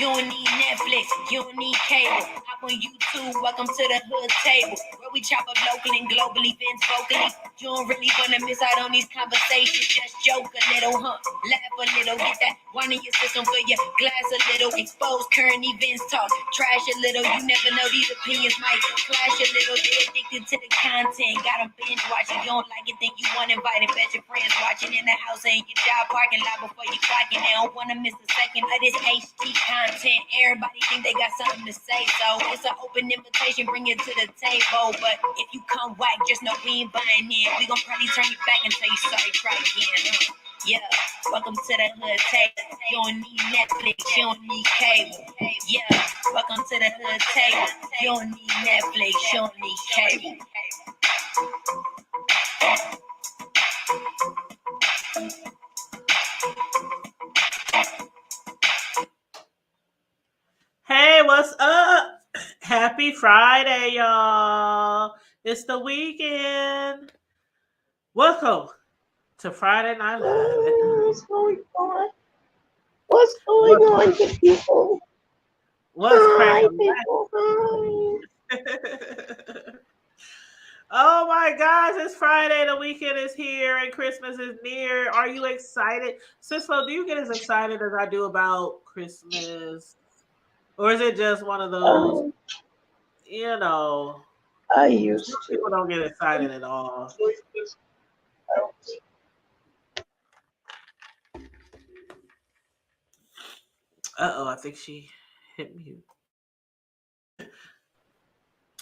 You don't need Netflix, you don't need cable. Hop on YouTube, welcome to the hood table. Where we chop up local and global events vocally. You don't really wanna miss out on these conversations. Just joke a little, huh? Laugh a little, get that one in your system for your glass a little. Expose current events talk, trash a little. You never know, these opinions might clash a little. They addicted to the content, got them binge watching. You don't like it, think you want invited. Bet your friends watching in the house and your job parking lot before you clocking. They don't wanna miss a second of this HD content. Everybody think they got something to say, so it's an open invitation, bring it to the table. But if you come whack, just know we ain't buying in. We gon' probably turn you back and tell you sorry, try again. Yeah, welcome to the hood table. You don't need Netflix, you don't need cable. Yeah, welcome to the hood table. You don't need Netflix, you don't need cable. Hey, what's up? Happy Friday, y'all. It's the weekend. Welcome to Friday Night Live. What's going on? What's going on, good people? What's Hi, cracking? people. Hi. Oh my gosh, it's Friday. The weekend is here and Christmas is near. Are you excited? Sislo, do you get as excited as I do about Christmas? Or is it just one of those, I used to. People don't get excited at all. I think she hit mute.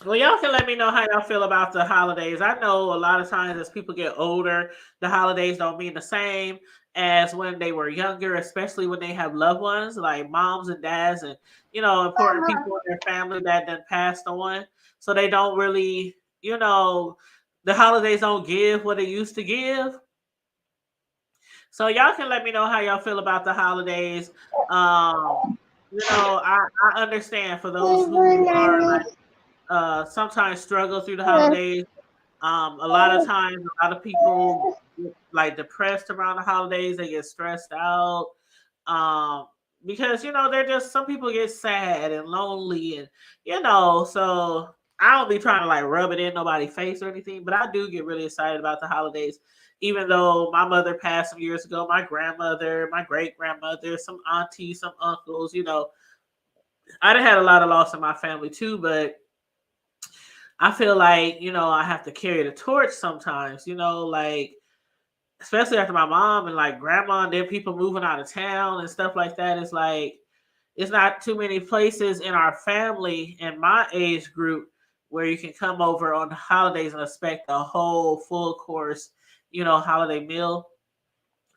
Well, y'all can let me know how y'all feel about the holidays. I know a lot of times as people get older, the holidays don't mean the same as when they were younger, especially when they have loved ones like moms and dads and, important people in their family that then passed on. So they don't really, the holidays don't give what they used to give. So y'all can let me know how y'all feel about the holidays. I understand for those who are like, sometimes struggle through the holidays. A lot of times, a lot of people get, like depressed around the holidays. They get stressed out because they're just some people get sad and lonely, and so I don't be trying to like rub it in nobody's face or anything, but I do get really excited about the holidays. Even though my mother passed some years ago, my grandmother, my great grandmother, some aunties, some uncles, I done had a lot of loss in my family too, but I feel like, I have to carry the torch sometimes, like especially after my mom and like grandma and then people moving out of town and stuff like that. It's like it's not too many places in our family in my age group where you can come over on the holidays and expect a whole full course, holiday meal.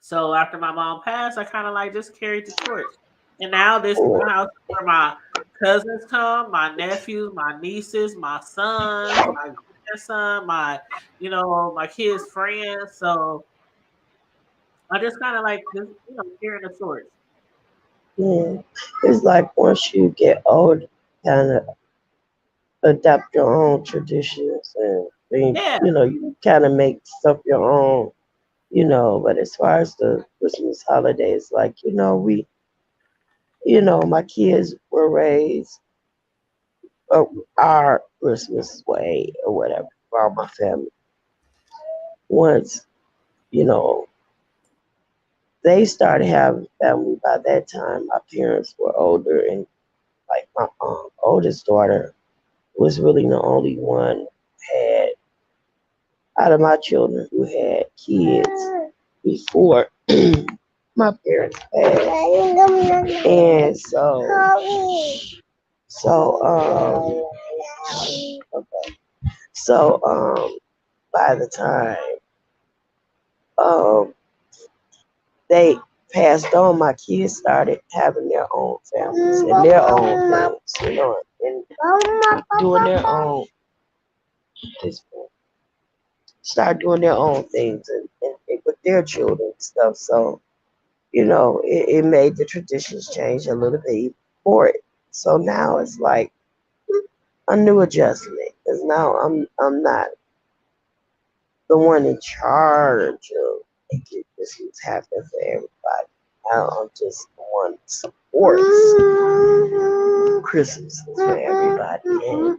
So after my mom passed, I kind of like just carried the torch. And now this is the house where my cousins come, my nephews, my nieces, my sons, my grandson, my kids' friends. So I just kind of like just, carrying the torch. Yeah, it's like once you get old, kind of adapt your own traditions and Yeah. you kind of make stuff your own. But as far as the Christmas holidays, like my kids were raised uh, our Christmas way or whatever. All my family. Once you know they started having family by that time, my parents were older, and like my oldest daughter was really the only one who had out of my children who had kids before my parents passed. And okay. By the time um they passed on, my kids started having their own families and their own things, and doing their own start doing their own things and with their children and stuff. So, it made the traditions change a little bit for it. So now it's like a new adjustment because now I'm not the one in charge of making Christmas happen for everybody. Now I'm just the one supports Christmas for everybody. And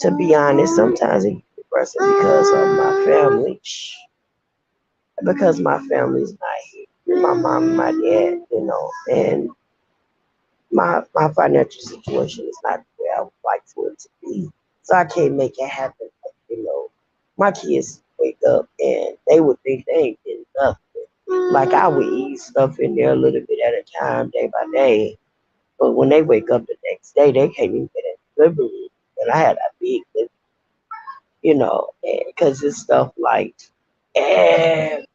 to be honest, sometimes it gets depressing because of my family. Because my family's not here. My mom and my dad, and my financial situation is not the way I would like for it to be. So I can't make it happen. My kids wake up and they would think they ain't getting nothing. Like I would eat stuff in there a little bit at a time, day by day. But when they wake up the next day, they can't even get a delivery. And I had a big, because it's stuff like everywhere.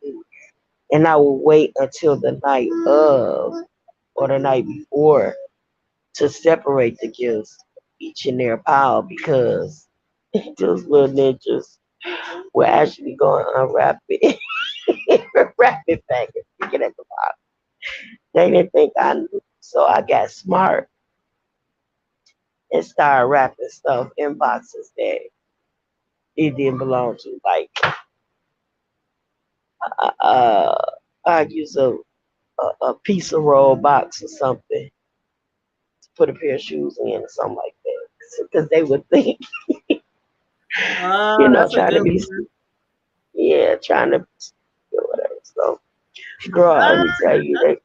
And I would wait until the night of or the night before to separate the gifts each in their pile because those little ninjas were actually going to unwrap it, wrap it back and stick it at the box. They didn't think I knew, so I got smart and started wrapping stuff in boxes that it didn't belong to. Like, I use a piece of roll box or something to put a pair of shoes in or something like that. Because they would think, That's a trying to good be, one. trying to whatever. So, girl, let me tell you,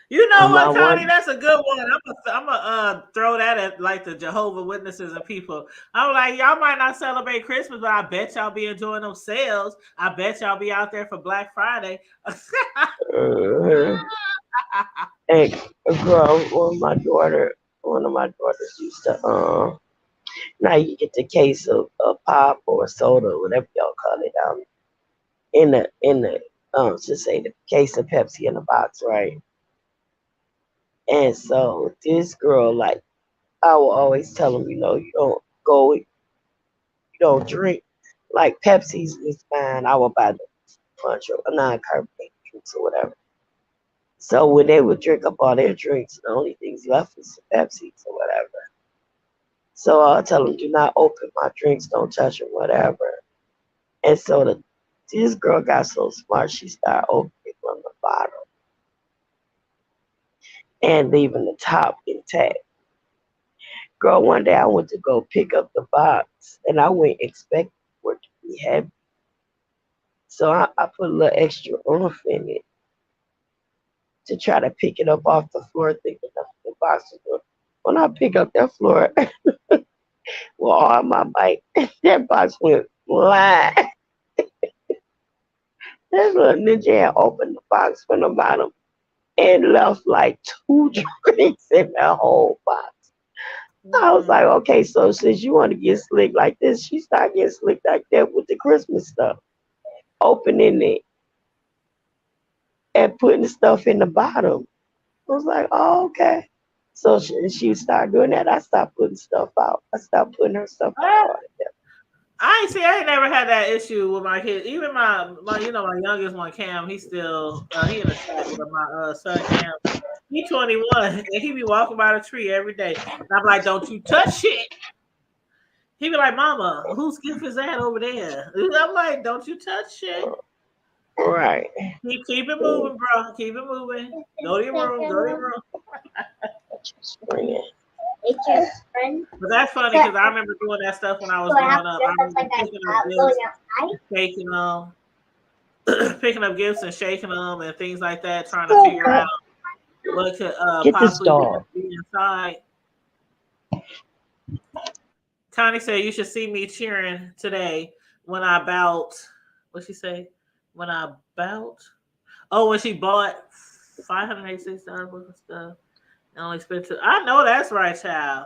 You know my what, Connie? one, That's a good one. I'm gonna throw that at like the Jehovah Witnesses and people. I'm like, y'all might not celebrate Christmas, but I bet y'all be enjoying them sales. I bet y'all be out there for Black Friday. hey, girl, one of my daughters used to, now you get the case of pop or soda, whatever y'all call it, in the just say the case of Pepsi in the box, right? And so this girl, like, I will always tell them, you don't drink. Like Pepsi's is fine. I will buy the punch or non-carbonated drinks or whatever. So when they would drink up all their drinks, the only things left was the Pepsi's or whatever. So I'll tell them, do not open my drinks, don't touch them, whatever. And so this girl got so smart, she started opening from the bottom and leaving the top intact. Girl, one day I went to go pick up the box and I went expecting for it to be heavy. So I put a little extra oomph in it to try to pick it up off the floor, thinking that the box was good. When I pick up that floor with all my might, that box went flying. This little ninja had opened the box from the bottom and left like 2 drinks in the whole box. I was like, okay, so since you want to get slick like this, she started getting slick like that with the Christmas stuff. Opening it and putting the stuff in the bottom. I was like, oh, okay. So she started doing that. I stopped putting stuff out. I stopped putting her stuff out. I ain't never had that issue with my kids. Even my my youngest one, Cam, he's still he in the chat, but my son Cam, he 21 and he be walking by the tree every day. And I'm like, don't you touch it. He be like, Mama, whose gift is that over there? I'm like, don't you touch it. Right. Keep it moving, bro. Keep it moving. Go to your room. Go to your room. But that's funny because I remember doing that stuff when I was growing up. I remember picking up gifts, shaking them, picking up gifts and shaking them and things like that, trying to figure out what could possibly be inside. Connie said you should see me cheering today when I bought. What'd she say? When I bought? Oh, when she bought $586 worth of stuff and only spent $2. I know that's right, child.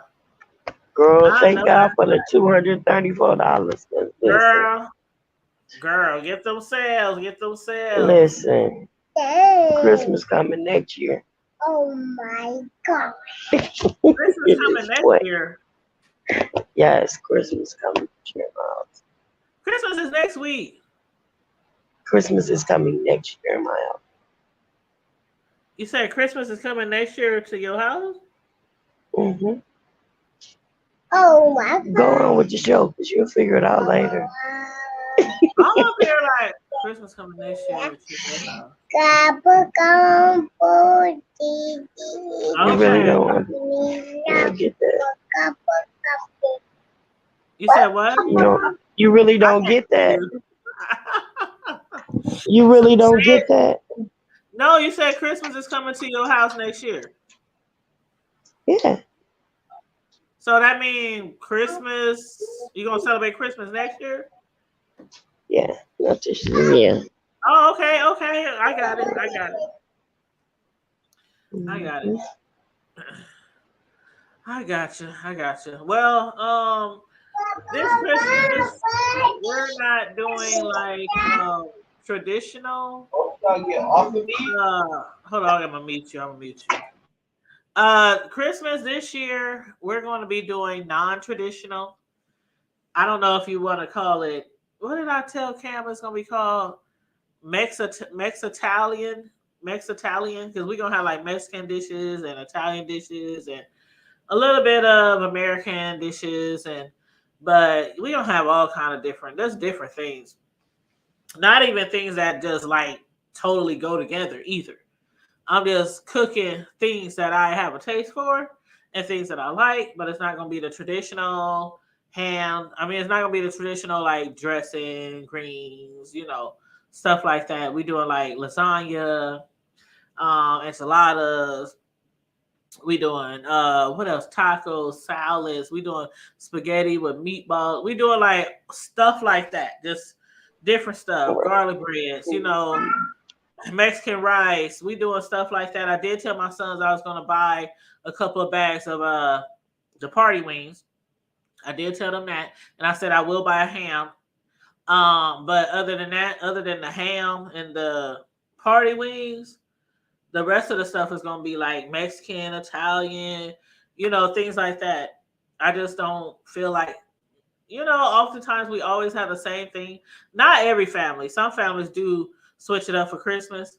Girl, thank God for the $234. Girl, get them sales. Get them sales. Listen, Christmas coming next year. Oh my God. Christmas coming next year. Yes, Christmas coming next year. Christmas is next week. Christmas is coming next year in my house. You said Christmas is coming next year to your house? Mm-hmm. Oh my God. Go on with the show, because you'll figure it out later. I'm up here like Christmas coming next year to your house. You really Okay. don't get that. You said what? You really I don't can't get hear that. you. You really don't Say it. get that. No, you said Christmas is coming to your house next year. Yeah, So that means Christmas, you gonna celebrate Christmas next year? yeah, not this year. Yeah. Oh, okay, okay. I got it. I got it. I got it. Mhm. I got you. I got you. Well, this Christmas we're not doing like traditional. Hold on, I'm gonna mute you. I'm gonna mute you. Christmas this year we're going to be doing non-traditional. I don't know if you want to call it. What did I tell Cam it's gonna be called? Mex-Italian, Mex-Italian, because we're gonna have like Mexican dishes and Italian dishes and a little bit of American dishes but we don't have all kind of different. There's different things, not even things that just like totally go together either. I'm just cooking things that I have a taste for and things that I like, but it's not gonna be the traditional ham. I mean, it's not gonna be the traditional like dressing, greens, stuff like that. We doing like lasagna, enchiladas. We doing what else? Tacos, salads. We doing spaghetti with meatballs. We doing like stuff like that. Just different stuff. Garlic breads, Mexican rice. We doing stuff like that. I did tell my sons I was gonna buy a couple of bags of the party wings. I did tell them that, and I said I will buy a ham. But other than that, other than the ham and the party wings, the rest of the stuff is gonna be like Mexican, Italian, things like that. I just don't feel like, oftentimes we always have the same thing. Not every family. Some families do switch it up for Christmas,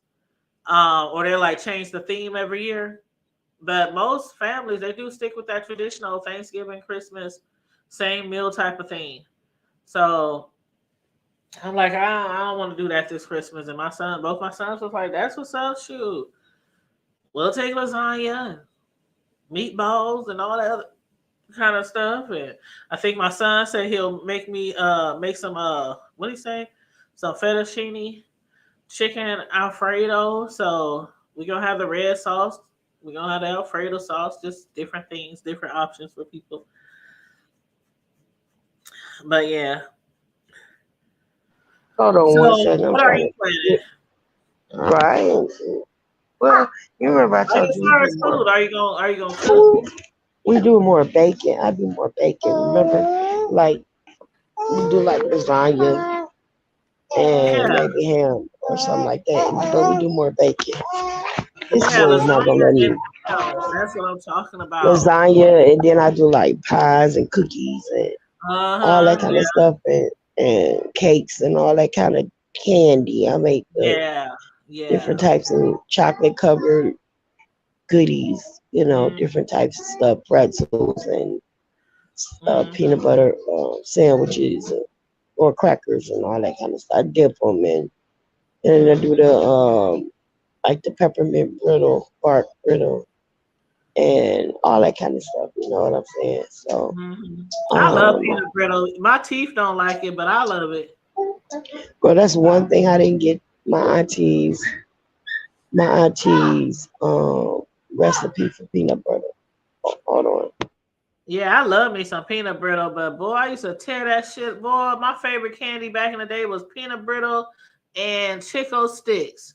or they like change the theme every year. But most families they do stick with that traditional Thanksgiving, Christmas, same meal type of thing. So I'm like, I don't want to do that this Christmas. And both my sons was like, that's what's up, shoot. We'll take lasagna and meatballs and all that other kind of stuff. And I think my son said he'll make some what do you say? Some fettuccine chicken Alfredo. So we're gonna have the red sauce. We're gonna have the Alfredo sauce, just different things, different options for people. But yeah. Hold on one So second. I'm what are trying you to planning? get right. Well, you remember I Like told as you we far do as more food, are you gonna cook? food. We do more bacon. I do more bacon. Remember, like we do like lasagna and Yeah. maybe ham or something like that. But we do more bacon. This Yeah, boy is not gonna lasagna let and me ham. That's what I'm talking about. lasagna, and then I do like pies and cookies and all that Uh-huh. kind of stuff and cakes and all that kind of candy. I make the Yeah. Yeah. different types of chocolate covered goodies, Mm-hmm. different types of stuff, pretzels and peanut Mm-hmm. butter sandwiches or crackers and all that kind of stuff. I dip them in, and then I do Mm-hmm. the like the peppermint brittle, bark brittle, and all that kind of stuff. You know what I'm saying? So, Mm-hmm. I love um, peanut brittle. My teeth don't like it, but I love it. well, that's one thing I didn't get my auntie's recipe for peanut butter. Hold on. Yeah, I love me some peanut brittle, but boy, I used to tear that shit. Boy, my favorite candy back in the day was peanut brittle and Chico sticks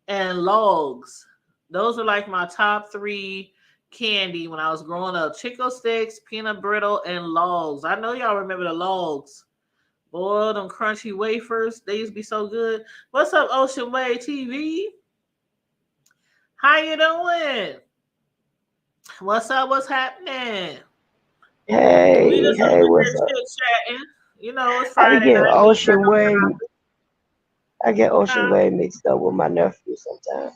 and logs. Those are like my top three candy when I was growing up. Chico sticks, peanut brittle, and logs. I know y'all remember the logs. Boy, them crunchy wafers, they used to be so good. What's up, Ocean Way TV? How you doing? What's up? What's happening? We Hey, just over hey, what's here up? chit chatting. It's I be Friday getting night. We ain't got Ocean nothing Way. I get Ocean huh? Way mixed up with my nephew sometimes.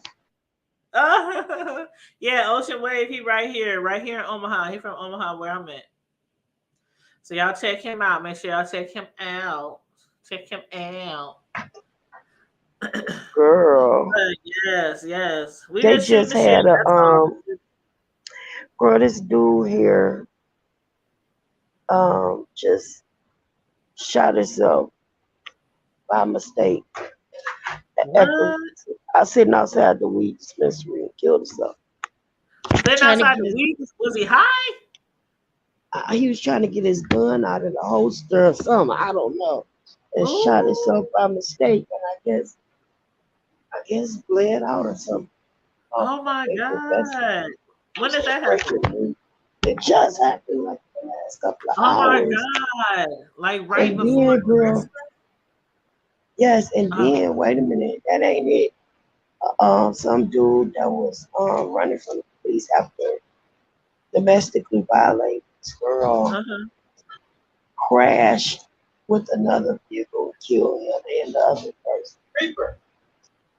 Yeah, Ocean Wave. He right here in Omaha. He from Omaha, where I'm at. So y'all check him out. Make sure y'all check him out. Check him out. Girl. Yes. We They just shooting just the shit. had a That's all. girl, this dude here just shot himself by mistake at the What? I sitting outside the weed dispensary and killed himself. Sitting Trying to outside get the his weed? Was he high? he was trying to get his gun out of the holster or something. I don't know. And shot Ooh. himself by mistake, and I guess bled out or something. Oh, Oh my they God. When did some that happen? breaking news. It just happened like the last couple of Oh my hours. God. Like right And before then, girl, Christmas? yes, and Uh, then wait a minute, that ain't it. Some dude that was running from the police after domestically violated this girl uh-huh. crashed with another vehicle and killed him and the other person. Reaper.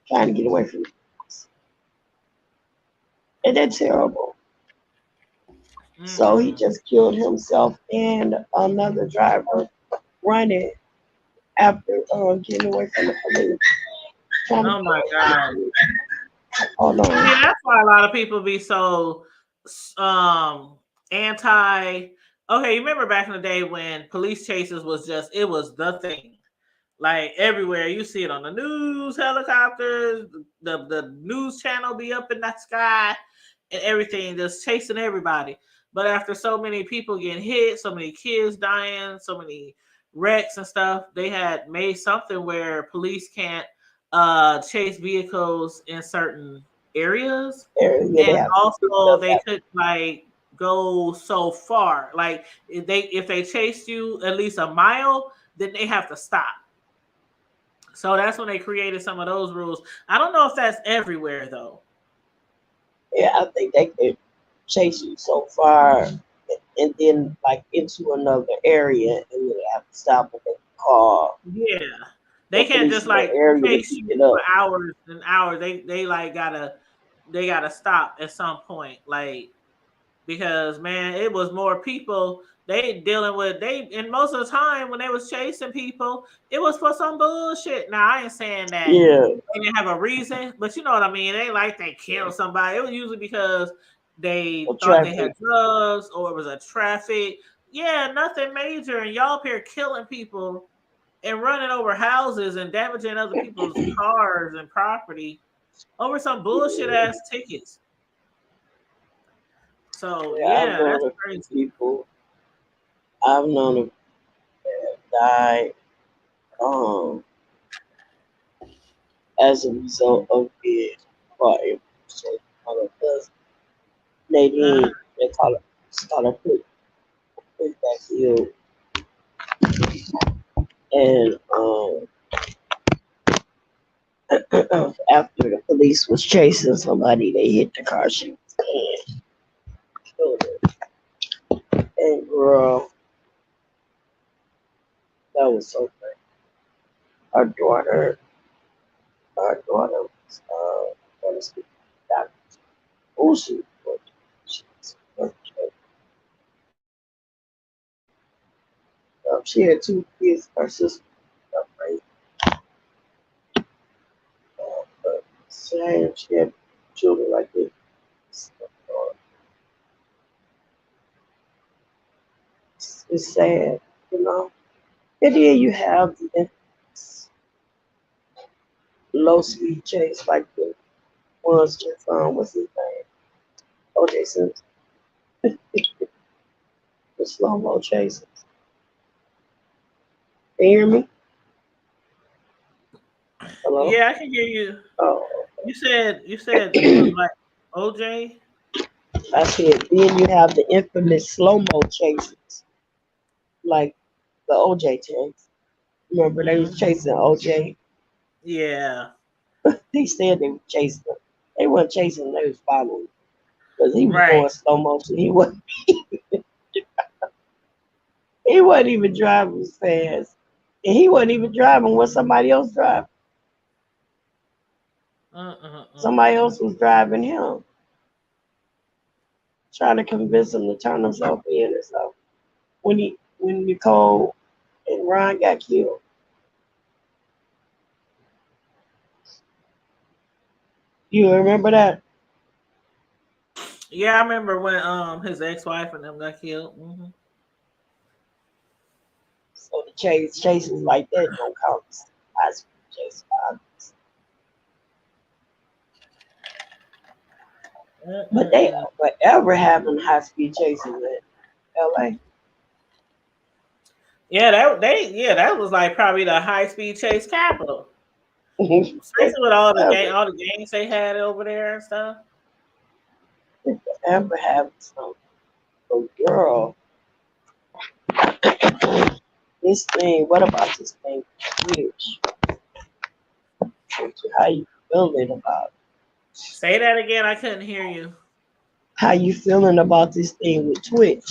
Trying to get away from the police. And that's terrible. So he Mm-mm. just killed himself and another driver running after getting away from the police. Trying to Oh get my away from the God. police. Hold See, on. that's why a lot of people be so um anti. Okay, you remember back in the day when police chases was just it was the thing. Like everywhere, you see it on the news, helicopters, the news channel be up in that sky, and everything just chasing everybody. But after so many people getting hit, so many kids dying, so many wrecks and stuff, they had made something where police can't chase vehicles in certain areas, Yeah, they and have to speak also up they after. could like go so far. Like if they chased you at least a mile, then they have to stop. So that's when they created some of those rules. I don't know if that's everywhere though. Yeah, I think they could chase you so far and then like into another area and then they have to stop and they call Yeah. the They can't police just in that like area to chase pick you it for up. hours and hours. They like gotta stop at some point. Like because man, it was more people they dealing with they and most of the time when they was chasing people, it was for some bullshit. Now I ain't saying that Yeah, they didn't have a reason, but you know what I mean. They like they killed somebody. It was usually because they the thought they had traffic. drugs or it was a traffic. Yeah, nothing major, and y'all up here killing people and running over houses and damaging other people's cars and property over some bullshit Yeah, ass tickets. So yeah, I've yeah, known that's a few crazy. people. I've known a few that died as a result of being caught in on a bus. Uh, Nadine, they call her put back heel, and after the police was chasing somebody, they hit the car she was in, killed her. And girl, that was so funny. Our daughter, our daughter was going to speak to the doctor. Oh, she was she had two kids. Her sister, right? But she had children like this. It's sad, you know. And then you have the low speed chase like the ones with what's his name? OJ Simpson, the slow mo chases. Can you hear me? Hello? yeah, I can hear you. Oh, You said it was like OJ. I said then you have the infamous slow mo chases like the OJ chase. Remember they was Mm, chasing OJ. yeah, They said they were chasing him. They weren't chasing him, they was following because he was right. going slow motion. He wasn't even driving fast. And he wasn't even driving when somebody else driving. Somebody else was driving him, trying to convince him to turn himself in or something. When Nicole and Ron got killed. You remember that? Yeah, I remember when his ex-wife and them got killed. So the chases like that don't count as high speed chases. But they Mm-mm. forever having high speed chases in LA. Yeah, that was like probably the high speed chase capital, especially with forever, all the gangs they had over there and stuff. forever having some. So girl, this thing. What about this thing? Twitch. How you feeling about? Say that again. I couldn't hear you. How you feeling about this thing with Twitch?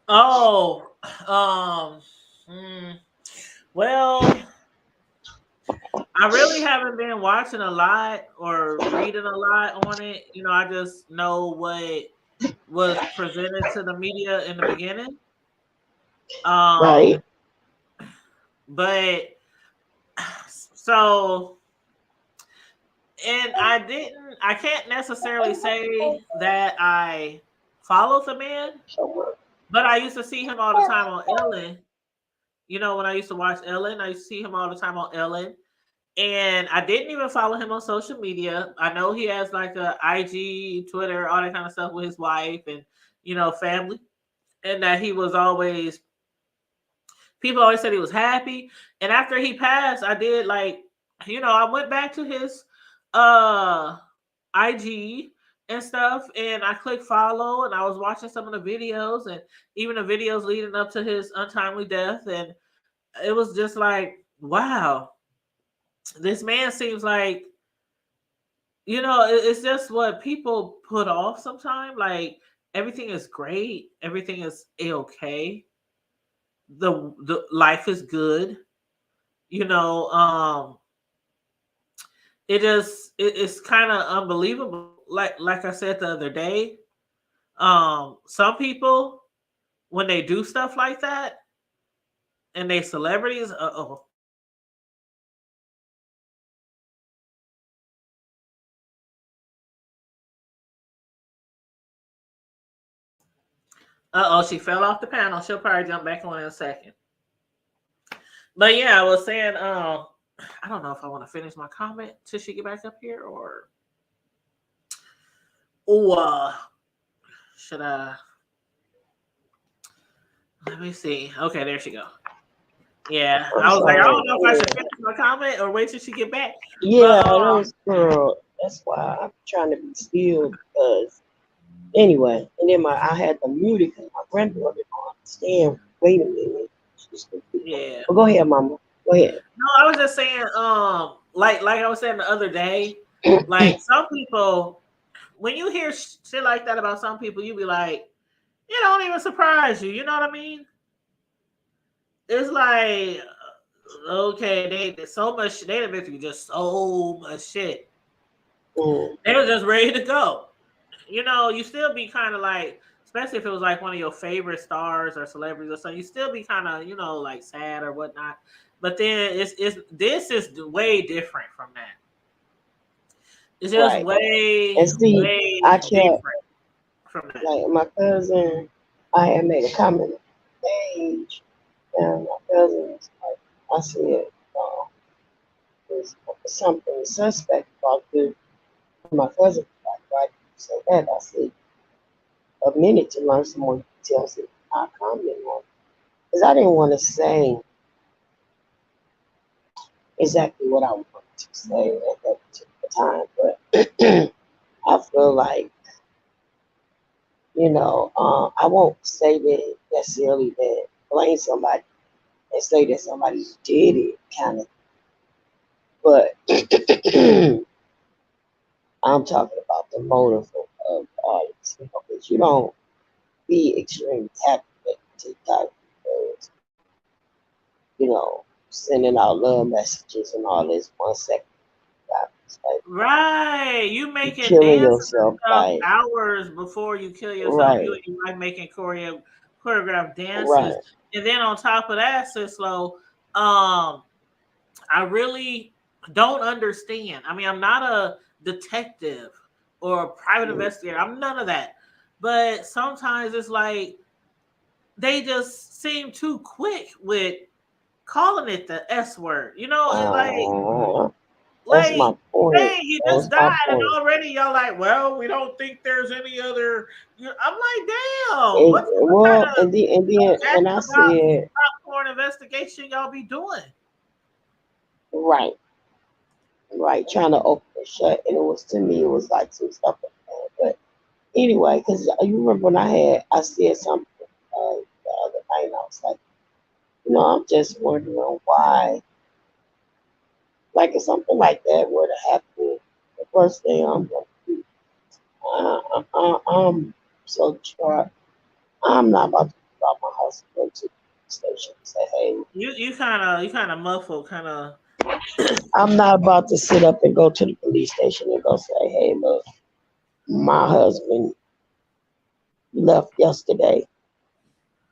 Oh, um, mm, well, I really haven't been watching a lot or reading a lot on it. I just know what was presented to the media in the beginning. Right, Um, but so, and I can't necessarily say that I follow the man, but I used to see him all the time on Ellen. When I used to watch Ellen, I used to see him all the time on Ellen. And I didn't even follow him on social media. I know he has like a IG, Twitter, all that kind of stuff with his wife and family. And that he was always people always said he was happy. And after he passed, I did I went back to his uh IG and stuff and I clicked follow and I was watching some of the videos and even the videos leading up to his untimely death. And it was just like, wow, this man seems like it's just what people put off sometimes. Like everything is great, everything is okay. The life is good. You know, it's kind of unbelievable. Like I said the other day, some people when they do stuff like that and they celebrities, she fell off the panel. She'll probably jump back on in a second. But yeah, I was saying, I don't know if I want to finish my comment till she get back up here, or should I? Let me see. Okay, there she go. Yeah, I'm I was like, I sorry. don't know if I should finish my comment or wait till she get back. But Yeah, that was girl. That's why I'm trying to be still because anyway, and then I had to mute it because my granddaughter don't understand. Wait a minute. yeah, But go ahead, Mama. Go ahead. no, I was just saying, like I was saying the other day, like some people, when you hear shit like that about some people, you be like, it don't even surprise you. You know what I mean? It's like, okay, they so much. They done been through just so much shit. Mm, They were just ready to go. You still be kind of like, especially if it was like one of your favorite stars or celebrities or something, you still be kind of, like sad or whatnot. But then it's this is way different from that. It's just right. And see, I way kept different from that. like my cousin. I had made a comment on the page, and my cousin was like, I said, there's something suspect about this. And my cousin was like, why did you say that? I said, a minute to learn some more details and I comment on it. Because I didn't want to say exactly what I wanted to say at that particular time. But I feel like, I won't say that necessarily that blame somebody and say that somebody did it, kind of. But I'm talking about the motive of all this, because you don't be extremely happy with TikTok because, sending out love messages and all this 1 second. It's like Right. You you making killing dances and yourself, stuff like hours before you kill yourself. You right, and your wife making choreographed dances. right, And then on top of that, Sislo, I really don't understand. I mean, I'm not a detective or a private investigator. I'm none of that. But sometimes it's like they just seem too quick with calling it the S word. You know, it's Uh, that's like, my point. dang, he That just was my died, and point. already y'all like, well, we don't think there's any other. I'm like, damn, what kind of And Jack I about said, popcorn investigation y'all be doing? right, right, trying to open and shut, and it was to me, it was like some stuff like that. But anyway, because you remember when I said something the other night, and I was like, I'm just wondering why, like if something like that were to happen, the first thing I'm going to do, I'm so sure I'm not about to drop my house and go to the station and say, hey, You kind of muffled, kind of. I'm not about to sit up and go to the police station and go say, hey, look, my husband left yesterday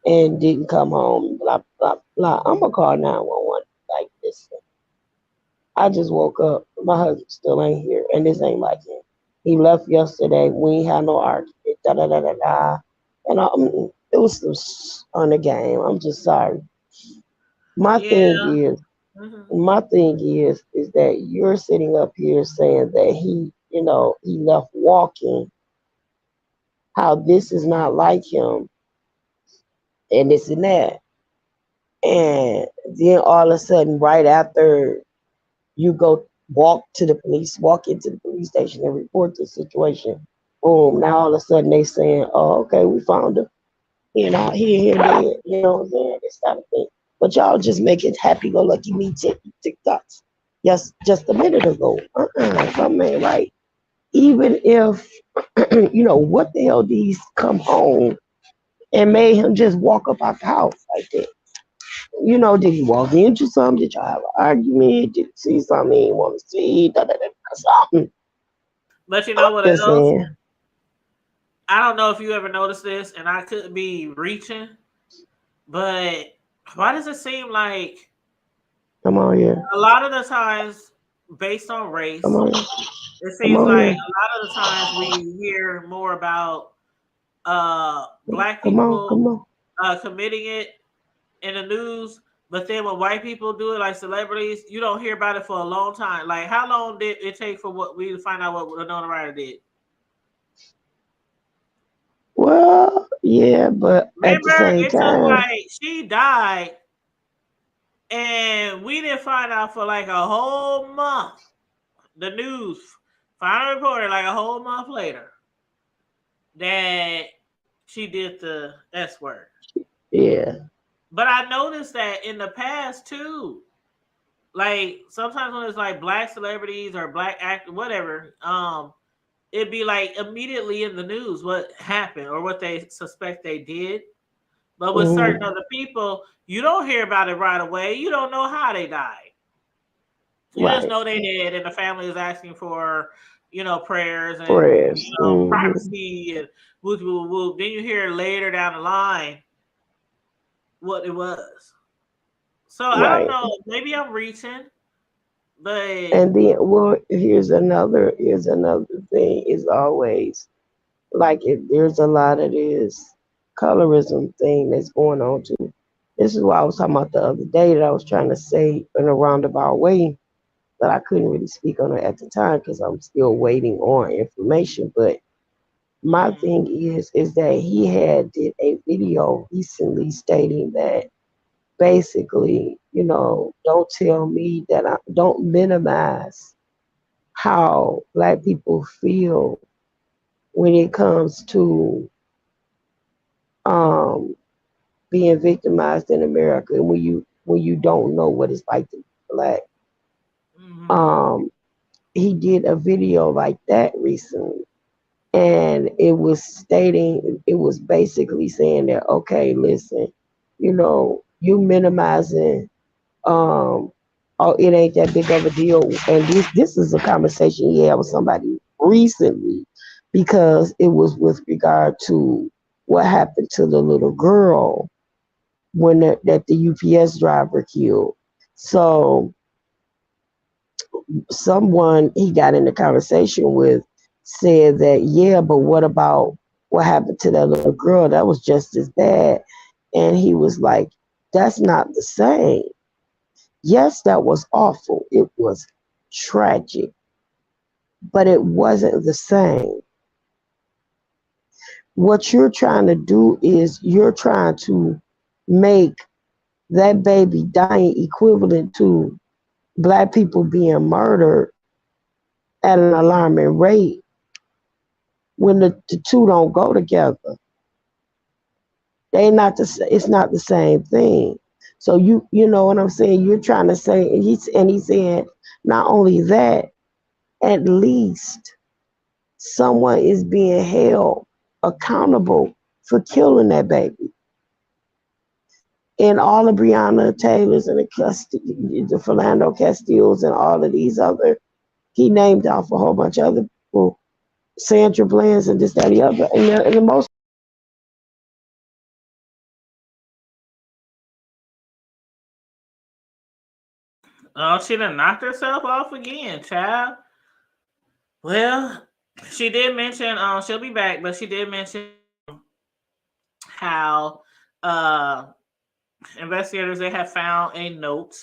and didn't come home, blah, blah, blah. I'm going to call 911 like this. I just woke up. My husband still ain't here, and this ain't like him. He left yesterday. We ain't had no argument. Da da da da da. And it was on the game. I'm just sorry. My thing Yeah. is, Hmm. is that you're sitting up here saying that he left walking. How this is not like him, and this and that, and then all of a sudden, right after you go walk into the police station and report the situation. Boom! Now all of a sudden they saying, "Oh, okay, we found him. Here, there." You know what I'm saying? This kind of thing. But y'all just make it happy-go-lucky me TikToks. Yes, just a minute ago. Something ain't right. Even if what the hell these come home and made him just walk up out the house like that. Did he walk into something? Did y'all have an argument? Did he see something he didn't want to see? Something. But you know I'm what just else? saying. I don't know if you ever noticed this, and I could be reaching, but why does it seem like Come on here. a lot of the times, based on Come race, on here. it Come seems on like here. a lot of the times we hear more about black Come on. people Come on. committing it in the news, but then when white people do it, like celebrities, you don't hear about it for a long time. Like, how long did it take for what we to find out what Winona Ryder did? Well, yeah, but at the Remember, same it took time, like she died, and we didn't find out for like a whole month. The news finally reported like a whole month later that she did the S word. yeah. But I noticed that in the past too, like sometimes when it's like black celebrities or black actors, whatever, it'd be like immediately in the news what happened or what they suspect they did. But with certain Hmm. other people, you don't hear about it right away. You don't know how they died. You just Right. know they did, and the family is asking for, prayers and Prayers. Hmm. privacy and whoop, whoop, whoop. Then you hear later down the line what it was. So I don't Right. know. Maybe I'm reaching, but And then, well, here's another thing. Is always like if there's a lot of this colorism thing that's going on too. This is what I was talking about the other day that I was trying to say in a roundabout way that I couldn't really speak on it at the time because I'm still waiting on information. But my mm, thing is that he had did a video recently stating that basically, don't tell me that I don't minimize how black people feel when it comes to um being victimized in America and when you don't know what it's like to be black. mm, Um, he did a video like that recently, and it was basically saying that okay, listen, you minimizing um oh it ain't that big of a deal, and this is a conversation he had with somebody recently because it was with regard to what happened to the little girl when that the UPS driver killed. So someone he got in the conversation with said that, yeah, but what about what happened to that little girl? That was just as bad. And he was like, that's not the same. Yes, that was awful. It was tragic, but it wasn't the same. What you're trying to do is you're trying to make that baby dying equivalent to black people being murdered at an alarming rate when the two don't go together. They not it's not the same thing. So you know what I'm saying? You're trying to say, and he's saying not only that, at least someone is being held accountable for killing that baby. And all of Breonna Taylor's and the Philando Castiles and all of these other, he named off a whole bunch of other people, Sandra Bland's and this, that, and the other. And the most Oh, she done knocked herself off again, child. Well, she did mention she'll be back, but she did mention how investigators they have found a note.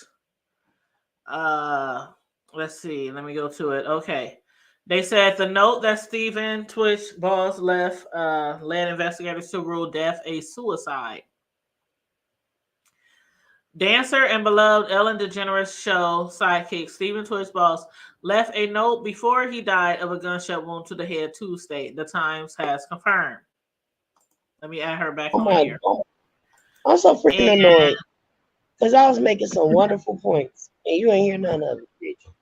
Uh let's see, let me go to it. Okay. They said the note that Stephen Twitch Balls left led investigators to rule death a suicide. Dancer and beloved Ellen DeGeneres show sidekick Stephen Twitch Balls left a note before he died of a gunshot wound to the head Tuesday. The Times has confirmed. Let me add her back oh on my here. God, I'm so freaking And annoyed because I was making some wonderful points and you ain't hear none of it, bitch.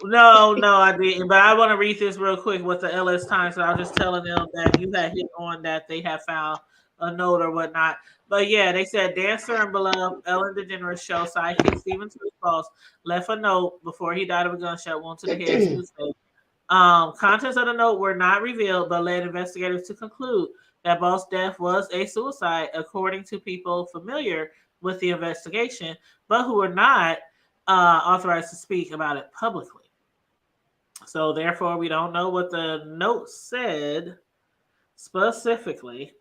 no, I didn't. But I want to read this real quick with the LS Times. So I was just telling them that you had hit on that they have found a note or whatnot. But yeah, they said dancer and beloved Ellen DeGeneres show sidekick Stephen Twitch left a note before he died of a gunshot wound to the head Tuesday. Contents of the note were not revealed, but led investigators to conclude that Boss' death was a suicide, according to people familiar with the investigation, but who were not authorized to speak about it publicly. So therefore, we don't know what the note said specifically,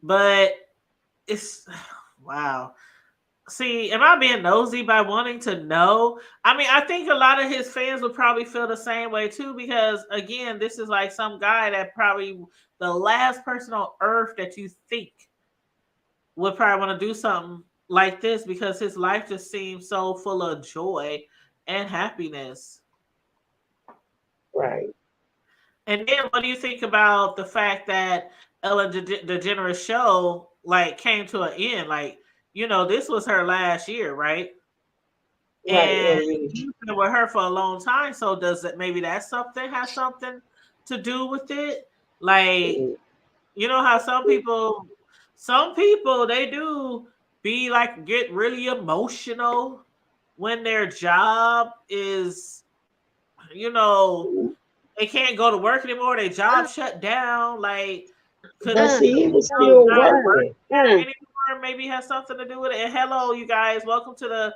but it's wow. See, am I being nosy by wanting to know? I mean, I think a lot of his fans would probably feel the same way too, because again, this is like some guy that probably the last person on earth that you think would probably want to do something like this because his life just seems so full of joy and happiness. Right. And then, what do you think about the fact that Ellen DeGeneres show like came to an end? Like, this was her last year, right? Right. And you've been with her for a long time. So does it maybe that something has something to do with it? Like, you know how some people they do be like get really emotional when their job is, they can't go to work anymore. Their job shut down. Like, could But see, he was not still working working. anymore maybe has something to do with it? And hello, you guys, welcome to the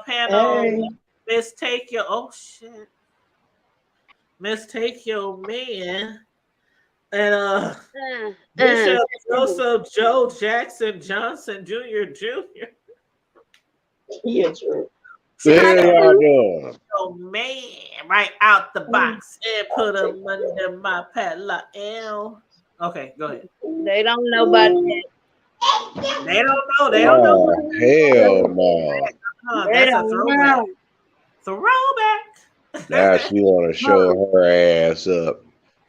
panel. Hey. Mistake your mistake your man and Bishop Joseph Joe Jackson Johnson Jr. Yeah, true. There y'all doing? Your man right out the box and put him under my padlock. Okay, go ahead. They don't know about that. They don't know. They don't know. Hell no. They That's a don't throwback. know. Throwback. Now she want to show her ass up.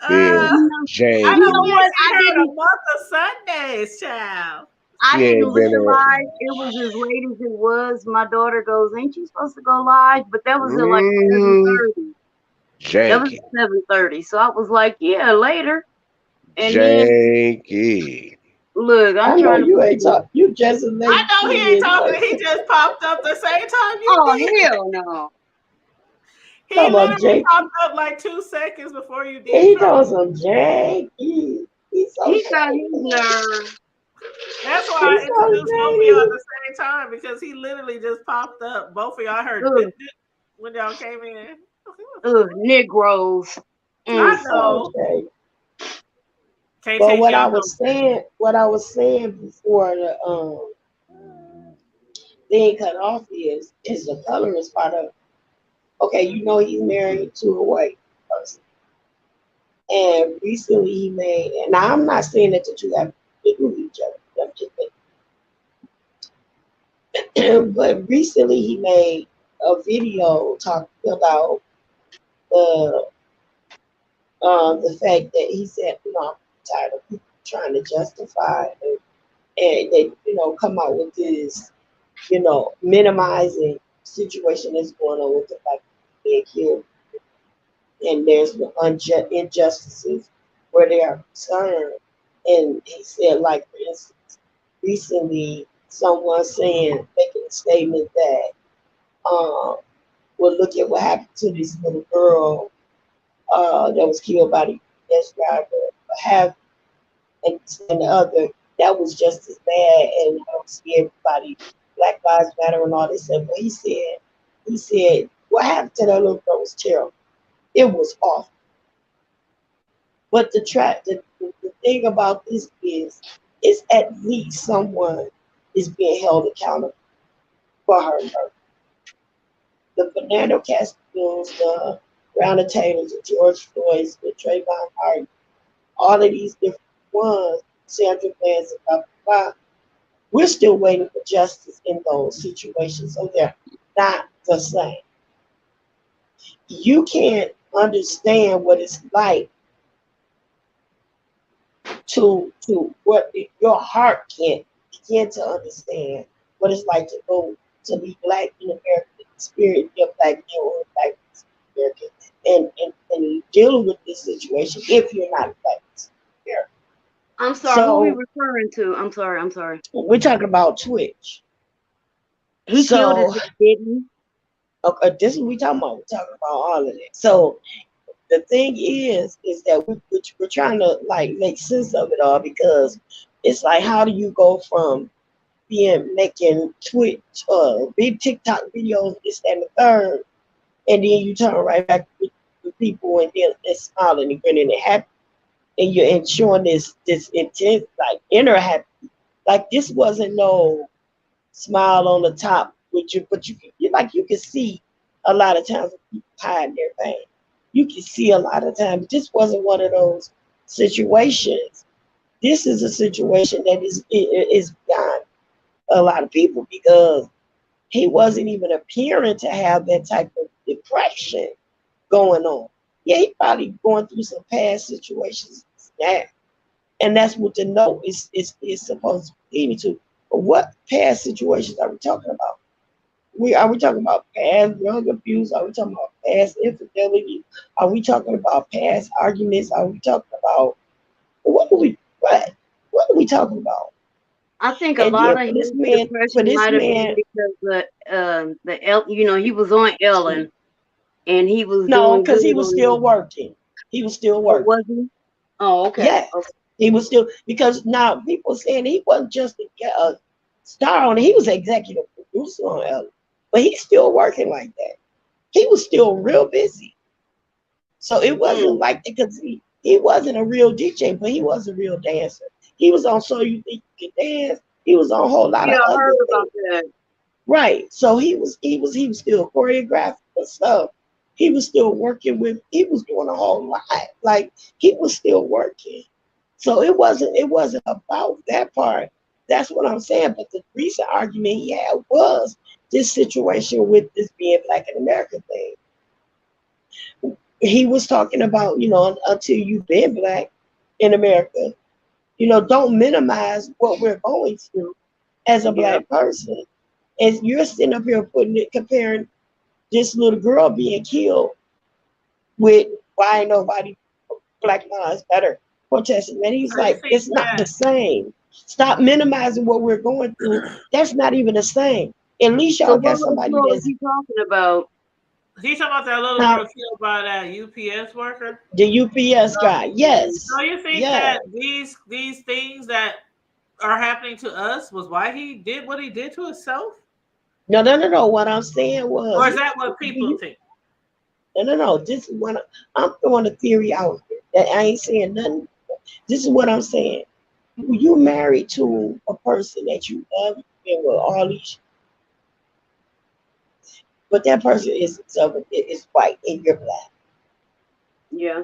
Being I janky. You know what? I heard a month of Sundays, child. I She didn't ain't been realize it was as late as it was. My daughter goes, "Ain't you supposed to go live?" But that was at like 7:30. That was janky. at 7:30. So I was like, "Yeah, later." And then Janky. look, I I'm know trying to. you ain't talk. You just as late. I know he ain't talking. He just popped up the same time you Oh did. hell no! He Come on, literally Jake. popped up like 2 seconds before you did. He knows some janky. He's so He got shady. his nerve. That's why I He's so introduced both of y'all at shady. the same time because he literally just popped up. Both of y'all heard Look, when y'all came in. Ugh, Negroes. I Mm. know. Okay. Can't But take what I your was emotion. saying, before the thing cut off is the color is part of. Okay, he's married to a white person, and recently he made. And now I'm not saying that the two have to do with each other. I'm just but recently he made a video talking about the the fact that he said, I'm tired of people trying to justify and they, come out with this, minimizing situation that's going on with the black people being killed, and there's the injustices where they are concerned. And he said, like for instance, recently someone making a statement that, well, look at what happened to this little girl that was killed by the UPS driver, have and the other that was just as bad, and see everybody Black Lives Matter and all this stuff. But he said what happened to that little girl was terrible. It was awful. But the thing about this is at least someone is being held accountable for her murder. The Fernando Castellanos, the Breonna Taylors, the George Floyds, the Trayvon Martin, all of these different ones, Sandra Bland, and blah, blah, blah. We're still waiting for justice in those situations. So they're not the same. You can't understand what it's like to what your heart can't begin to understand what it's like to go to be black in America, experience your black or black in America, and dealing with this situation if you're not black in America. I'm sorry. Who we So referring to? I'm sorry. I'm sorry. we're talking about Twitch. He killed his So didn't okay, this is what we talking about. We're talking about all of it. So the thing is that we're trying to like make sense of it all, because it's like, how do you go from making Twitch, big TikTok videos, this, that, and the third, and then you turn right back with people and they're smiling and grinning and happy, and you're ensuring this intense like inner happy. Like this wasn't no smile on the top with you, but you can see a lot of times people hide their pain. You can see a lot of times this wasn't one of those situations. This is a situation that is beyond a lot of people, because he wasn't even appearing to have that type of depression going on. Yeah, he probably going through some past situations now, and that's what the note is supposed to be leading to. But what past situations are we talking about? Are we talking about past drug abuse? Are we talking about past infidelity? Are we talking about past arguments? Are we talking about what are we talking about? I think a And lot then of for his this man, depression might have been because he was on Ellen and he was no, doing because he good was on still his. working. He was still Oh, working. was he? Oh, okay. Yes, Okay. he was still, because now people saying he wasn't just a star on it. He was executive producer on Ellen, but he's still working like that. He was still real busy. So it wasn't Mm. like, because he wasn't a real DJ, but he was a real dancer. He was on So You Think You Can Dance. He was on a whole lot Yeah, of I other heard about things. that. Right. So he was still choreographing and stuff. He was still working he was doing a whole lot. Like he was still working. So it wasn't about that part. That's what I'm saying. But the recent argument he had was this situation with this being black in America thing. He was talking about, until you've been black in America, don't minimize what we're going through as a Yep. black person. And you're sitting up here comparing this little girl being killed with why ain't nobody Black Lives Matter protesting. And he's So you like, think it's not the that same. Stop minimizing what we're going through. That's not even the same. At least So y'all what got little somebody girl is that's he talking about? he's talking about that little not girl killed by that UPS worker? the UPS guy. So Yes. you think Yeah. that these things that are happening to us was why he did what he did to himself? No. What I'm saying Or was, is that what people think? no. This is what I'm throwing a theory out there. That I ain't saying nothing. This is what I'm saying. You married to a person that you love, been with all these, but that person is white and you're black, Yeah.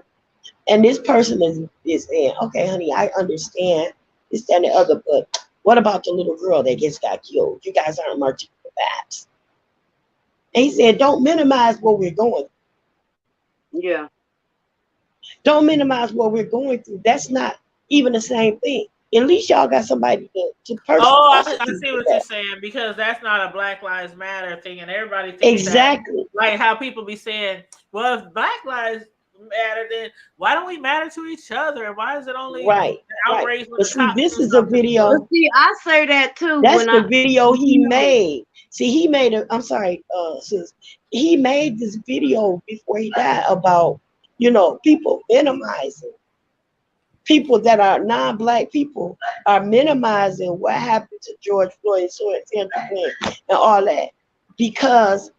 and this person is saying, okay, honey, I understand this, that, and the other, but what about the little girl that just got killed? You guys aren't marching for backs. And he said, don't minimize what we're going. Yeah. Don't minimize what we're going through. That's not even the same thing. At least y'all got somebody to Oh, I personally see do what you're that. saying, because that's not a Black Lives Matter thing, and everybody thinks that, Exactly. like how people be saying, well, if Black Lives matter, then why don't we matter to each other? And why is it only Right. outrage when But the see, cops this do is a something But video. see, I say that too That's when the I, video he you know, made. See, he made a. I'm sorry, sis. He made this video before he died about, people minimizing. People that are non-black people are minimizing what happened to George Floyd, and all that, because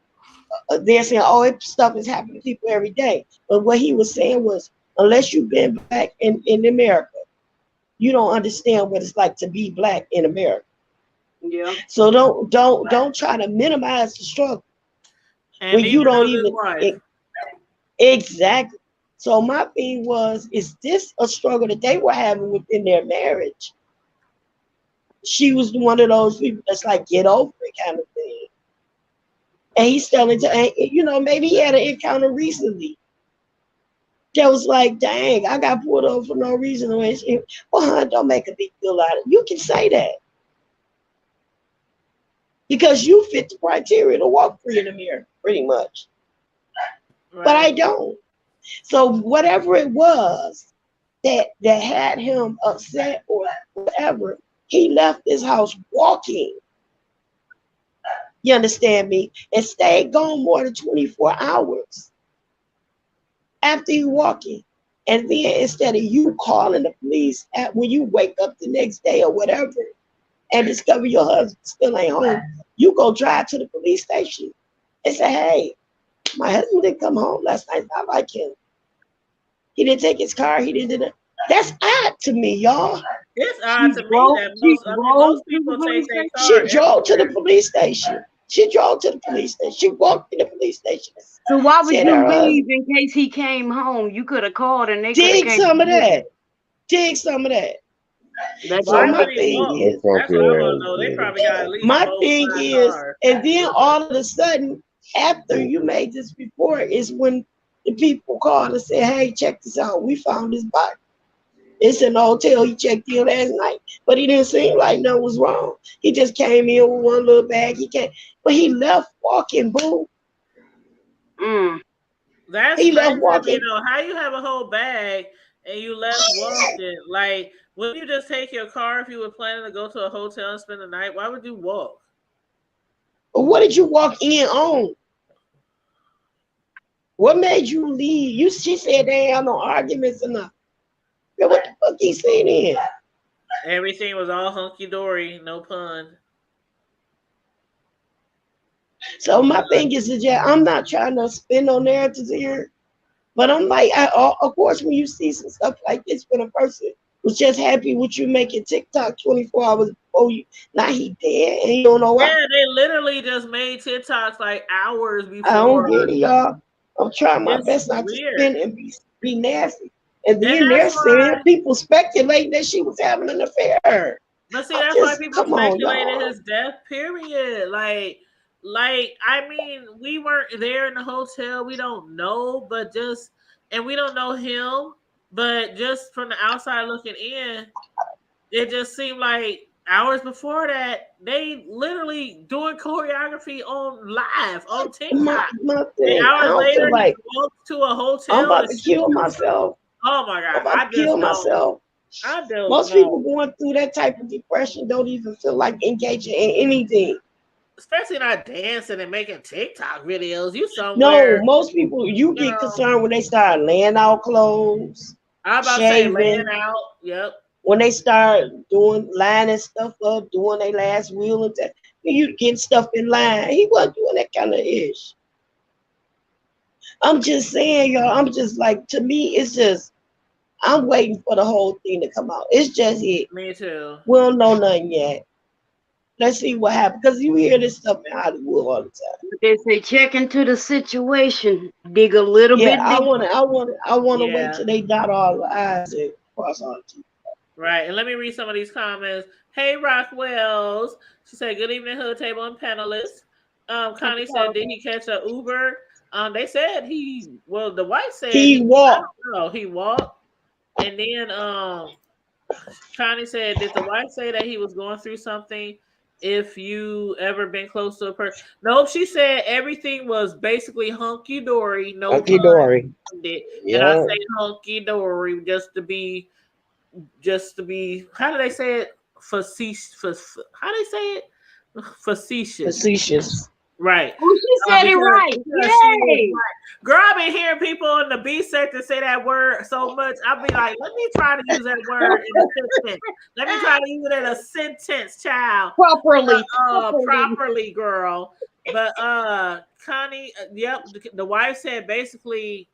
they're saying, oh, stuff is happening to people every day. But what he was saying was, unless you've been black in America, you don't understand what it's like to be black in America. yeah. So don't try to minimize the struggle and when you neither don't does his even wife. exactly. So my thing was, is this a struggle that they were having within their marriage? She was one of those people that's like, get over it kind of thing. And he's telling to, maybe he had an encounter recently that was like, dang, I got pulled over for no reason. Well, hon, don't make a big deal out of it. You can say that because you fit the criteria to walk free in the mirror, pretty much. But I Right. don't. So whatever it was that had him upset or whatever, he left his house walking. You understand me? And stayed gone more than 24 hours after you walking. And then instead of you calling the police when you wake up the next day or whatever and discover your husband still ain't home, you go drive to the police station and say, hey, my husband didn't come home last night. I like him. He didn't take his car. He didn't. That's odd to me, y'all. It's She odd to me drove. that She most drove to the people take police their station. car She drove to the everywhere. police station. She drove to the police station. She walked to the police station. So why would Said you her leave husband, in case he came home? You could have called and they could have dig came some to of get that. him. Dig some of that. That So Why part. my would he thing walk? is, That's what I want to know. They probably got at least my four, thing five is, cars. and then all of a sudden, after you made this report, is when the people called and said, hey, check this out. We found his body. It's in the hotel. He checked in last night, but he didn't seem like nothing was wrong. He just came in with one little bag. But he left walking, boo. Mm. That's He crazy left to me walking. though. How you have a whole bag and you left walking? Like, wouldn't you just take your car if you were planning to go to a hotel and spend the night? Why would you walk? But what did you walk in on? What made you leave? She said they ain't have no arguments enough. What the fuck he said then? Everything was all hunky dory, no pun. So my thing is that I'm not trying to spin no narratives here, but I'm like, of course, when you see some stuff like this, when a person was just happy with you making TikTok 24 hours before you, now he dead and you don't know why. Yeah, they literally just made TikToks like hours I don't before. get it, y'all. I'm trying my It's best not to weird, spin and be nasty. And and then that's they're saying why. people speculate that she was having an affair. But see, I'm that's why just, people come on, speculated y'all. his death. Period. Like I mean, we weren't there in the hotel. We don't know, but and we don't know him. But just from the outside looking in, it just seemed like hours before that they literally doing choreography on live on TikTok. My And thing, I hours don't later, feel he like walks to a I'm hotel and about to shoots kill himself. myself. Oh my I'm god, about to kill myself. I don't Most people know. going through that type of depression don't even feel like engaging in anything. Especially not dancing and making TikTok videos. You No, somewhere, most people, you you get know. concerned when they start laying out clothes, I'm about to say laying shaving, out. Yep. when they start doing lining stuff up, doing their last wheel and that. You getting stuff in line. He wasn't doing that kind of ish. I'm just saying, y'all. I'm just like, to me, it's just, I'm waiting for the whole thing to come out. It's just it. Me too. We don't know nothing yet. Let's see what happens. Because you hear this stuff in Hollywood all the time. They say check into the situation, dig a little Yeah, bit I deeper. wanna wait Yeah. till they dot all the I's and cross all the T's. Right. And let me read some of these comments. Hey, Rockwells. She said, good evening, Hood Table and panelists. Connie said, did he catch a Uber? They said the wife said He walked. I don't know, he walked. And then Connie said, did the wife say that he was going through something? If you ever been close to a person? Nope. She said everything was basically hunky dory. No Hunky dory. And I Yeah. say hunky dory just to be, how do they say it? Facetious. How do they say it? Facetious. Facetious. Right. Oh, she said it right. Because she was Yay! right. Girl, I've been hearing people in the B sector say that word so much. I'll be like, let me try to use that word in a sentence. Let me try to use it in a sentence, child. Properly. Girl. But Connie, yep, the wife said basically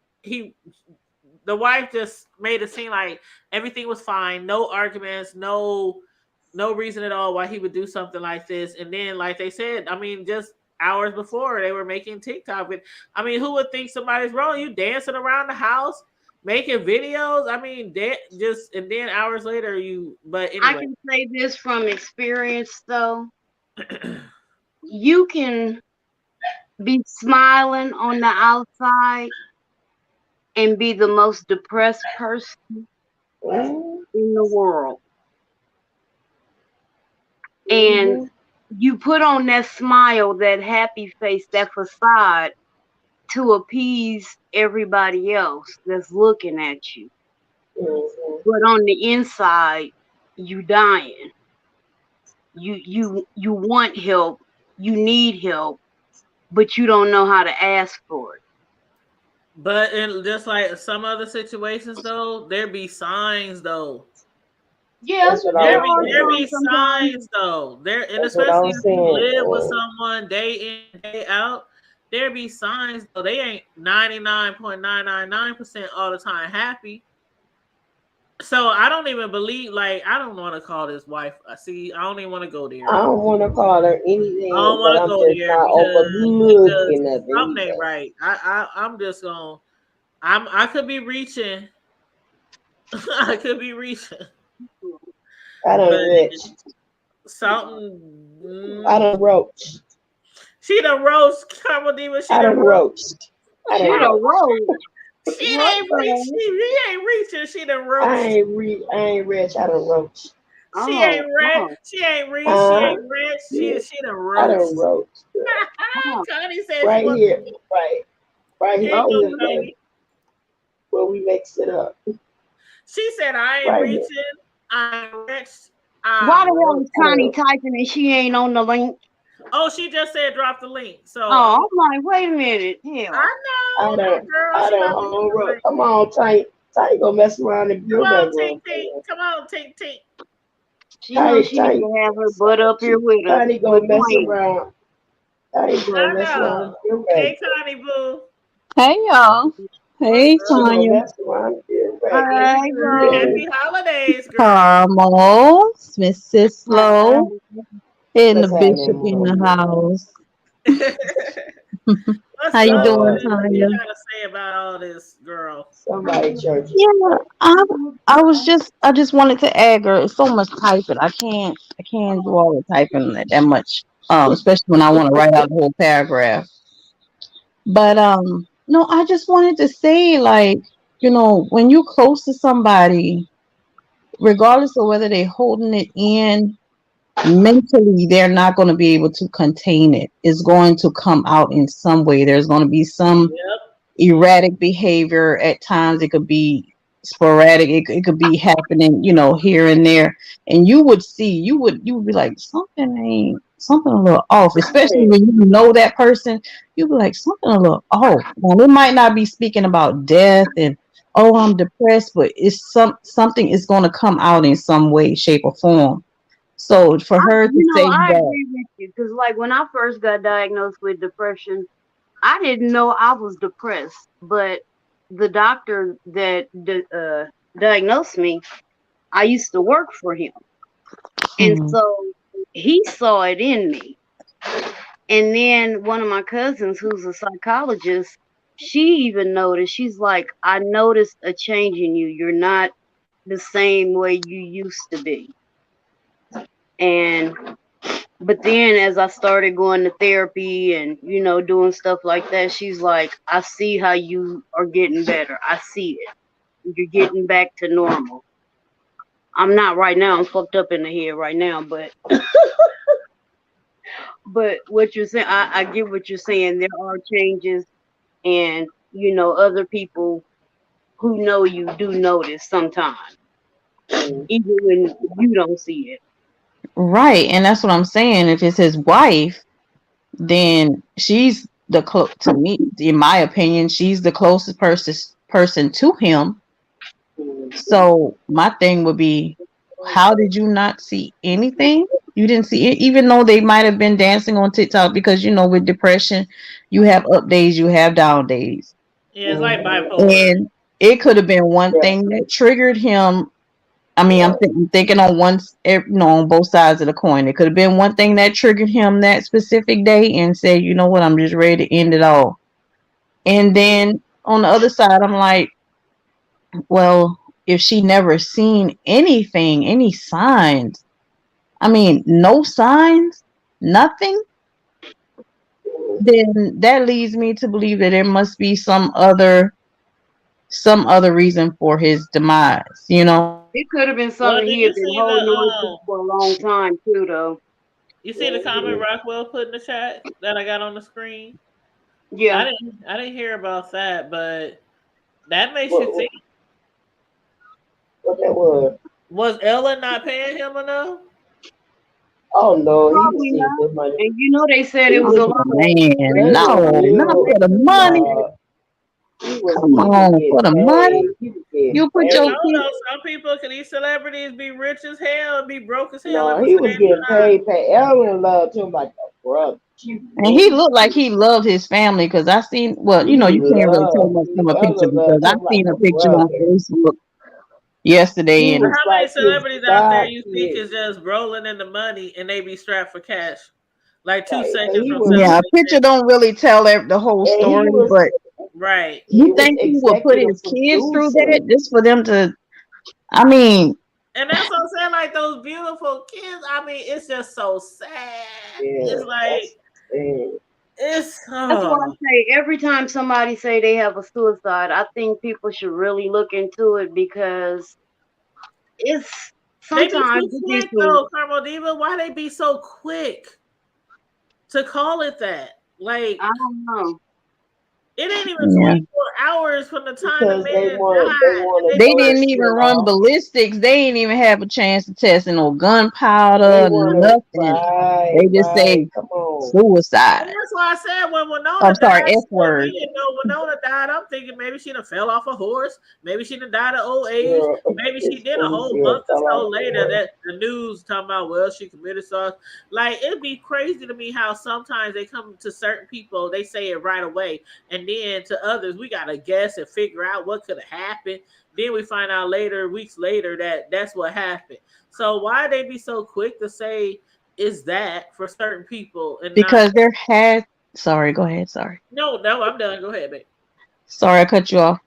the wife just made it seem like everything was fine, no arguments, no reason at all why he would do something like this. And then, like they said, I mean, just hours before they were making TikTok. But I mean, who would think somebody's wrong? You dancing around the house, making videos. I mean, and then hours later But anyway, I can say this from experience, though. You can be smiling on the outside and be the most depressed person in the world. And you put on that smile, that happy face, that facade to appease everybody else that's looking at you. But on the inside, you dying. You want help, you need help, but you don't know how to ask for it. But in just like some other situations, though, there be signs, though. Yeah, there be signs, though. And especially if you live with someone day in, day out, there be signs, though. They ain't 99.999% all the time happy. So I don't even believe, like, I don't want to call this wife. See, I don't even want to go there. I don't want to call her anything. I don't want to go there because something ain't right. I'm just gonna. I could be reaching. I could be reaching. I done rich. Something. I done roached. She done roast Carmel Diva. I done roached. She done roast. She ain't reaching. She done roast. I ain't rich. I done roached. She ain't rich. She ain't rich. She ain't rich. She done roast. I done roached. Connie said right here. Right here. Connie. Where we mix it up. She said, I ain't reaching. I ain't rich. Why the hell is Connie typing and she ain't on the link? Oh, she just said drop the link. So I'm like, wait a minute. Hell. I know. Come on, Tanya. Tanya gonna mess around and build that room. Come on, Tink. She knows she needs to have her butt up here with her. Tanya gonna mess around. Tanya gonna mess around. Hey, Connie Boo. Hey, y'all. Hey, Tanya. Hi, girl. Happy holidays, girl. Carmel, Miss Sislo, and the bishop in the house. How you doing, Tanya? What you gotta say about all this, girl? Somebody church. Yeah, I just wanted to add, girl. It's so much typing. I can't do all the typing that much. Especially when I want to write out the whole paragraph. But no, I just wanted to say, like, when you're close to somebody, regardless of whether they're holding it in, mentally they're not going to be able to contain it. It's going to come out in some way. There's going to be some erratic behavior at times. It could be sporadic. It could be happening, here and there. And you would be like, something a little off, especially when you know that person. You'd be like, something a little off. Now, they might not be speaking about death and, oh, I'm depressed, but it's something is going to come out in some way, shape, or form. So for her to say I that, agree with you because, like, when I first got diagnosed with depression, I didn't know I was depressed, but the doctor that diagnosed me, I used to work for him, and mhm, so he saw it in me. And then one of my cousins, who's a psychologist, she even noticed. She's like, "I noticed a change in you. You're not the same way you used to be." And but then as I started going to therapy and, doing stuff like that, she's like, "I see how you are getting better. I see it. You're getting back to normal." I'm not right now. I'm fucked up in the head right now, but what you're saying, I get what you're saying. There are changes, and other people who know you do notice sometimes, even when you don't see it. right, and that's what I'm saying. If it's his wife, then she's to me, in my opinion, she's the closest person to him. So my thing would be, how did you not see anything? You didn't see it, even though they might have been dancing on TikTok, because with depression, you have up days, you have down days. Yeah, it's like bipolar. And it could have been one thing that triggered him. I mean, I'm thinking on on both sides of the coin. It could have been one thing that triggered him that specific day and said, you know what, I'm just ready to end it all. And then on the other side, I'm like, well, if she never seen anything, any signs, I mean, no signs, nothing, then that leads me to believe that there must be some other reason for his demise. It could have been Well, something did he you had been see the holding on to for a long time too, though. you see the comment Rockwell put in the chat that I got on the screen? Yeah. I didn't hear about that, but that makes you think. What that was? Was Ella not paying him enough? Oh no, he was Probably getting not. good money. And they said He it was was a lot Oh of man, they rich, was no, not real. for the rich money. Nah, Come he was on, for getting the money. paid. He was getting You put You your paid. know, kid, though, some people can these celebrities be rich as hell and be broke as hell at No, the he was same getting time. paid. Paid. Ellen loved him like a brother. She and he really looked like did. he loved his family, because I seen. Well, He you can't really tell loved. much from a picture, Ellen because loved I him like seen a a picture on brother. Facebook He yesterday, and was How many like his celebrities out there God you think kid. is just rolling in the money and they be strapped for cash? Like two Like, seconds he from was, yeah, selling a their picture don't really tell the whole and story. But Right. you he was think he would put executive his kids through producer. that just for them to? I mean, And that's what I'm saying. Like those beautiful kids. I mean, it's just so sad. Yeah, It's like that's and it's That's why I say every time somebody say they have a suicide, I think people should really look into it because it's they be sometimes too it be quick some. though, Carmel Diva. Why they be so quick to call it that? Like I don't know. it ain't even yeah. 24 hours from the time the because they man want they died, and want they to They throw still didn't the even shit run off. ballistics. They didn't even have a chance to test no They gunpowder, want to nothing. right, They just right. say Come on. And suicide. that's why I said when I'm Winona sorry, died, F shit, we word. didn't know Winona died. I'm thinking maybe she done fell off a horse. Maybe she done died of old age. Girl, Maybe she did a whole yeah, month or fell so off the later horse. that the news talking about, well, she committed suicide. Like, it'd be crazy to me how sometimes they come to certain people, they say it right away. And then to others, we got to guess and figure out what could have happened. Then we find out later, weeks later, that that's what happened. So why they be so quick to say is that for certain people and not Because there had. Sorry, go ahead. Sorry. no, I'm done. Go ahead, babe. Sorry, I cut you off.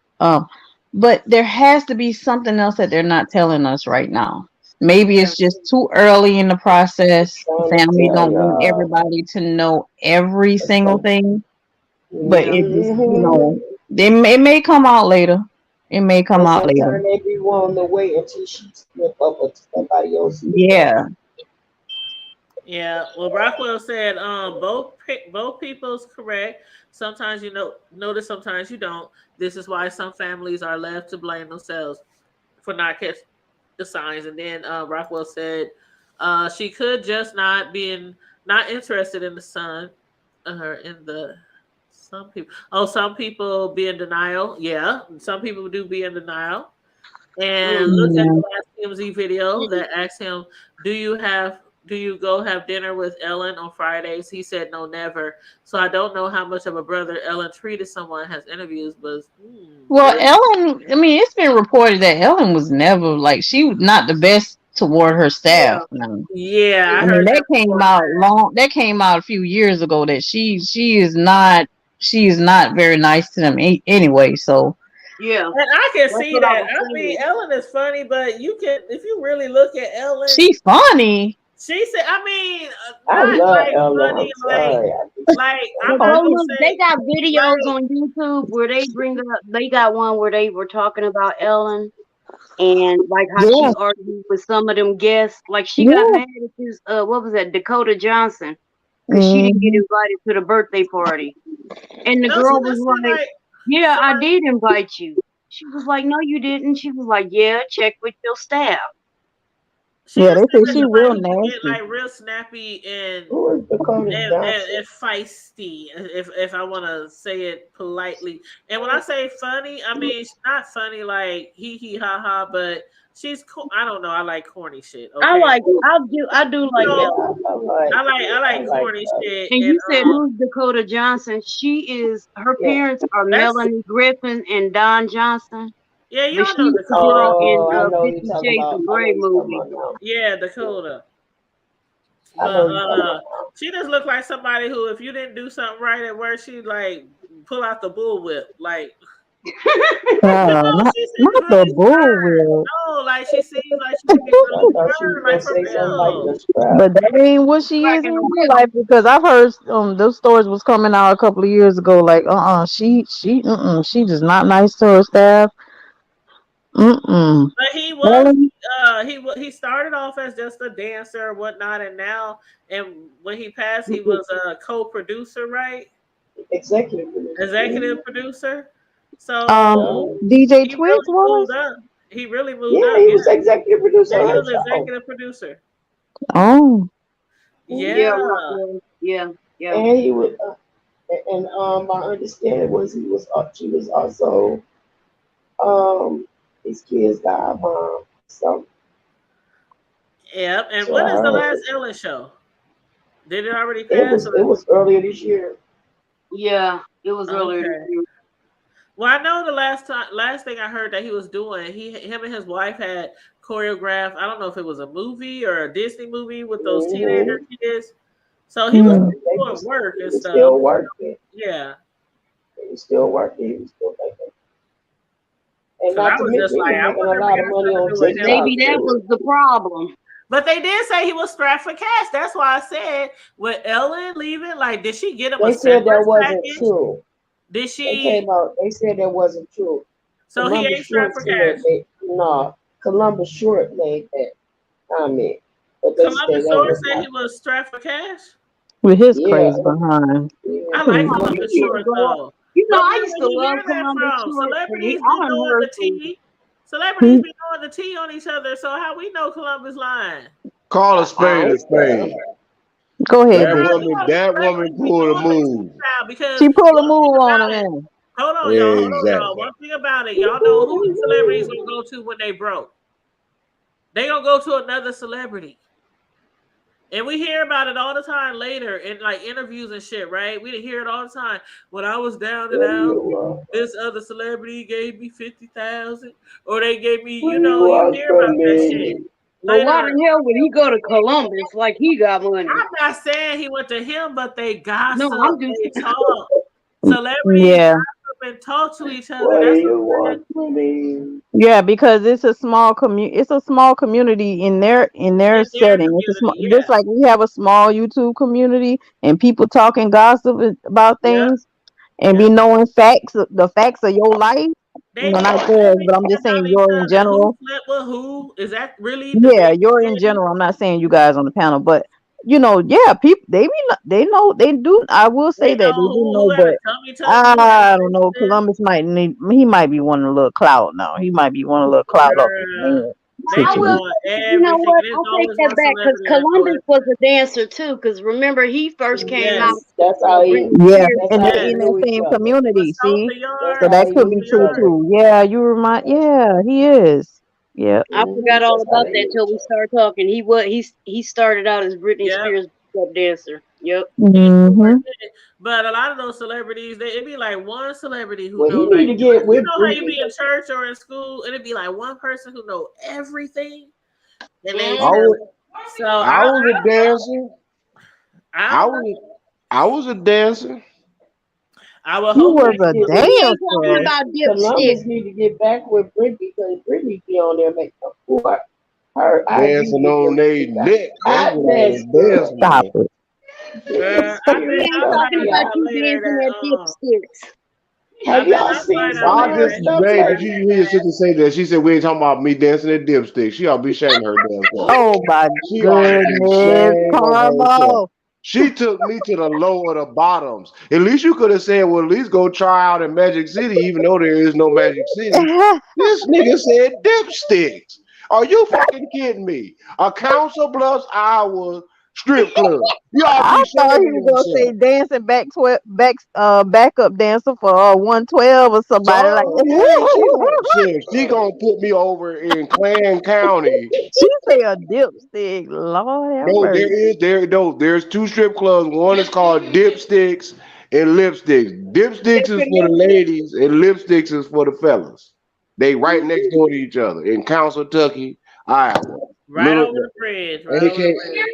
But there has to be something else that they're not telling us right now. Maybe Yeah. it's just too early in the process. Trying to Family tell don't want y'all. everybody to know every single thing. But Yeah. it just, Mm-hmm. it may come out later. It may come And out later. sometimes they be wanting to wait until she slip up or somebody else slip up. Yeah, Yeah, well, Rockwell said both people's correct. Sometimes you know notice, sometimes you don't. This is why some families are left to blame themselves for not catching the signs. And then Rockwell said she could just not interested in the son, in the some people. Oh, some people be in denial. Yeah, some people do be in denial. and look at the Yeah. last TMZ video that asked him, do you go have dinner with Ellen on Fridays? He said no, never. So I don't know how much of a brother Ellen treated someone has interviews, but Well, really? Ellen, I mean, it's been reported that Ellen was never like she was not the best toward her staff. Yeah. No. Yeah, I I mean, heard that that came before. out long. That came out a few years ago. That she is not very nice to them anyway. So Yeah. And I can That's see what I that. was I mean, saying. Ellen is funny, but you can, if you really look at Ellen, she's funny. she said, I mean, I not love like Ellen. I'm I'm sorry. I'm But not go gonna look, they say got videos like, on YouTube where they bring up. They got one where they were talking about Ellen and like how Yeah, she argued with some of them guests. Like she got yeah. mad at this. What was that? Dakota Johnson, because she didn't get Hmm. invited to the birthday party, and the no, she girl was just seemed like, like "Yeah, I somebody. did invite you." She was like, "No, you didn't." She was like, "Yeah, check with your staff." She Yeah, just they seemed say like she somebody real who could get nasty. like real snappy Who is Dakota Johnson? and feisty, if I want to say it politely. And when I say funny, I mean she's not funny like hee hee ha ha, but she's cool. I don't know. I like corny shit. Okay, I do you like Yeah, know, Ellen. I I like like corny her. shit, And and you said who's Dakota Johnson? Her Yeah. parents are that's Melanie Griffin and Don Johnson, yeah. but Y'all know she's the girl Dakota. in Oh, I know you're 50 talking Shades about. of I know Grey you're talking movie. about now. Yeah, Dakota. I But know you're talking about now. she just looked like somebody who, if you didn't do something right at work, she'd like pull out the bullwhip. Like, she seems Not the really stern. bullwhip. No, like she seems like she could be I really thought she was stern, gonna like for say something like real. the scrap. But that ain't what she is in Cracking the real whip. life because I've heard those stories was coming out a couple of years ago. Like she just not nice to her staff. Mm. But he was Ellen? he started off as just a dancer or whatnot, and now and when he passed, he was a co-producer, right? Executive producer. Executive producer. Um, So DJ he Twix really moved was. up. He really moved Yeah, up. he Yeah. was executive producer Yeah, on he her was show. executive producer. Oh, Yeah, Yeah. Rockwell. Yeah, yeah. And he was, my understanding was she was also, um, his kids got a mom. So, Yep. And so when I is the heard last Ellen show? Did it already it pass? was Or it was earlier this year. Yeah, it was earlier this okay. year. Well, I know the last thing I heard that he was doing, him and his wife had choreographed. I don't know if it was a movie or a Disney movie with those teenager Mm-hmm. kids. So he was hmm. doing work He and was stuff. still working. Yeah. He was still working. He was still making, and Because not I to was mention just he like, was I making a wonder if it lot of got money something to on do with him. TikTok Maybe that too. was the problem. But they did say he was strapped for cash. That's why I said with Ellen leaving, like, did she get him a They said that severance wasn't package? true. Did They she? came out. They said that wasn't true. So he Columbus ain't strapped Short for said cash. they no. Columbus Short made that comment, but they said Columbus that Short was said he not. was strapped for cash. With his Yeah, crazy behind. yeah. I Come like Hmm. on, Columbus he Short was all. though. You know, But I where used did to we love hear that Columbus from? Short. Celebrities I be done knowing heard the some. tea. Celebrities be knowing the tea on each other. So how we know Columbus lying? Call a I spade a ain't saying spade. that. Go Nah, ahead, That bitch. you woman, know the that woman celebrities be pulled a knowing the tea move. now because She pulled a one thing move on about him. it. Man. Hold on, y'all. Hold on, y'all. Exactly. One thing about it, y'all know who the celebrities gonna go to when they broke. They gonna go to another celebrity. And we hear about it all the time later in like interviews and shit, right? We hear it all the time. When I was down and When out, you this other celebrity gave me 50,000, or they gave me, when you you was hear for about that shit me, But later why on. the hell would he go to Columbus like he got money? I'm not saying he went to him, but they No, gossip, I'm just. they talk. Celebrities Yeah. gossip and talk to each other. what do That's you what want from me? Yeah, because it's a small it's a small community in their in their setting. It's a small, community. just Yeah. like we have a small YouTube community and people talking gossip about Yep. things and be Yep. knowing the facts of your life. They Not know yours, but I'm everything just about saying each your in other. Who general. slept with who? Is that really the Yeah, baby you're in daddy? general. I'm not saying you guys on the panel, but yeah, people they know they do. I will say They that know they do who know, had a but tummy tuck, who had I don't know. a Columbus might need. He might be wanting a little clout now. He might be wanting a little clout off this girl. man They be I will. situation. knowing You know everything, what? and there's I take always that one back because celebrity that know Columbus was a dancer too. Because remember, he first came out yes, That's how he. Britney Yeah, Spears. and they yes. in Knew that each same other. With community. See, Salsa That's so Yard, how that he could knew be each Salsa true Yard. other. too. Yeah, you remind. Yeah, he is. Yep. I forgot all That's how about they that get till we you. started talking. He started out as Britney Yep. Spears pop dancer. Yep. He sure Mm-hmm. did. But a lot of those celebrities, it'd be like one celebrity who Well, know, he need like, to get you with know how you Britney. be in church or in school, and it'd be like one person who know everything, and they I tell Mm-hmm. was, it. So I was a dancer. I I don't know. was, I was a dancer. I would You hope was that a Get We with ain't talking dancer. about dipstick. Columbus need to get back with Britney because Britney be on there making a fool. Her IG Dancing on videos they is a neck. That's hot what I mess, was girl. dancing Stop on. it. Britney I We bet Spears ain't I'll stuff talking find be about out. out you later dancing that at dipsticks. I Have bet y'all I'll seen find out some I of her later just, that he stuff babe, turned did lately? you that hear your bad. sister say that? She said we ain't talking about me dancing at dipstick. She ought to be ashamed of her damn self. Oh my She ought to be goodness, ashamed of herself. Carlo. She took me to the low of the bottoms. At least you could have said, well, at least go try out in Magic City, even though there is no Magic City. This nigga said dipsticks. Are you fucking kidding me? A Council Bluffs, Iowa strip club. You ought to I be thought he ashamed of was gonna say yourself. dancing backup dancer for 112 or somebody like. So yeah, she gonna put me over in Clan County. She say a dipstick. Lord have No, mercy. there's two strip clubs. One is called Dipsticks and Lipsticks. Dipsticks is for the Lipstick. ladies and Lipsticks is for the fellas. They right next door to each other in Council, Kentucky, Iowa. Right Little over the bridge, right over the AK. bridge.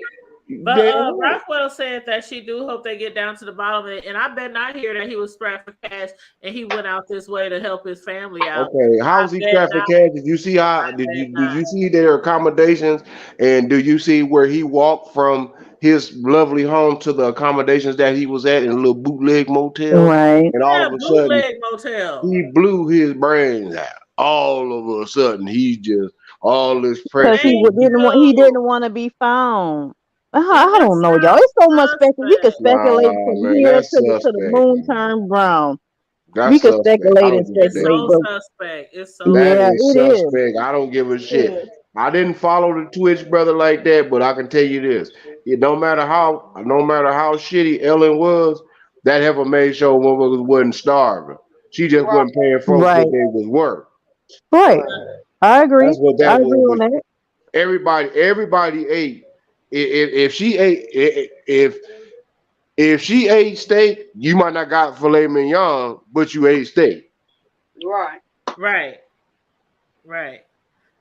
But Damn right. Rockwell said that she do hope they get down to the bottom of it, and I bet not hear that he was strapped for cash and he went out this way to help his family out. Okay, how I was he bet strapped for not. cash? Did you see how I bet did not. you see their accommodations? And do you see where he walked from his lovely home to the accommodations that he was at in a little bootleg motel? Right. And all Yeah, of a sudden bootleg motel. he blew his brains out. All of a sudden he's just all this Because pressure. Thank he you. didn't want to be found. See, I that don't know, y'all. It's so much sounds we could suspect. speculate Nah, from man, here that's to the suspect, moon man. turn brown. We That's could suspect. I speculate and don't give a It's speculate, so damn. but suspect. It's so That yeah, is it is. suspect. I don't give a shit. Yeah. I didn't follow the Twitch brother like that, but I can tell you this: it no matter how shitty Ellen was, that heifer made sure motherfuckers wasn't starving. She just Right. wasn't paying folks what Right. they was worth. Right. Right. I agree. That's what I that agree was. on that. Everybody ate. If she ate, if she ate steak, you might not got filet mignon, but you ate steak. Right. right, right.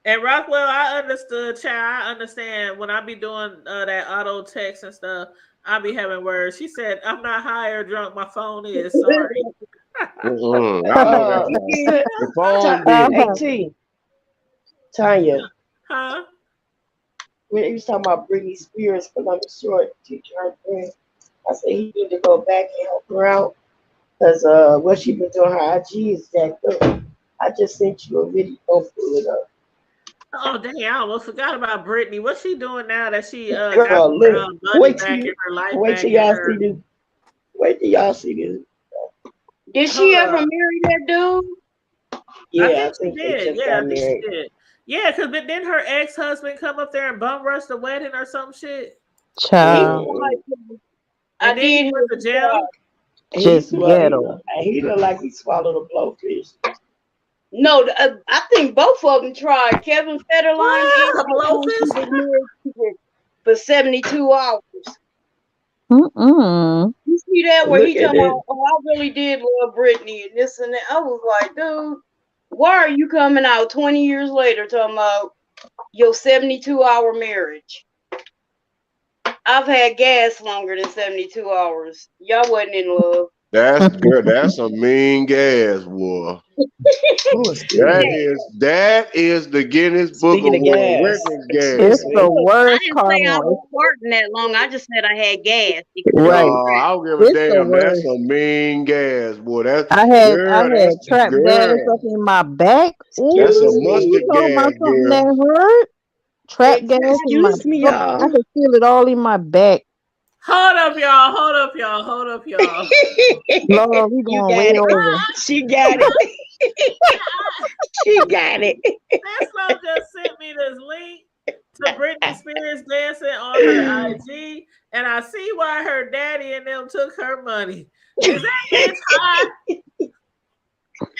And Rockwell, I understood, child. I understand when I be doing that auto text and stuff. I be having words. She said, "I'm not high or drunk. My phone is sorry." I know that's He right. did. The phone did it. Hey, Uh-huh. Tanya, Huh? when he was talking about Britney Spears, Columbus Short teacher her thing, I said he need to go back and help her out because what she been doing, her IG is that good. I just sent you a video. Go pull it up. Oh dang! I almost forgot about Brittany. What's she doing now that she got Girl, her look, money back and her life wait till back and y'all her? see this. Wait till y'all see this. Did Hold she ever up. marry that dude? I Yeah, think I she think they did. just Yeah, got I think she married. did. Yeah, because then her ex husband come up there and bum rush the wedding or some shit, He Child. Mm. like I and then he did went hear to he jail. Just ghetto. He look like he swallowed a blowfish. no, I think both of them tried. Kevin Federline and What? A that one she blowfish? was married to for 72 hours. Mm-mm. You see that where Look he at talking it. about, oh, I really did love Britney and this and that. I was like, dude, why are you coming out 20 years later talking about your 72-hour marriage? I've had gas longer than 72 hours. Y'all wasn't in love. That's girl. That's a mean gas, boy. Oh, excuse me. That is the Guinness Book of Speaking of World gas, Record gas. excuse It's the me. Look, I worst didn't say I karma. was farting that long. I just said I had gas because it was Right. No, I don't give a It's the damn. That's worst. some mean gas, boy. That's I girl. That's had trap gas girl. up in my back. That's some Ooh, you mustard talking gas, about something girl. that hurt? Trap gas in my Excuse me, throat. I y'all. could feel it all in my back. Hold up, y'all. Hold up, y'all. Hold up, y'all. Lord, we You going way got it. over. She got it. She got it. Tesla just sent me this link to Britney Spears dancing on her IG, and I see why her daddy and them took her money. Is that bitch high?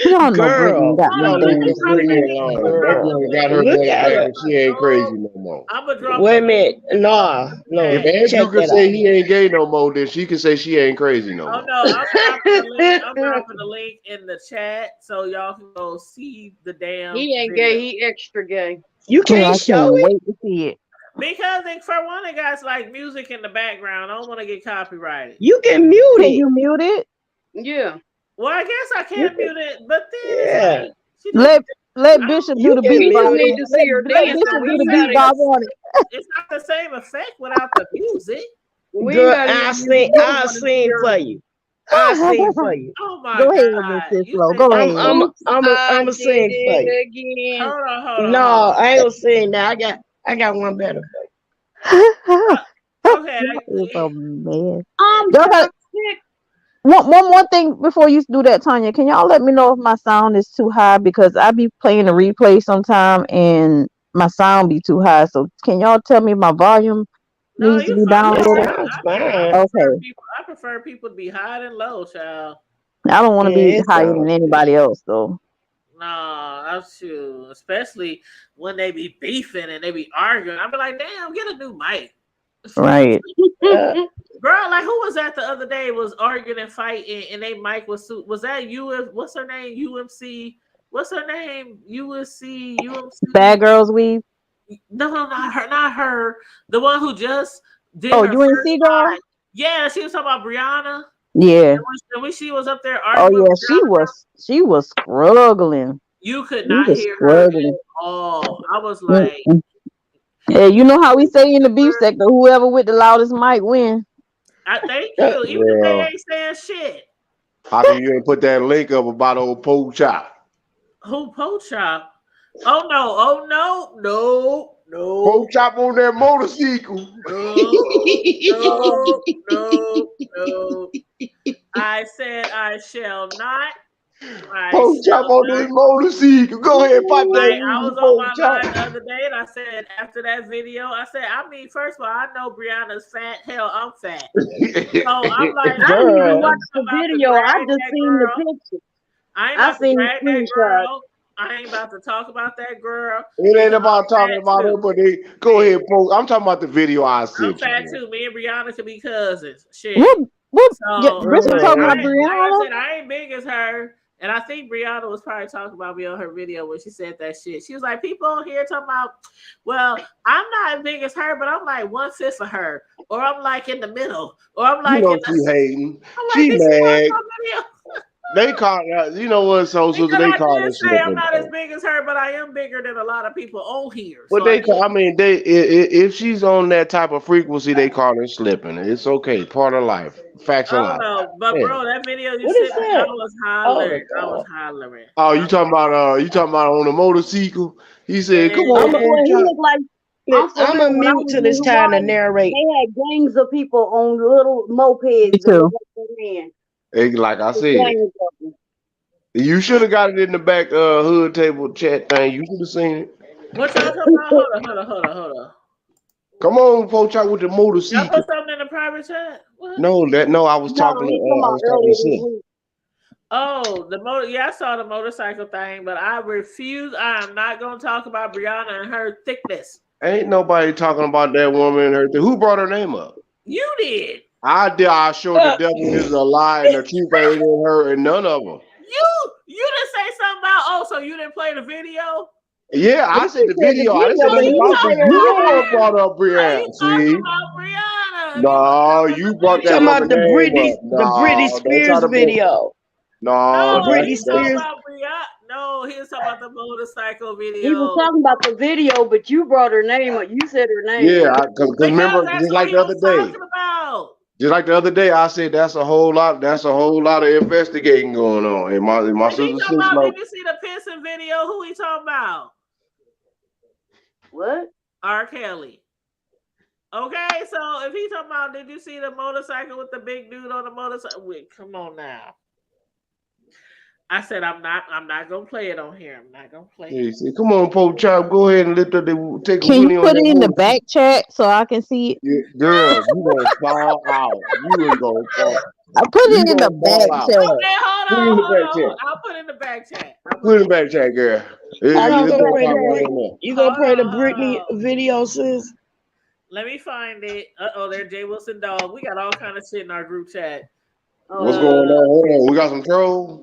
Y'all know Brittany Girl, got me No, Hold on, let doing me leave this drop the shit. Brittany link. I'm alone. gonna drop girl. the Brittany got link. her Look money at back her. and she ain't crazy no more. I'm gonna drop Wait the a link. minute. No, If no. Andrew Check could that say out. he ain't gay no more, then she can say she ain't crazy no Oh more. no, I'm dropping the link. I'm dropping the link in the chat so y'all can go see the damn He ain't video. gay. He extra gay. You Yeah, I can't show can't it. wait to see it. Because for one, it got like music in the background. I don't want to get copyrighted. You can mute Can it. you mute it? Yeah. Well, I guess I You can't can, mute it, but then it's yeah. like she just. Let I don't. Bishop do You the can We beatbox. just mute need it. to see her Let It's dancing. Bishop not We do the the ain't same. gotta. beatbox on it. It's not the same effect without the music. We ain't Good. gotta hear I music. sing. We just I want to see sing her. for you. I sing for you. Oh my Go ahead, Miss god! You Slow. think? Go I'm. ahead. I'm. Oops, I'm. I I'm a did sing for you. it again. Hold on, hold on, No, hold on. I ain't gonna sing now. I got one better. Okay, It's a man. I'm Y'all got toxic. one more thing before you do that, Tanya. Can y'all let me know if my sound is too high because I be playing the replay sometime and my sound be too high. So can y'all tell me if my volume no, needs to you be fine. down a It little? sounds I fine. prefer Okay. people. I prefer people to be high and low, child. I don't want to be Yeah, it higher than sounds good. anybody else though. No, that's true. Especially when they be beefing and they be arguing. I be like, damn, get a new mic. Right. Uh, Girl, like who was that the other day was arguing and fighting and they mic was that what's her name? UMC. What's her name? USC, Bad UMC. girls weave. No, not her. The one who just did Oh, her first UNC girl? live. Yeah, she was talking about Brianna. Yeah. And when she was up there Oh arguing with yeah, Brianna, she was struggling. you could She not was hear her at struggling. all. I was like, Mm-mm. Yeah, you know how we say in the beef sector, whoever with the loudest mic win. I thank you. Even if they Well, ain't saying shit. how come you ain't put that link up about old pork chop? Who po chop? Oh no, oh Pork chop on that motorcycle. no. I said I shall not. I Pork chop shall on not. that motorcycle. Go ahead, pop that I music, was on pork my chop. line the other day and I said after that video, I mean, first of all, I know Brianna's fat. Hell, I'm fat. So I'm like, I I didn't ain't even Girl, watch nothing the about to video. I drag just that seen the girl. picture. I ain't I about to seen the drag that screenshot. girl. I ain't about to talk about that girl It ain't because about I'm talking fat about her, too. but they go Shit. ahead, pork. I'm talking about the video I I'm sent you, fat man. too. Me and Brianna could be cousins. Shit. What So yeah, Bishop talking about girl. like I Brianna? said, I ain't big as her. And I think Brianna was probably talking about me on her video when she said that shit. She was like, people on here talking about, well, I'm not as big as her, but I'm like 1/5 of her. Or I'm like in the middle. Or I'm You like know in the she hating. I'm like, She did she watch mad. my video? They caught you know what, so Because they I caught her did say I'm slipping not as though. big as her, but I am bigger than a lot of people on here. But So I they did. call, I mean, if she's on that type of frequency, they call her slipping. It's okay, part of life, facts I of don't life. know. But Yeah. bro, that video you What is sent me, I that? was Oh, hollering. the I was dog. hollering. Oh, you talking about on the motorcycle? He said, "Come on, Man, I'm Boy, pork he chop." looked like I'm for I'm a real. When I mute was till in it's time to Hawaii, narrate. they had gangs of people on little Me mopeds that too. looked like that man. Hey, like I The said, gangs of them. you should have got it in the back hood table chat thing. You should have seen it. what y'all talking about? Hold on. Come on, pork chop with the Y'all motorcycle. put something in the private chat? What? No, No, he talking I about was talking to earlier this Sis. week. Oh, the motor. Yeah, I saw the motorcycle thing, but I refuse. I am not going to talk about Brianna and her thickness. Ain't nobody talking about that woman and her thing. Who brought her name up? You did. I did. I showed the devil is a lie and the truth ain't in her and none of them. You didn't say something about. Oh, so you didn't play the video? Yeah, I said He the said the video. I didn't say video, So but nothing he you didn't about say this. talking her You about the name. one brought up So you Brianna. talking See? about Brianna? You was talking No, about you the brought Talking that video. woman about name up. The Britney No, don't try Spears to bring. video. The No, No, Britney he talking Spears. about Brianna. No, he was talking about the motorcycle He was video. talking about the video, but you brought her name up. You said her name. yeah, because Because remember, that's just what like he the was other day, talking about. I said that's a whole lot. That's a whole lot of investigating going on. And my If he sister talking said, about, like, did you see the pissing video? Who he talking about? What? R. Kelly. Okay, so if he talking about, did you see the motorcycle with the big dude on the motorcycle? Wait, come on now. I said I'm not gonna play it on here. I'm not gonna play he it. said, "Come on, Pope Chop, go ahead and take a Can you Willie on put that it in the motorcycle." back chat so I can see it? Yeah, girl, you gonna fall out. You ain't gonna fall. I put You it in the gonna fall back out. chat. Okay, hold Put it on, in the hold back on. chat. I'll put it in the back chat. I'll Put put it it in the back chat, girl. Are you You gonna gonna pray pop the right Brit? in there. You gonna Hold pray the on, Britney hold on. video, sis? Let me find it. Oh, there's Jay Wilson dog. We got all kind of shit in our group chat. What's going on? Hold on. We got some trolls.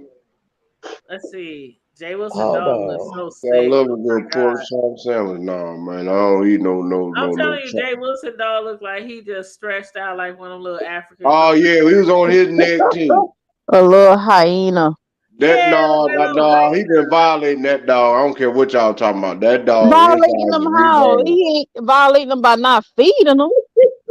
Let's see. Jay Wilson Hold dog looks on. so Yeah, I sick. love Oh a my good pork god. chop sandwich. No, man, I don't eat no I'm telling you, chop. Jay Wilson dog look like he just stretched out like one of them little African Oh countries. yeah, he was on his neck too. A little hyena. That Yeah, look dog, like a that little dog, he hyena. been violating that dog. I don't care what y'all talking about. That dog Violating inside them the how? rebound. He ain't violating them by not feeding them.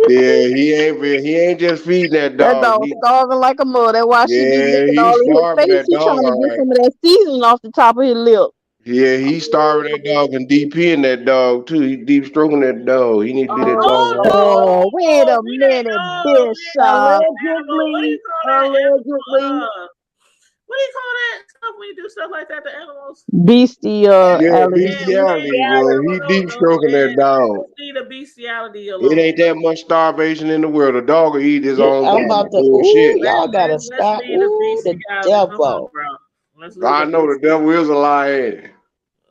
Yeah, he ain't just feeding that That dog. dog starving like a mother. That's why she be Yeah, licking he's all in his starving face. that He dog, trying to all get right. some of that seasoning off the top of his lip. Yeah, he's starving that dog and DPing that dog too. He deep stroking that dog. He need to leave that dog alone. Oh, wait a We ain't minute, we ain't gonna do Bishop. animal. What do you call that? Allegedly. What do you call that stuff when you do stuff like that to animals? Yeah, Bestiality. Yeah, we ain't bestiality, gonna bro. do He no, deep no, stroking that man. dog. Let's leave the bestiality It alone. ain't that much starvation in the world. A dog will eat his own I'm body. about to. Ooh, Bullshit. y'all gotta Let's stop. leave the Ooh, the bestiality. Come on, devil. bro. Let's leave I the know the bestiality. devil is a liar.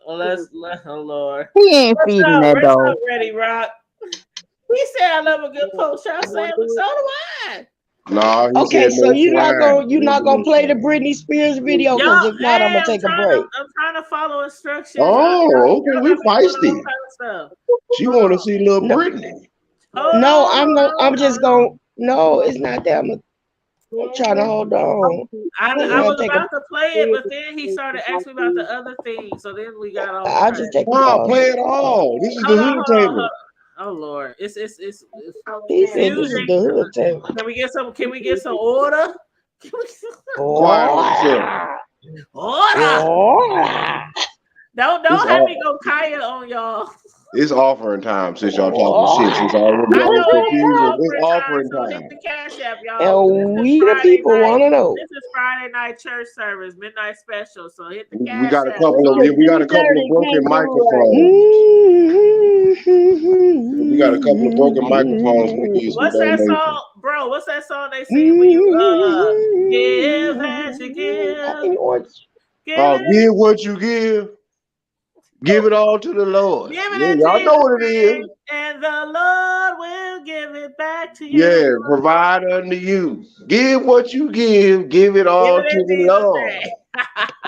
Let oh Lord. He ain't What's feeding up? that What's dog. up, Ready Rock? He said I love a good post shot sandwich. So do I. Nah, he Okay, said so no you're not gonna swine. play the Britney Spears video, Y'all, cause if not, I'm hey, gonna take a break. I'm trying to follow instructions. Oh, okay, Y'all we got me doing all feisty. kind of stuff. She Hold want to on. see little No, Brittany. Hold no, on, hold on, I'm hold just on. gonna. No, it's not that. I'm trying to hold on. I I gotta was take a. about to play it, but then he started asking me about the other thing. So then we got off I'll track. just take a Nah, pause. play it all. This is the Hold on, hood hold on, hold table. on. Oh Lord, it's He said this is confusing. the hood table. Can we get some? Can we get some order? Can we get Quiet on yourself. Order! order? Order! It's Don't have me all. go Kaya on y'all. It's offering time since y'all talking shit. Since Order! already I y'all know was it is confused. It's offering time, offering so hit time. the cash app, y'all. And we the people wanna know. This is Friday night church service, midnight special. So hit the We cash got a app, couple of y'all. we got a couple of broken microphones. We got a couple of broken microphones. We need some What's that donations. song, bro? What's that song they sing when you give as you I think give Oh, it, give what you give. Give it all to the Lord. give Yeah, it in y'all know Jesus' what it is. name, and the Lord will give it back to you. Yeah, provide unto you. Give what you give. Give it Give all it to in the Jesus' Lord.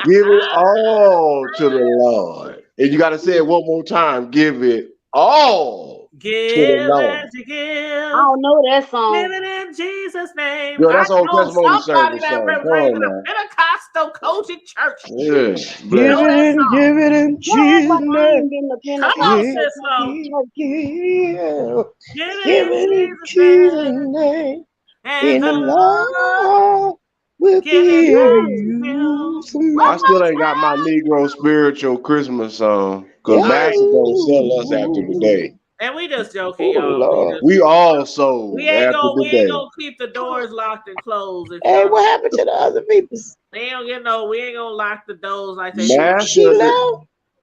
Give it all to the Lord. And you got to say it one more time. Give it all name. to the Give Lord. as you I give. don't know that Give song. it in Jesus' name. Girl, I that's old know testimony somebody service that song. Come raised in a on Pentecostal coaching church. now. Yeah, give bless Know you. it that in, song. give it in What Jesus' happened? I name. ain't been to Come on, Give, Pentecostal Cisco. give, give. Give it Give in it in Jesus' Jesus' name. name. And And the the Lord Lord will give it give back to you you. I some. still ain't got my Negro spiritual Christmas song because All right. Master gonna sell us after the Ooh, day. And we just joking, oh y'all. Lord. We all sold after We the ain't day. gonna keep the doors locked and closed if Hey, y'all what happened to the other people? they don't get no we ain't gonna lock the doors like they do. She Master, left?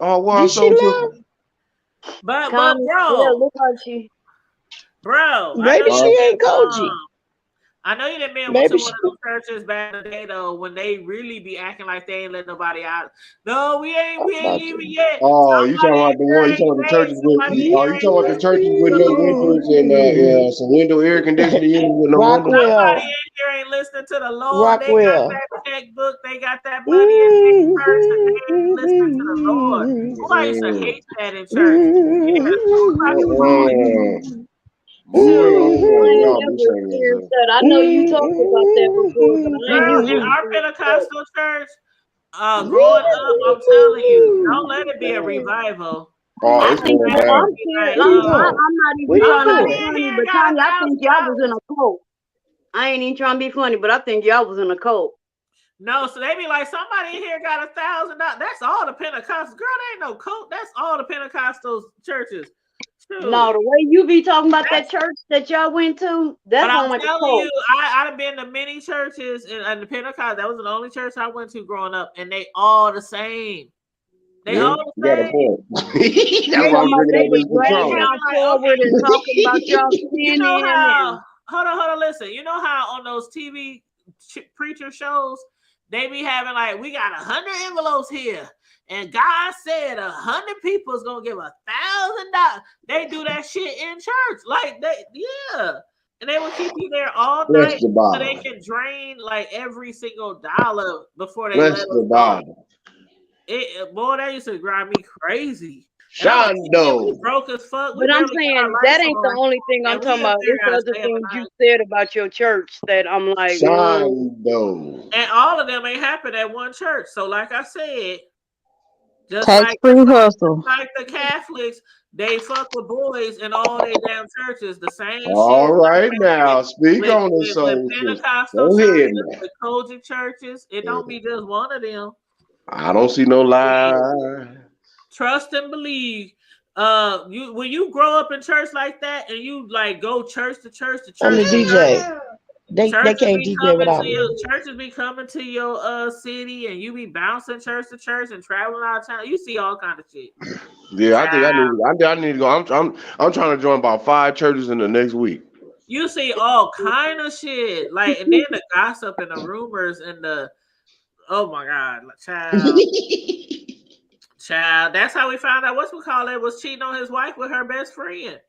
oh, well, I'm Did she so sister. left? But Connie, yeah, look like bro, I know Maybe you she Huh? ain't Koji. I know you done been to Maybe one she. of those churches back in the day though, when they really be acting like they ain't let nobody out. No, we I'm ain't about leaving to. yet. Oh, you talking Somebody about in the here one? You ain't talking about the churches with? somebody in Oh, here you ain't talking about the churches with no windows and some window air conditioning units with no windows? somebody Rockwell. in here ain't listening to the Lord. They got Rockwell. that checkbook, they got that money in their purse, and they ain't listening to the Lord. Oh, I used to Mm. hate that in church. Yeah, as soon as I saw it, Moving I on. ain't Y'all be never saying experienced this. that. I know you talked about that before, but I ain't girl, never in our experienced that. Pentecostal church, growing up, I'm telling you, don't let it be a revival. Oh, I it's And think going let y'all, it I'm down. be serious. like, Where you going? I'm not Where even you trying to be going? somebody in funny, here but got Tanya, I think y'all was in $1,000. a cult. I ain't even trying to be funny, but I think y'all was in a cult. No, so they be like, somebody in here got $1,000. That's all the Pentecostals. Girl, there ain't no cult. That's all the Pentecostal churches. No, Shoot. the way you be talking about that church that y'all went to, that But I'm sound like a telling cult. you, I've been to many churches and the Pentecost. That was the only church I went to growing up, and they all the same. They Yeah, all you the got a same. point. You That's why talking I'm about drinking they all was this They dragging kind Patron. y'all of like, forward and okay, talking about y'all you know sinning and how hold on, listen. You know how on those TV preacher shows, they be having like, we got 100 envelopes here, and God said 100 people is gonna give $1,000. They do that shit in church, like and they will keep you there all Bless night the so they Bible. can drain like every single dollar before they Bless let us the go. Bible. Boy, that used to drive me crazy. And I'm like, man, we Shondo. broke as fuck. We But I'm barely got our saying that lights ain't the on, only thing I'm and we talking up about. there It's gotta other stay up things at you night. said about your church that I'm like, Shondo. And all of them ain't happened at one church. So, like I said, just Tax free hustle. like the Catholics, they fuck with boys in all their damn churches. The same All shit right now, speak with, on the with, with soul sister. Pentecostal Go ahead churches, now. with Kojic churches. It don't be just one of them. I don't see no lie. Trust and believe. When you grow up in church like that, and you like go church to church to I'm church the to church. DJ. They Churches can't be DJ coming without to me. your city, and you be bouncing church to church and traveling out of town. You see all kind of shit. Yeah, I think I need to go. I'm trying to join about 5 churches in the next week. You see all kind of shit, like, and then the gossip and the rumors and the oh my god, child. That's how we found out was cheating on his wife with her best friend.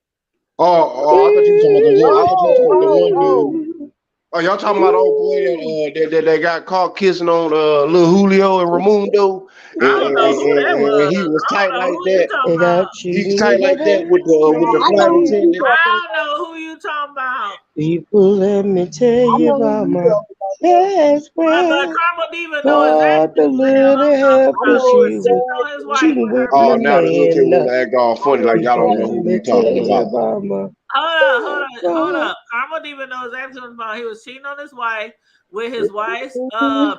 Oh, I thought you were talking about the one. I thought you were talking about the one dude. Oh, y'all talking about old boy that got caught kissing on Lil Julio and Ramundo, I don't know who that and was. he was I tight don't know like who you that. talking They got about. He was cheated tight with like that with the I flight know who you attendant. I talking don't know who you talking about. People, let me tell I you know who about you my talking about. best But friend. Karma Diva know God, exactly the who the hell little I'm talking help, I cause about. know He was she was cheating on exactly his who you wife cheating with with her Oh, my best now the friend. hood kid man. want to act all funny like y'all don't People, know let who me we tell talking you about. about my Hold best up. friend. Karma Diva knows exactly what I'm about. He was cheating on his wife with his wife's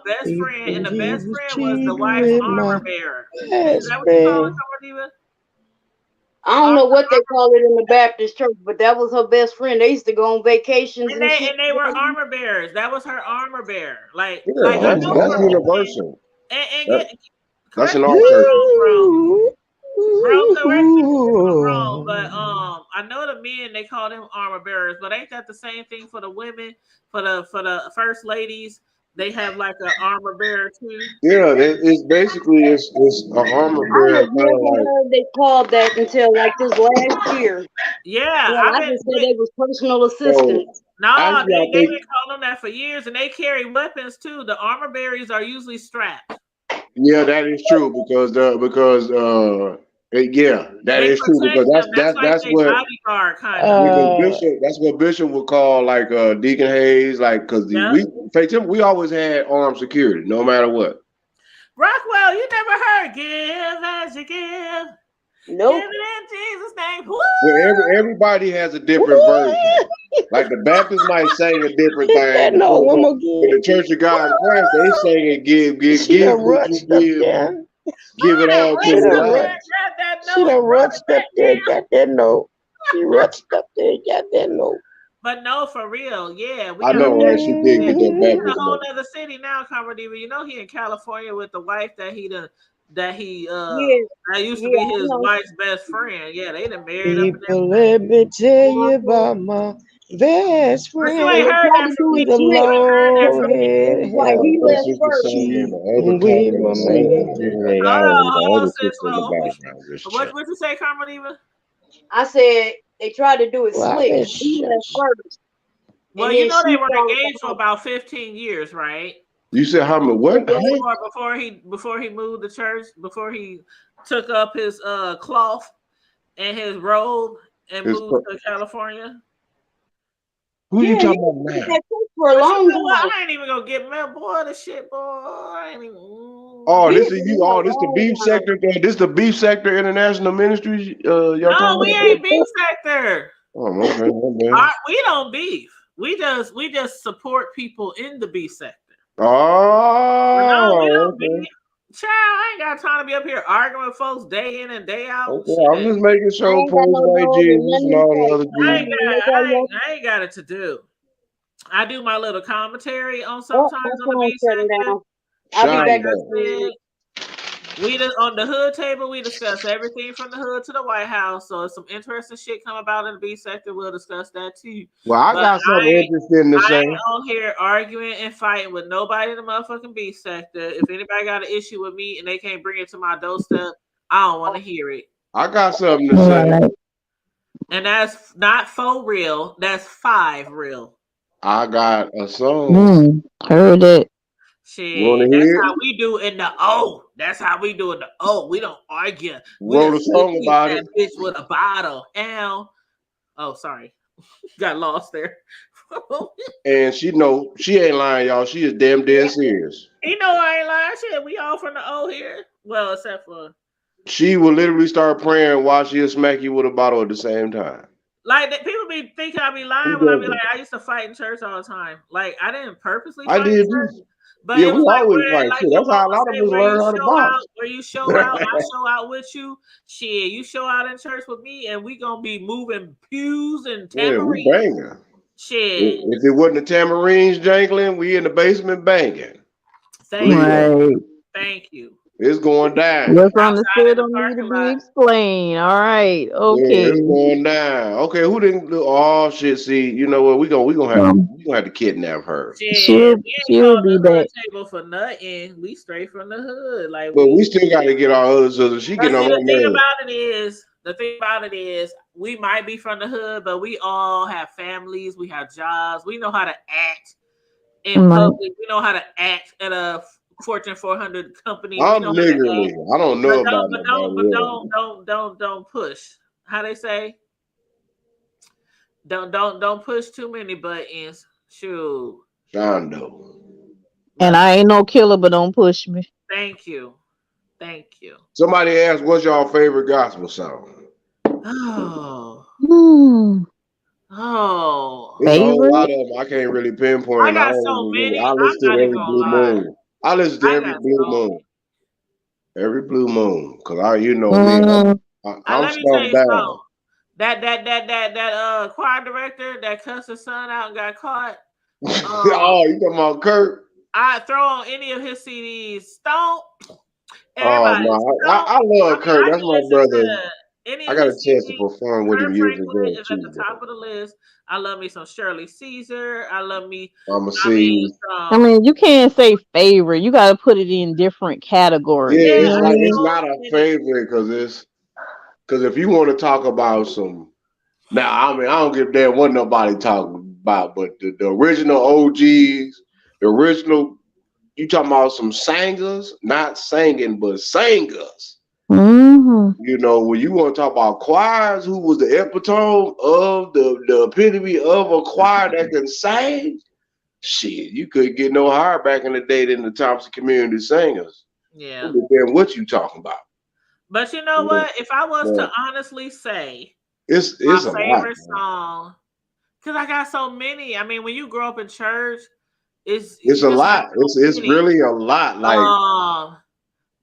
best friend, and People, the he best was friend was the cheating wife's with my armor bearer. Is best that what you call it, friend. Karma Diva? I don't know what they call it in the Baptist church, but that was her best friend. They used to go on vacations And and shit. they were armor bearers. That was her armor bearer. Like Yeah, I that's know for a fact. universal. And That, get that's in correct me all if I'm churches. wrong, bro. Ooh, Bro, correct me if I'm wrong, ooh. but I know the men they call them armor bearers, but ain't that the same thing for the women, for the first ladies? They have like an armor bearer too. Yeah, it's basically it's an armor I bearer have kind of never like. heard they called that until like this last year. Yeah, Well, I just said they was personal So assistants. no, actually, I they've think been calling them that for years, and they carry weapons too. The armor bearers are usually strapped. yeah, that is true yeah, that They is true protect because them. That's like that's their what bodyguard, kind of. because Uh, Bishop would call like Deacon Hayes like because Yeah. we always had armed security no matter what. Rockwell, you never heard "Give as you give, Nope. give it in Jesus' name." Woo! Well, everybody has a different version. Like the Baptists might sing a different hit that thing, note one more but again. the Church of God in Christ they sing it She done what you rushed up there. give it all She to the done Lord. rushed. Got that She note, done brought it rushed up back there, down. got that note. She rushed up there, got that note. But no, for real, yeah, we I got a know, right? She did Baptist. get that He's in a Baptist whole note. other city now, Comrade. You know he in California with the wife that Yeah, that used to yeah, be I his know. wife's best friend. Yeah, they done married up and People, everything. let me tell you about my best But you And ain't friend. they heard tried that to from do me. He's it a You slick. ain't heard that long from me. It head was like he My helper. left sister first. saying Cheating the other with talking, my the other man. people that y'all the Hold on, other sis. sister in the background just chat. What you say, Carmelita? I said they tried to do it Well, I've slick. been He left first, Well, and you then know she they were followed engaged for behind. about 15 years, right? You said how many what? Huh? Before he moved to church, before he took up his cloth and his robe and It's, moved to California. who you Yeah, he talking was about in now? that church for a But you long know what? time. I ain't even gonna get mad, boy. The shit, boy. I ain't even. Oh, He this had is been you. there a Oh, this the long beef time. sector. This the beef sector international ministries. Y'all No, talking we about? ain't beef sector. Oh, okay, okay. We don't beef. We just support people in the beef sector. No, we Oh, don't okay. beef. Child, I ain't got time to be up here arguing with folks day in and day out. Okay, I'm Shit. just making I sure ain't got praise no like dog in Jesus none and of the all the fights. other I Jesus. mean, nobody else. I ain't got it to do. I do my little commentary on Oh, sometimes my on the phone's beef shutting sector. down. I'll be Like back Shine I in a though. minute. said, On the hood table, we discuss everything from the hood to the White House. So if some interesting shit come about in the B sector, we'll discuss that too. Well, I But got something interesting to I say. ain't on here arguing and fighting with nobody in the motherfucking B sector. If anybody got an issue with me and they can't bring it to my doorstep, I don't want to hear it. I got something to say. Right. And that's not 4 real. That's 5 real. I got a song. Heard it. Want Shit, to that's hear how it? we do in the O. That's how we do in the O. We don't argue. We Wrote a just song hit about that it. bitch with a bottle. Ow. Oh, sorry. Got lost there. And she ain't lying, y'all. She is damn dead serious. You know I ain't lying. Shit, we all from the O here. Well, except for She will literally start praying while she'll smack you with a bottle at the same time. like that. People be thinking I be lying Who when I does be it? like I used to fight in church all the time. Like I didn't purposely I fight in did church. too. But Yeah, it we was like always where, fight. like Shit, your that's how a mama lot of say, us learn how to box. where you show out, I show out with you. Shit, you show out in church with me, and we gonna be moving pews and Yeah, we tambourines. banging. Shit, If it wasn't the tamarines jangling, we in the basement banging. Believe that. Right. thank you. It's going down. What's Outside understood in the don't need to parking be lot. explained. All right. Yeah, Okay. it's going down. Okay, who didn't do all shit? See, you know what? Um, We gonna have to kidnap her. Shit, she'll we ain't she'll called be the hood back. table for nothing. We straight from the hood, like But we we. still got to get our other sister. She But getting on see, my nerves. the thing about it is, we might be from the hood, but we all have families. We have jobs. We know how to act in Right. public. We know how to act at a Fortune 400 company. We I'm know how to act. niggerly. I don't know But about nobody don't push. How they say? Don't push too many buttons. Shoot. else. Shondo. And I ain't no killer, but don't push me. Thank you. Thank you. Somebody asked, "What's your favorite gospel song?" Oh. Hmm. Oh. It's a whole lot Favorite? of them. I can't really pinpoint I them. I got don't so remember. many. I I'm listen to not it even every gonna blue lie. moon. I listen to I every got blue so moon. Every blue moon. Cause you know me. Mm, I'm let me tell stumped you down. something. That choir director that cussed his son out and got caught. Oh, you talking about Kurt? I throw on any of his CDs. Stomp. Oh Everybody. no, Stomp. I love I mean, Kurt. I That's can my listen brother. to any I of got a his chance to CDs. perform with him Kurt years Franklin ago is at the too. top of the list. I love me some Shirley Caesar. I love me. I'ma I mean, see. I some. mean, you can't say favorite. You got to put it in different categories. Yeah, You Yeah, know it's what I like mean? it's so not a many. favorite because if you want to talk about some now, I mean I don't give a damn what nobody talking about, but the original OGs, the original you talking about some singers, not singing but singers. Hmm. You know, when you want to talk about choirs, who was the epitome of the epitome of a choir that can sing? Shit, you couldn't get no higher back in the day than the Thompson Community Singers. Yeah. Who depend what you talking about? But you know Yeah, what? If I was to yeah. honestly say It's my a lot, favorite man. song, because I got so many. I mean, when you grow up in church, It's you a just have lot. so It's many. really a lot. Like, Um,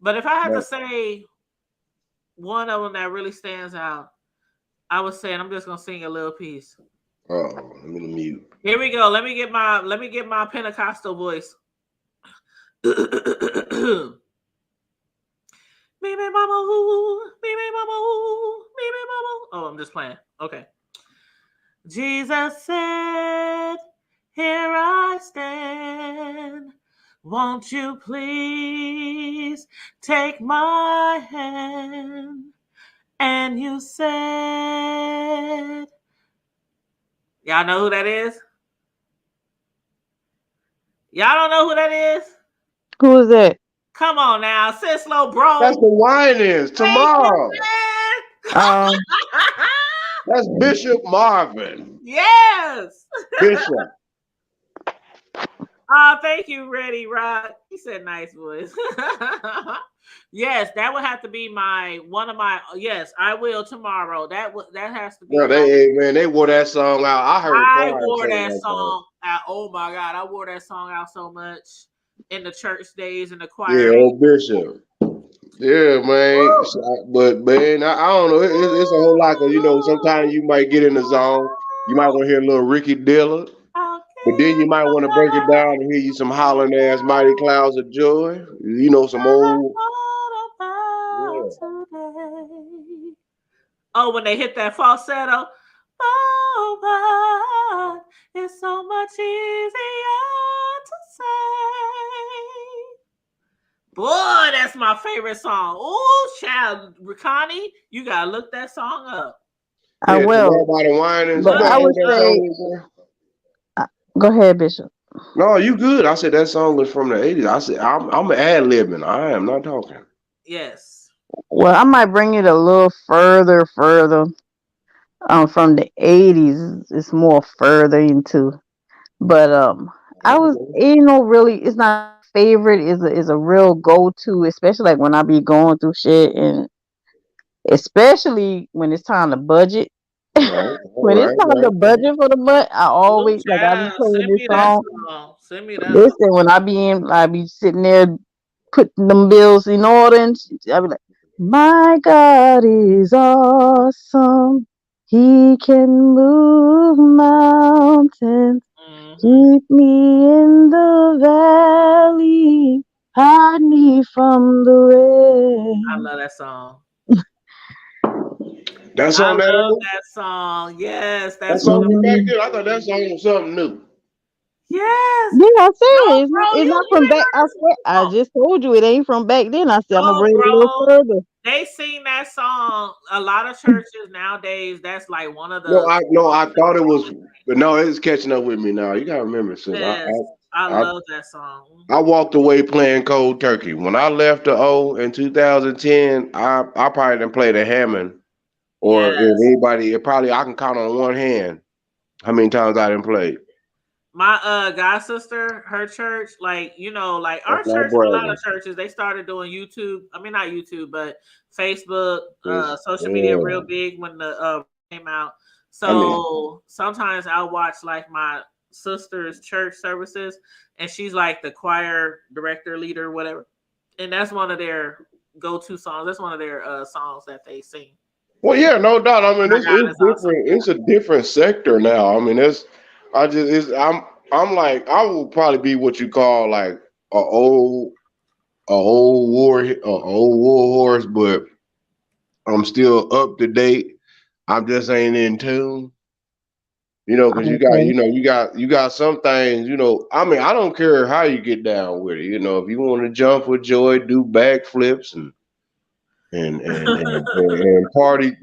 but if I had to man, say one of them that really stands out, I would say, and I'm just gonna sing a little piece. let me mute. Here we go. Let me get my Pentecostal voice. Me me mama ooh, me me mama ooh, me me mama. Oh, I'm just playing. Okay. Jesus said, "Here I stand. Won't you please take my hand?" And you said, "Y'all know who that is? Y'all don't know who that is? Who is that? Come on now, Sislo, That's bro. the wine is Thank you, tomorrow. man. Um, That's Bishop Marvin. Yes. Bishop. Oh, thank you, Ready Rod. He said nice voice. Yes, that would have to be one of my. Yes, I will tomorrow. That has to be Bro, one. they wore that song out. I heard a I choir wore sing that that song. song out. Oh my god, I wore that song out so much in the church days and the choir Yeah, days. old Bishop. Yeah, man. But man, I don't know. It's a whole lot because you know sometimes you might get in the zone. You might want to hear a little Ricky Diller, but then you might want to break it down and hear you some hollering ass Mighty Clouds of Joy. You know some old. Oh, when they hit that falsetto. Oh, but it's so much easier to say. Boy, that's my favorite song. Oh, child, Connie, you gotta look that song up. I Yeah, will, nobody whining. but You know I would what that say, song is, girl? go ahead, Bishop. No, you good. I said that song was from the 80s. I said I'm ad libbing. I am not talking. Yes. Well, I might bring it a little further. From the 80s, it's more further into. But I was, Okay. really, it's not my favorite. Is a real go to, especially like when I be going through shit, and especially when it's time to budget. All When it's right, time to budget for the month, I Ooh, always like I be child, playing send this me that song. song. Send me that song. Listen, when I be sitting there putting them bills in order, and I be like, "My God is awesome. He can move mountains. Mm-hmm. Keep me in the valley. Hide me from the I rain." love that song. that's I on that love old. that song. Yes, That that's one song of from back Mhm. then. I thought that song was something new. yes. Yeah, I No, said bro, it's not you from ain't back. heard I this swear, I song. just told you it ain't from back then. I said I'm gonna No, bring it a little bro. further. They sing that song. A lot of churches nowadays, that's like one of No, the I songs that thought it they was, but no, it's catching up with me now. You gotta remember, sis. sing. Yes. I I love that song. I walked away playing cold turkey. When I left the O in 2010, I probably didn't play the Hammond, or if Yes. anybody, it probably I can count on one hand how many times I didn't play. My god sister, her church, like like our That's not church and a lot of bragging. churches, they started doing YouTube. I mean, not YouTube, but Facebook, social media, real Yeah, big when the came out. I mean, So sometimes I'll watch like my sister's church services, and she's like the choir director, leader, whatever, and that's one of their go-to songs. That's one of their songs that they sing. well, yeah, no doubt. I mean, My God it's is awesome. different. It's a different sector now. I mean, I'm like I will probably be what you call like a old war horse, but I'm still up to date. I'm just ain't in tune. Because Okay. you got some things. I mean, I don't care how you get down with it. If you want to jump for joy, do backflips and party.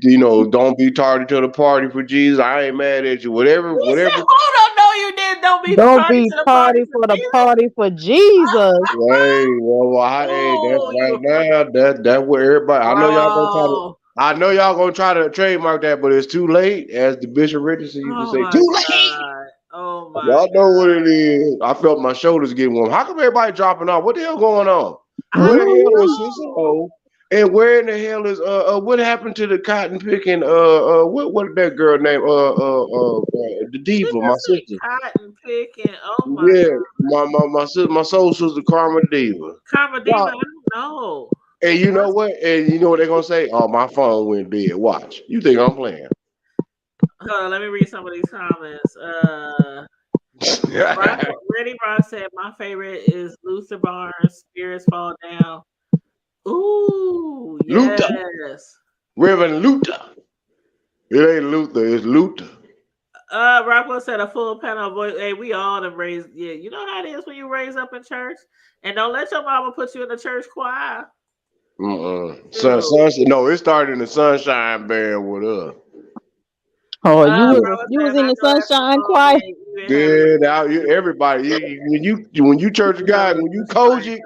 Don't be tardy to the party for Jesus. I ain't mad at you. Whatever, He said, whatever. "Hold on, no, you did. Don't be Don't tardy be to the party tardy for for the Jesus." party for Jesus. Hey, well, hey, that's Oh, right you, now. That's what everybody. I know y'all gonna try to. bro. I know y'all gonna try to trademark that, but it's too late. As the Bishop Richardson used to Oh say, my too late. god. Oh my Y'all know what god. it is. I felt my shoulders getting warm. How come everybody dropping off? What the hell going on? I Where the don't hell Mhm. is Sister know. O? And where in the hell is what happened to the cotton picking what that girl name the Did diva, you my say sister. cotton picking? Oh my Yeah, god. my sister, my soul sister Karma Diva. Karma Diva, I Y'all, don't know. and you know What's what? And you know what they're gonna say? Oh, my phone went dead. Watch. You think I'm playing? hold on, let me read some of these comments. Ready Rock said my favorite is Luther Barnes, Spirits Fall Down. Ooh, Luther, yes. Reverend Luther. It ain't Luther, it's Luther. Rockwell said a full panel of voice. Hey, we all have raised. Yeah, you know how it is when you raise up in church, and don't let your mama put you in the church choir. Sun, Shoot. no, it started in the Sunshine Band with us. Oh, you Brother you was said in I the know that sunshine song, choir. man. You didn't have Yeah, it. now everybody, when you church of God, when you Koji,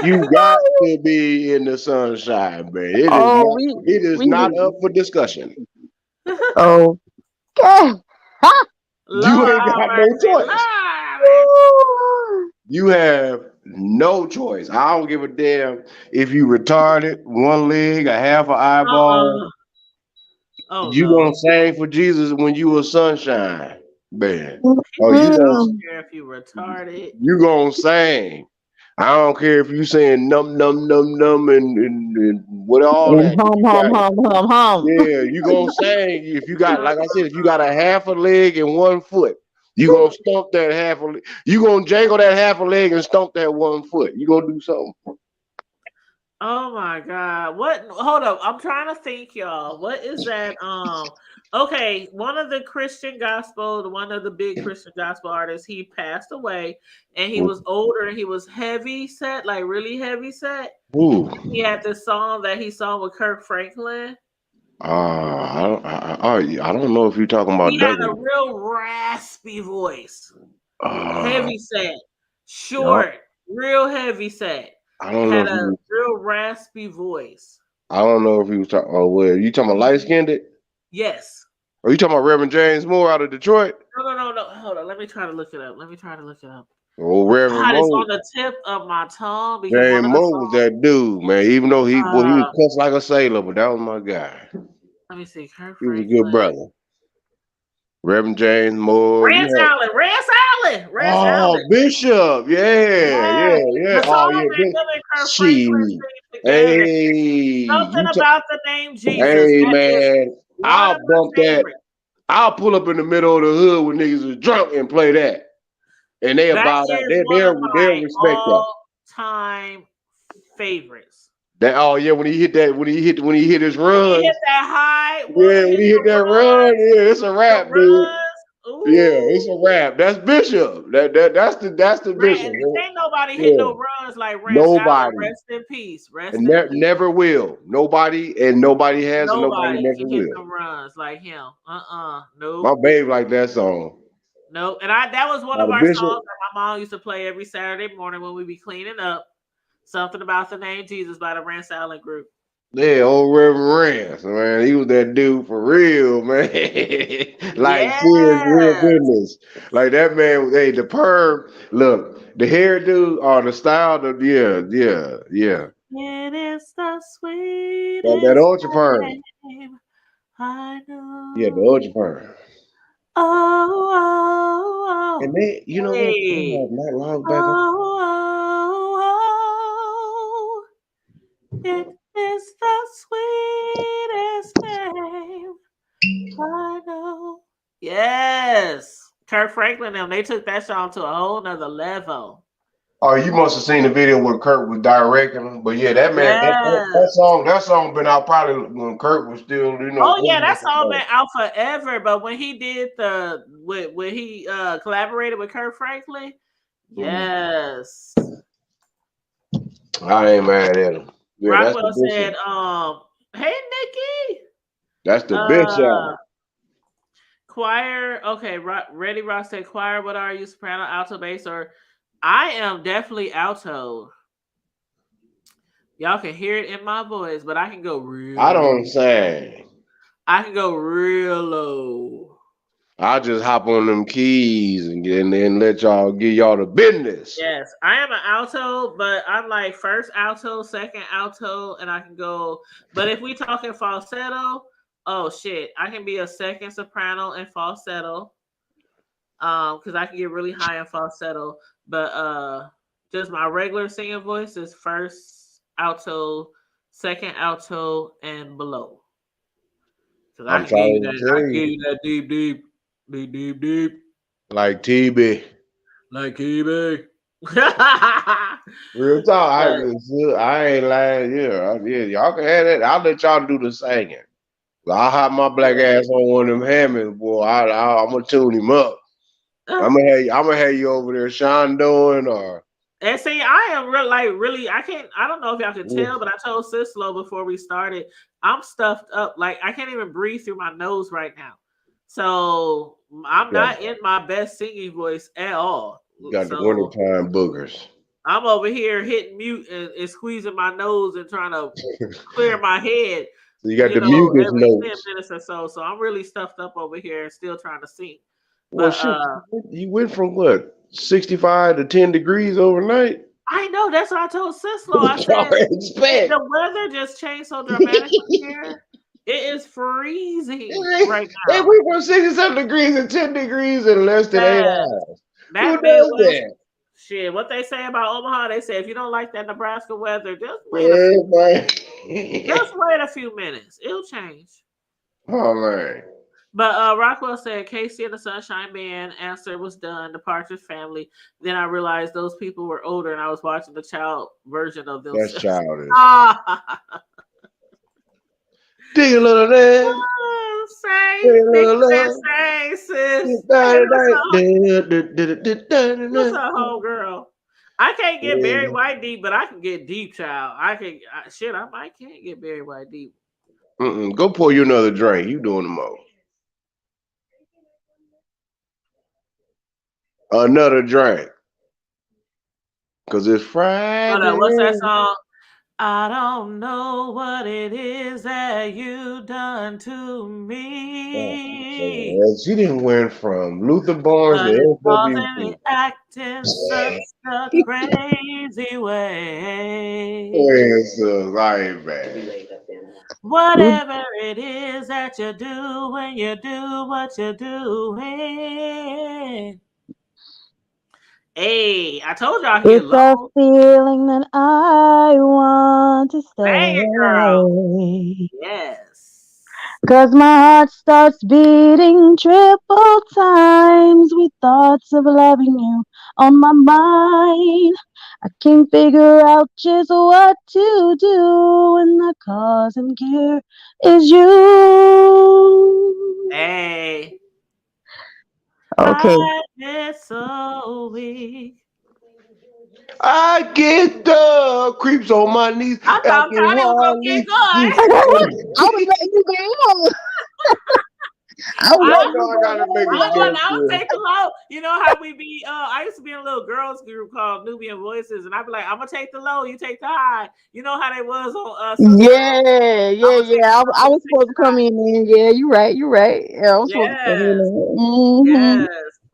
you got to be in the Sunshine Band. Oh, It is we not up was for discussion. okay. Ha! You Lord ain't have got no mercy. Lord choice. have mercy. Ooh. You have no choice. I don't give a damn if you retarded, one leg, a half an eyeball. Uh-uh. Oh You no. gonna sing for Jesus when you a sunshine band. He Oh, said I don't Mm-mm. care if you retarded. you gonna sing. I don't care if you saying num num num num and what all And that. If hum, you hum, got hum, hum, hum. yeah, you gonna sing. If you got like I said, if you got a Uh-uh. half a leg and one foot, you gonna stomp that half a you gonna jangle that half a leg and stomp that one foot. You gonna do something. Oh my God. What hold up. I'm trying to think, y'all. What is that? Okay, one of the Christian gospel, one of the big Christian gospel artists, he passed away and he was older and he was heavy set, like really heavy set. Ooh. He had this song that he sung with Kirk Franklin. I don't know if you're talking He about had a Dougie. real raspy voice. Uh, Heavy set, y'all, short, real heavy set. I don't know Had if a you. real raspy voice. I don't know if he was talking. Oh, well, you talking about light skinned it? Yes. Are you talking about Reverend James Moore out of Detroit? No. Hold on. Let me try to look it up. Or Reverend God, it's Moore? on the tip of my tongue because one James of the Moore was songs. that dude, man. Even though he was Uh, cussed like a sailor, but that was my guy. let me see. Kurt He was a good Franklin. brother. Reverend James Moore. You Rance had Allen. Rance Allen. Bishop. Yeah, Yes. yeah, yeah. The Oh song yeah, that this him and Kurt Franklin she. sing together. Hey, Something about the name Jesus. hey That is man, one I'll of my bump that. favorites. I'll pull up in the middle of the hood when niggas is drunk and play that. And they That about that. is one of They'll my respect that. all-time favorites. That oh yeah, when he hit his When he run. hit that high, when Yeah, he when hit he hit that run, yeah, it's a the rap, dude. runs, Yeah, ooh, it's a rap. That's Bishop. That's the Bishop. ain't nobody hit Yeah. no runs like Rance Allen. Nobody. Rest in peace. Rest And in peace. never will. Nobody has and nobody Nobody never can hit will. them runs like him. My Nope. babe like that song. Nope. And that was one By of the our Bishop. songs that my mom used to play every Saturday morning when we be cleaning up. Something about the name Jesus by the Rance Allen group. Yeah, old Reverend Rance, man. He was that dude for real, man. Like serious, real Yes. business. Like that man, hey, the perm, look, the hairdo or the style, yeah. It is the That sweetest ultra perm. name I Yeah, the know. ultra perm. Oh, oh, And oh. they, you know what? Hey. Not long back. Oh, oh, oh. It is the sweetest name I know. Yes. Kurt Franklin and them, they took that song to a whole nother level. Oh, you must have seen the video where Kurt was directing him. But yeah, that man, Yes. that song been out probably when Kurt was still, Oh yeah, that song been out forever. But when he did when he collaborated with Kurt Franklin, yes. I ain't mad at him. Yeah, that's the Rockwell bishop. said, hey Nikki. That's the bishop. Uh choir. Okay, Ready Rock said choir, what are you? Soprano, alto, bass, or I am definitely alto. Y'all can hear it in my voice, but I can go real I low. don't sing. I can go real low. I just hop on them keys and then let y'all give y'all the business. Yes, I am an alto, but I'm like first alto, second alto, and I can go. But if we talking falsetto, oh shit, I can be a second soprano and falsetto. Because I can get really high in falsetto, but just my regular singing voice is first alto, second alto, and below. Because I'm trying to I tell can give you. you that deep, Like TB. like eBay. Real talk. But I ain't lying. Yeah, y'all can have that. I'll let y'all do the singing. I'll have my black ass on one of them Hammonds, boy. I'm gonna tune him up. I'm gonna have you over there, Sean doing or. and see, I am really. I don't know if y'all can tell, but I told Sislo before we started, I'm stuffed up. Like I can't even breathe through my nose right now. So I'm Yeah, not in my best singing voice at all. you got the So wintertime boogers. I'm over here hitting mute and squeezing my nose and trying to clear my head, So you got the mucus every 10 notes. minutes or so. So I'm really stuffed up over here and still trying to sing. Well, But shit, you went from what 65 to 10 degrees overnight. I know that's what I told Sislo. I What y'all said expect? the weather just changed so dramatically here. It is freezing right They now. went from 67 degrees to 10 degrees in less than 8 Yes, hours. Who that does Midwest that? shit. What they say about Omaha, they say if you don't like that Nebraska weather, Man. just wait a few minutes. It'll change. Oh man. But Rockwell said Casey and the Sunshine Band answer was done. The Partridge Family. Then I realized those people were older, and I was watching the child version of That's themselves. childish. Ah, Dig a little there. say, Dig a think little of that love. saying, sis. Hey, Da, what's da, up? da, da, da, da, da, da, What's da. up, homegirl? I can't get Barry Yeah. White deep, but I can get deep, child. Shit. I can't get Barry White deep. Go pour you another drink. You doing the most. Another drink. Cause it's Hold Friday. on, what's that song? I don't know what it is that you done to Oh, me, man. She didn't went from Luther Barnes to but it's causing me LWC. acting such a crazy way. Yes, right, man. Whatever it is that you do when you do what you're doing. Hey, I told y'all he It's a low. feeling that I want to Bang it, girl. stay. Yes. 'Cause my heart starts beating triple times with thoughts of loving you on my mind. I can't figure out just what to do when the cause and gear is you. Hey. Okay. I get so weak. I get the creeps on my knees. I I thought can Tanya was gonna get hardly going. see. I was letting you go on. I was I, You letting know you I gotta make a I would gesture. take the low. You know how we be? I used to be in a little girls group called Nubian Voices, and I'd be like, "I'm gonna take the low, you take the high." You know how they was on Sister Rose. Yeah, I'm yeah, gonna take yeah. the I, low, I you was take supposed the to come high. in there. Yeah, you're right. You're right. Yeah, I was supposed to come in Yes, there.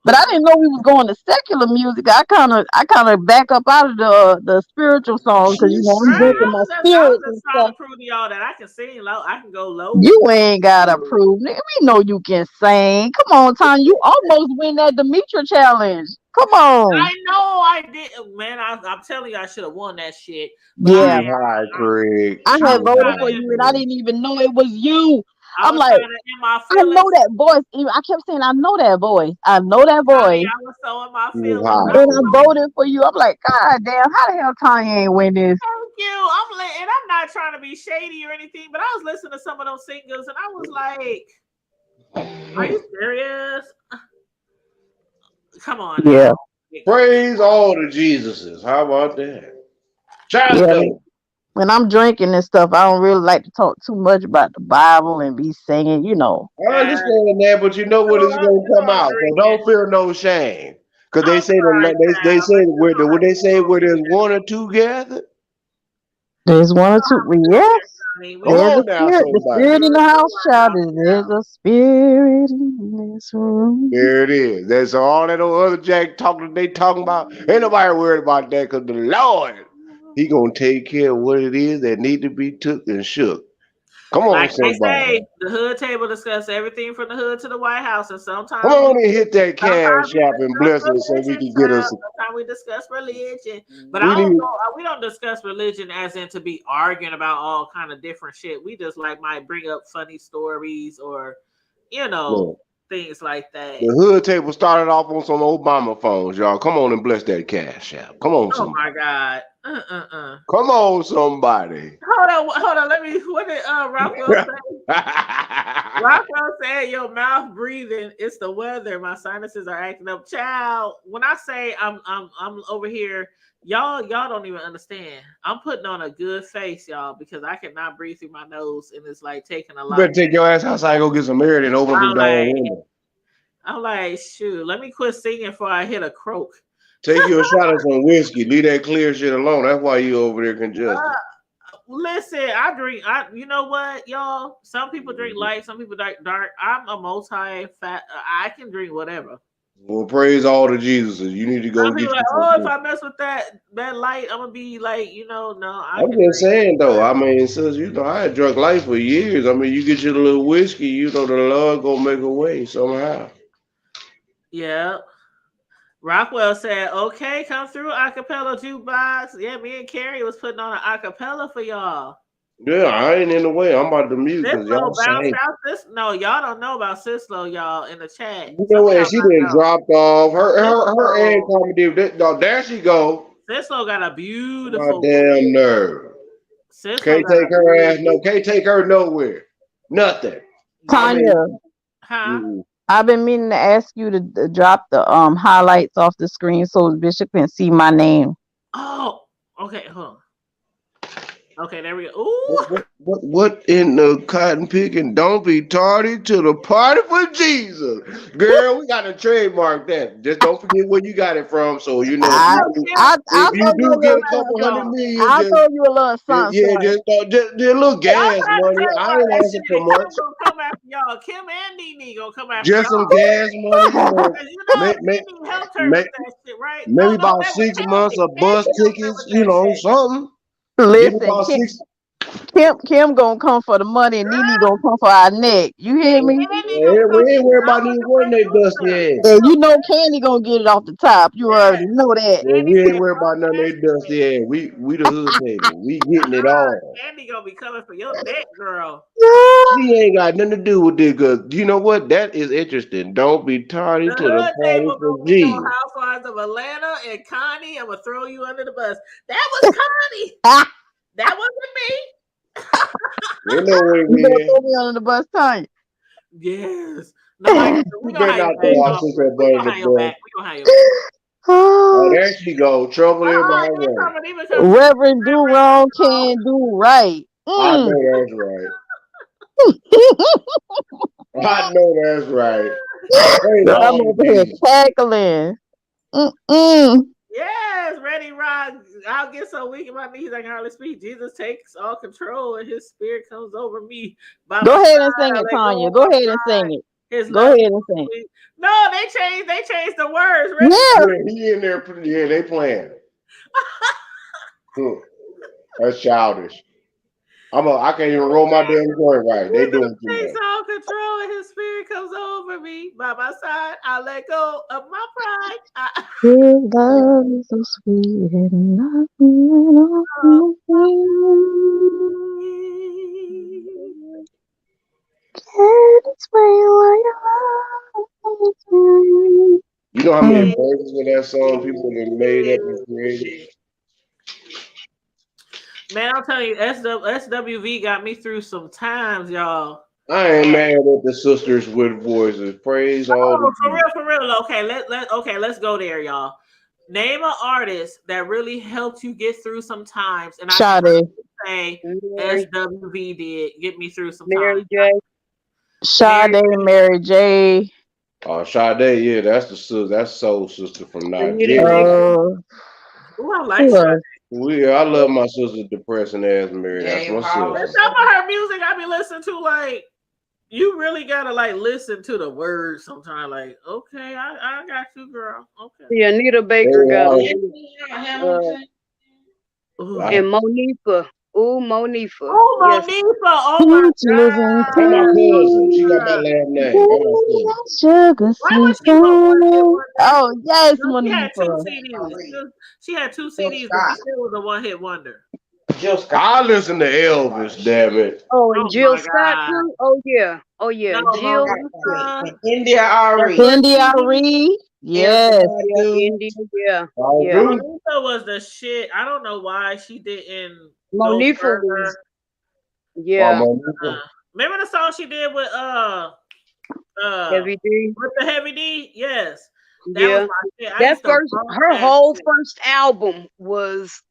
But I yes. didn't know we was going to secular music. I kind of back up out of the spiritual songs because I'm Right. drinking my I was spirits just and trying stuff. to prove to y'all that I can sing low. I can go low. You ain't gotta prove. Nigga, we know you can sing. Come on, Tanya. You almost win that Demetra challenge. Come on. I know I did, man. I'm telling you, I should have won that shit. But Yeah, Too high, Craig. I I had was Too voted trying for to, high, you and I Craig. didn't even know it was you. I I'm was like, trying to in my I know feelings. that voice. I kept saying, I know that voice. I know that Tanya, voice. I was so in my Too feelings. high, I And was I Craig. like, voted for you. I'm like, God damn, how the hell Tanya ain't win this? thank you. And I'm not trying to be shady or anything, but I was listening to some of those singles, and I was like, "Are you serious? Come on Yeah, now." Praise all the Jesuses. How about that? yeah. Chasto. When I'm drinking and stuff, I don't really like to talk too much about the Bible and be singing. I Yeah, understand that, but you know what is gonna you know come I'm out. So drinking. don't feel no shame. Cause they I'm say sorry, they child, say but you where know how you where do. there's one or two gathered. There's You one or know two. how we do here, Yes, Tony. We Come do there's a on now, spirit. The we somebody. spirit do in the it to house, our child. house, There's child. a spirit in this room. There it is. That's all that old other Jack talking they talking about. Ain't nobody worried about that because the Lord, He gonna take care of what it is that need to be took and shook. Come on, Like they somebody. say, the hood table discuss everything from the hood to the White House, and Come on and hit that cash app and discuss bless us so we religion, can get child. us. Sometimes we discuss religion, but We need. we don't discuss religion as in to be arguing about all kind of different shit. We just like might bring up funny stories or you know Look, things like that. the hood table started off on some Obama phones, y'all. Come on and bless that cash app. Come on, Oh somebody. my god. Come on, somebody. Hold on. Let me. What did Rockwell say? Rockwell said, "Your mouth breathing. It's the weather. My sinuses are acting up." Child, when I say I'm over here, y'all don't even understand. I'm putting on a good face, y'all, because I cannot breathe through my nose, and it's like taking a You better lot. take your ass outside and go get some air and open up them I'm down like, window. shoot. Let me quit singing before I hit a croak. Take you a shot of some whiskey. Leave that clear shit alone. That's why you over there congested. Listen, I drink. You know what, y'all? Some people drink light. Some people drink dark. I'm a multi-fat. I can drink whatever. Well, praise all the Jesuses. You need to go Some get people like, you oh, if some. I mess with that light, I'm gonna be like, no, I I'm can just drink. saying though. I mean, since I had drunk life for years. I mean, you get your little whiskey. The Lord gonna make a way somehow. Yeah. Rockwell said, okay, come through acapella jukebox. Yeah, me and Carrie was putting on an acapella for y'all. Yeah, I ain't in the way. I'm about to mute because Sislo y'all bounced say. out. No, y'all don't know about Sislo, y'all, in the chat. You know Some of what? y'all She not done know. dropped off. Her and Sislo, comedy. No, there she go. Sislo got a My beautiful voice. damn nerve. Cisco Can't got take a her ass. No, beautiful, can't take her nowhere. Nothing. I yeah, Tanya, mean, huh? mm-mm. I've been meaning to ask you to drop the highlights off the screen so Bishop can see my name. Oh, okay, hold on. Okay, there we go. Ooh, What in the cotton picking? Don't be tardy to the party for Jesus, girl. We got to trademark that. Just don't forget where you got it from. So you know I if I'll you throw you do a get little a couple hundred y'all. million, I'll throw you a little yeah, something. just a little Y'all gas trying to money. I trademark ain't that asking shit, for and much. Kim gonna come after y'all. Kim and Nene gonna come after Just some y'all. gas money. You know, Cause you know may, may, Nene helped her may, with that shit, right? maybe No, about that was 6 months Candy. of bus Candy helped her tickets. with You that know, shit. something. Give me Listen, about six. Kim gonna come for the money and Nene gonna come for our neck. You hear And me? Candy gonna come We ain't get worried about all these the wasting they dusty producer. ass. And you know Candy gonna get it off the top. You Yeah. already know that. Yeah, Candy we ain't said, worried fuck about none of that they shit. dusty ass. We the hood table. We getting it all. Candy gonna be coming for your neck, girl. She ain't got nothing to do with this, cause you know what? That is interesting. Don't be tardy The to the hood party table for gonna be on Jesus. Housewives of Atlanta and Connie. I'm gonna throw you under the bus. That was Connie. That wasn't me. Ain't no way You gonna we throw me under the bus, Tanya? Yes. No, I ain't. We You gonna better have not your back. throw our Don't sister worry. up We under gonna the have your bus. back. We gonna have your back. Oh, Oh, there she go. Trouble in my This way. summer even come see Reverend do wrong can do right. I Mm. know that's right. I know that's right. Praise Girl, I'm all over the here Jesus. cackling. Mm-mm. Yes, ready, Rod. I'll get so weak in my knees I can hardly speak. Jesus takes all control and his spirit comes over me. By my Go ahead and side, sing I it, let go Tanya. of Go my ahead and pride. sing it. His Go love is ahead and so sing. sweet. No, they changed the words. Ready? Yeah. Yeah, he in there. Yeah, they playing. Hmm, that's childish. I can't even roll my damn joint right. They Jesus doing too takes much. all control and his spirit comes over me. By my side, I let go of my pride. His love is so sweet and nothing can explain why your love is me. You know how many Mm. versions of that song people have made up and created? Man, I'll tell you, SWV got me through some times, y'all. I ain't mad at the sisters with voices. Praise all the Oh, Jesus. for real. Okay, let's go there, y'all. Name an artist that really helped you get through some times, and I can Sade. say Mary, SWV did get me through some times. Mary J. Mary, Sade, Mary J. Sade, yeah, that's the sister. That's soul sister from Anita Nigeria. Baker. ooh, I like Who Sade. else? I love my sister depressing ass Mary. That's my And sister. some of her music I be listening to, like, you really gotta like listen to the words sometimes. Like, okay, I got you, girl. Okay. See, Anita They Baker got are, me. Uh, Ooh. and Monifa. Ooh, Monifa. Oh, Yes. Monifa. Oh my Peaches and I'm my cousin. She got God. my cream, last name. I'm my cousin. baby, sugar Why sweet was she a one hit honey. wonder? Oh yes, No, she had two Monifa. CDs. She had two CDs, but she still was a one hit wonder. I listen to Elvis, damn it. Oh, and Oh Jill my Scott God. too. Oh yeah. Oh No, yeah. Jill. Monifa. That first Cindy CD. Ari. Yes. Yeah. India. Yeah. I Yeah. do. Monifa was the shit. I don't know why she didn't go Monifa was. further. Yeah. Mama. Remember the song she did with Heavy D. the Heavy D? Yes. That was Yeah. my shit. I That used to first, bump her that whole shit. first album was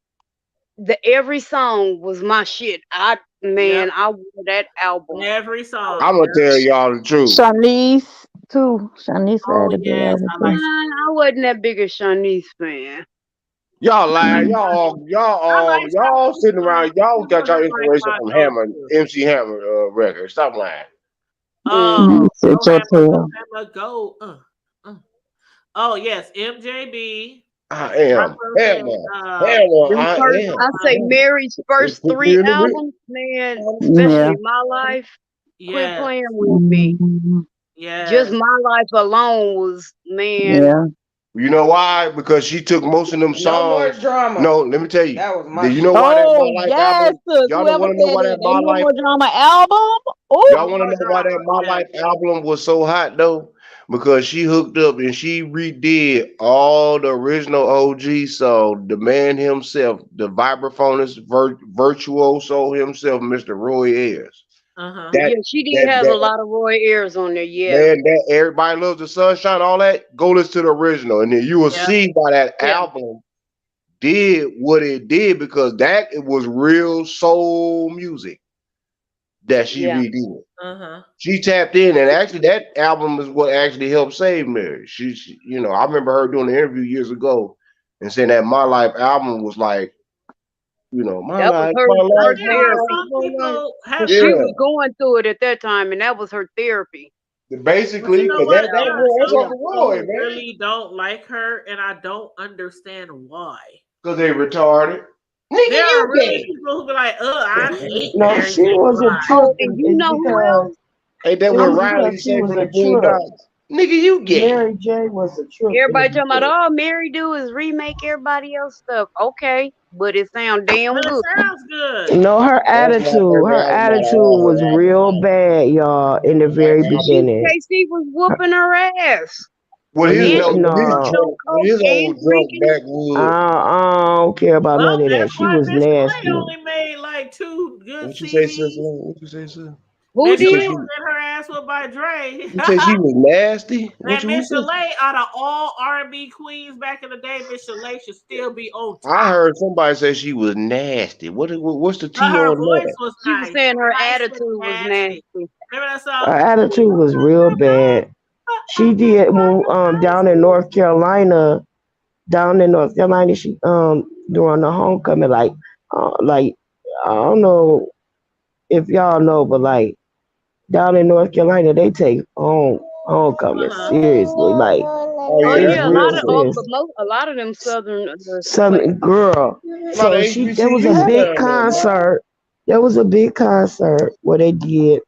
every song was my shit. Yep. I wore that album. Every song. I'm gonna Yep. tell y'all the truth. Shanice too. Shanice Oh had a good yes, album I Nah, like. too. I wasn't that big a Shanice fan. Y'all lying. Mm. I like Y'all Shanice, sitting but around. Y'all it got y'all wasn't like inspiration my from Hammer, go-to. MC Hammer record. Stop lying. Mm. Oh, Sit your tail. no hammer, go. Uh. Oh yes, MJB. I Like am I said, Hammer. Hammer. Them I first, am. I say Hammer. Mary's Just first put me three in the ring. albums, man, Yeah. especially My Life. Quit yes, playing with me. Mhm. Just yes. My Life alone was, man, Yeah. You know why? Because she took most of them No more songs. drama. No, let me tell you. That was my Do you shit. know why that Oh My Life yes, album? sis. Y'all don't Whoever want to know said why that, that they My no Life. more drama album. Oh, Y'all No want to more know why drama. that My Yeah. Life album was so hot though? Because she hooked up and she redid all the original OG songs. The man himself, the vibraphonist, virtuoso himself, Mr. Roy Ayers. Uh huh. That Yeah, she did have a that lot of Roy Ayers on there. Yeah, man, that everybody loves the sunshine, all that. Go listen to the original, and then you will Yeah. see why that yeah, album did what it did because that it was real soul music that she yeah. redid. Uh huh. She tapped in, and actually, that album is what actually helped save Mary. I remember her doing an interview years ago and saying that My Life album was like, That was my But her life, there my are therapy. some life, my life. people have Cause she some. was Yeah, going through it at that time, and that was her therapy. But you basically, know because what? That There album. are that's some Yeah. Uncle people Roy, who man. really don't like her, and I don't understand why. Because they retarded. Nigga, There are you really gay. people who be like, "Oh, I hate No, Mary she J. wasn't Blige." Oh, and tripping. you It's know who because else? Ain't that it what I'm was Riley because she say was from the a trip. Boondocks? Nigga, you gay. Mary J was a trip in the everybody talking about. beginning. Oh, Mary do is remake everybody else stuff. Okay, but it sound damn But it good. sounds good. No, her That's my attitude, favorite her album out of attitude all was her albums. real bad, y'all, in the Like very She beginning. KC was whooping her ass, with his and He she no, with his was no, on drunk, with coke his and old drunk drinking. backwood. I don't care about Well, none of that. that's She why was Miss Clay nasty. only made like two good What you say, sister? CDs. What you say, sister? Who Miss You say Chalet did? she, was in her ass with by Dre. you say she was nasty? What And you Miss say? Chalet, out of all R&B queens back in the day, Miss Chalet should still be on I top. heard somebody say she was nasty. What's the But T her on voice that? was She was nice. saying her Nice but attitude was nasty. nasty. Remember that Her song? attitude was real bad. She did when down in North Carolina, she during the homecoming, like I don't know if y'all know, but like down in North Carolina, they take homecoming Uh-huh. seriously. Like Oh Oh yeah, it's yeah, that's a real lot of Memphis. but serious. a lot of them southern Some places. girl. A lot of So there was a HBCUs big down there, man. concert. There was a big concert where they did,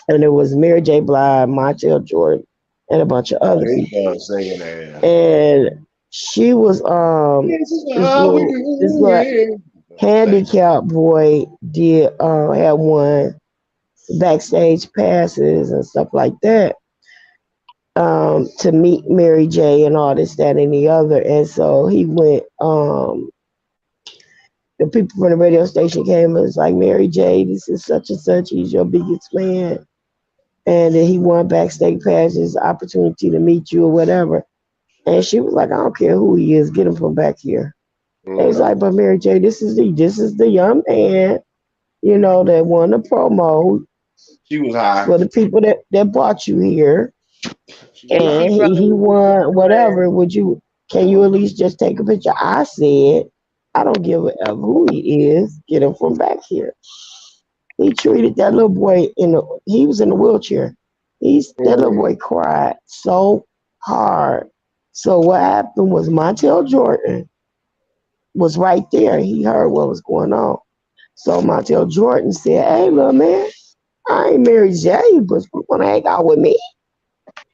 and it was Mary J. Blige, Montel Jordan, and a bunch of Oh, other they people. done singing there. And she was This is this how we little do it. handicapped boy did had one backstage passes and stuff like that to meet Mary J and all this, that, and the other. And so he went. The people from the radio station came and was like, Mary J, this is such and such. He's your biggest fan. And then he won backstage passes, opportunity to meet you or whatever. And she was like, I don't care who he is, get him from back here. And it's Mm. like, but Mary J, this is the young man, that won the promo She was high. for the people that brought you here. And she And he probably was won whooping her ass. whatever. Can you at least just take a picture? I said, I don't give a F who he is, get him from back here. He treated that little boy he was in a wheelchair. That little Mm. boy cried so hard. So what happened was Montel Jordan was right there. He heard what was going on. So Montel Jordan said, hey, little man, I ain't Mary J, but you want to hang out with me?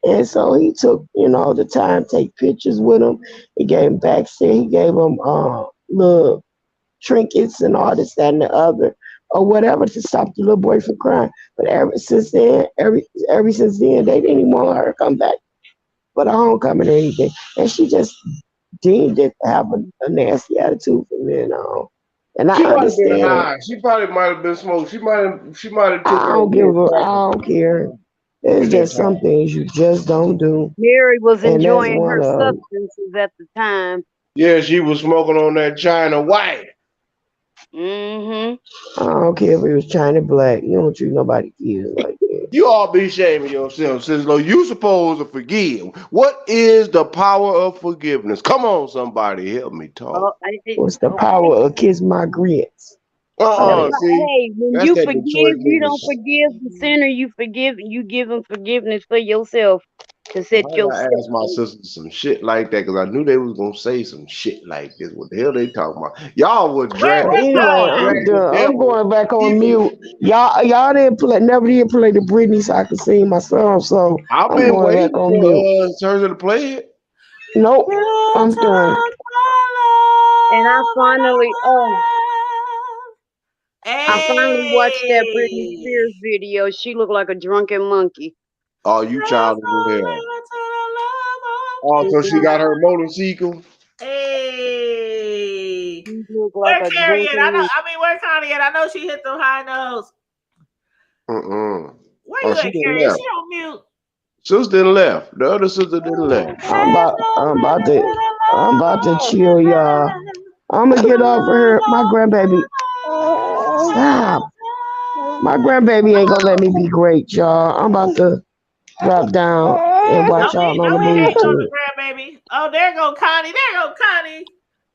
And so he took, the time to take pictures with him. He gave him backstage. He gave him little trinkets and all this, that, and the other, or whatever to stop the little boy from crying. But ever since then, they didn't even want her to come back for the homecoming or anything. And she just deemed it to have a nasty attitude from then on. And I She might have been understand. high. She probably might have been smoked. She might have took I that don't give red a. cracker I don't care. at There's that just some time. things you just don't do, Mary was and that's enjoying one her of 'em. substances at the time. Yeah, she was smoking on that China White. Hmm. I don't care if it was China Black. You don't treat nobody kids like that. You all be shaming yourself, Sizzler. You supposed to forgive. What is the power of forgiveness? Come on, somebody, help me talk. What's the Okay. power of kiss my grits? Hey, See, Hey, when that's you that forgive, Detroit you nigga don't shit. forgive the sinner. You give him forgiveness for yourself to set Why did I yourself ask my free. sister some shit like that? Because I knew they was gonna say some shit like this. What the hell they talking about? Y'all would Where drag, but is anyway, y'all I'm Tanya? drag the done. I'm devil. going back on Even mute. Y'all never did play the Britney so I could sing my song, so I've I'm been going back waiting on mute. for her to play it. Nope, I'm done. And I finally watched that Britney Hey. Spears video. She looked like a drunken monkey. Oh, you childish as hell. Oh, so she got Mhm. her motorcycle. Hey. She looked like Where a Carrie at? drunken monkey. Where Connie at? I know she hit them high notes. Where Oh, you she at, didn't Carrie? Is left. she on mute? Sister didn't left. The other sister didn't left. There's no better I'm about to love chill, y'all. I'm gonna get off of here. My grandbaby, stop. My grandbaby ain't gonna let me be great, y'all. I'm about to drop down and watch y'all on the Don't be move hating on too. the grandbaby. Oh, there go Connie. There go Connie.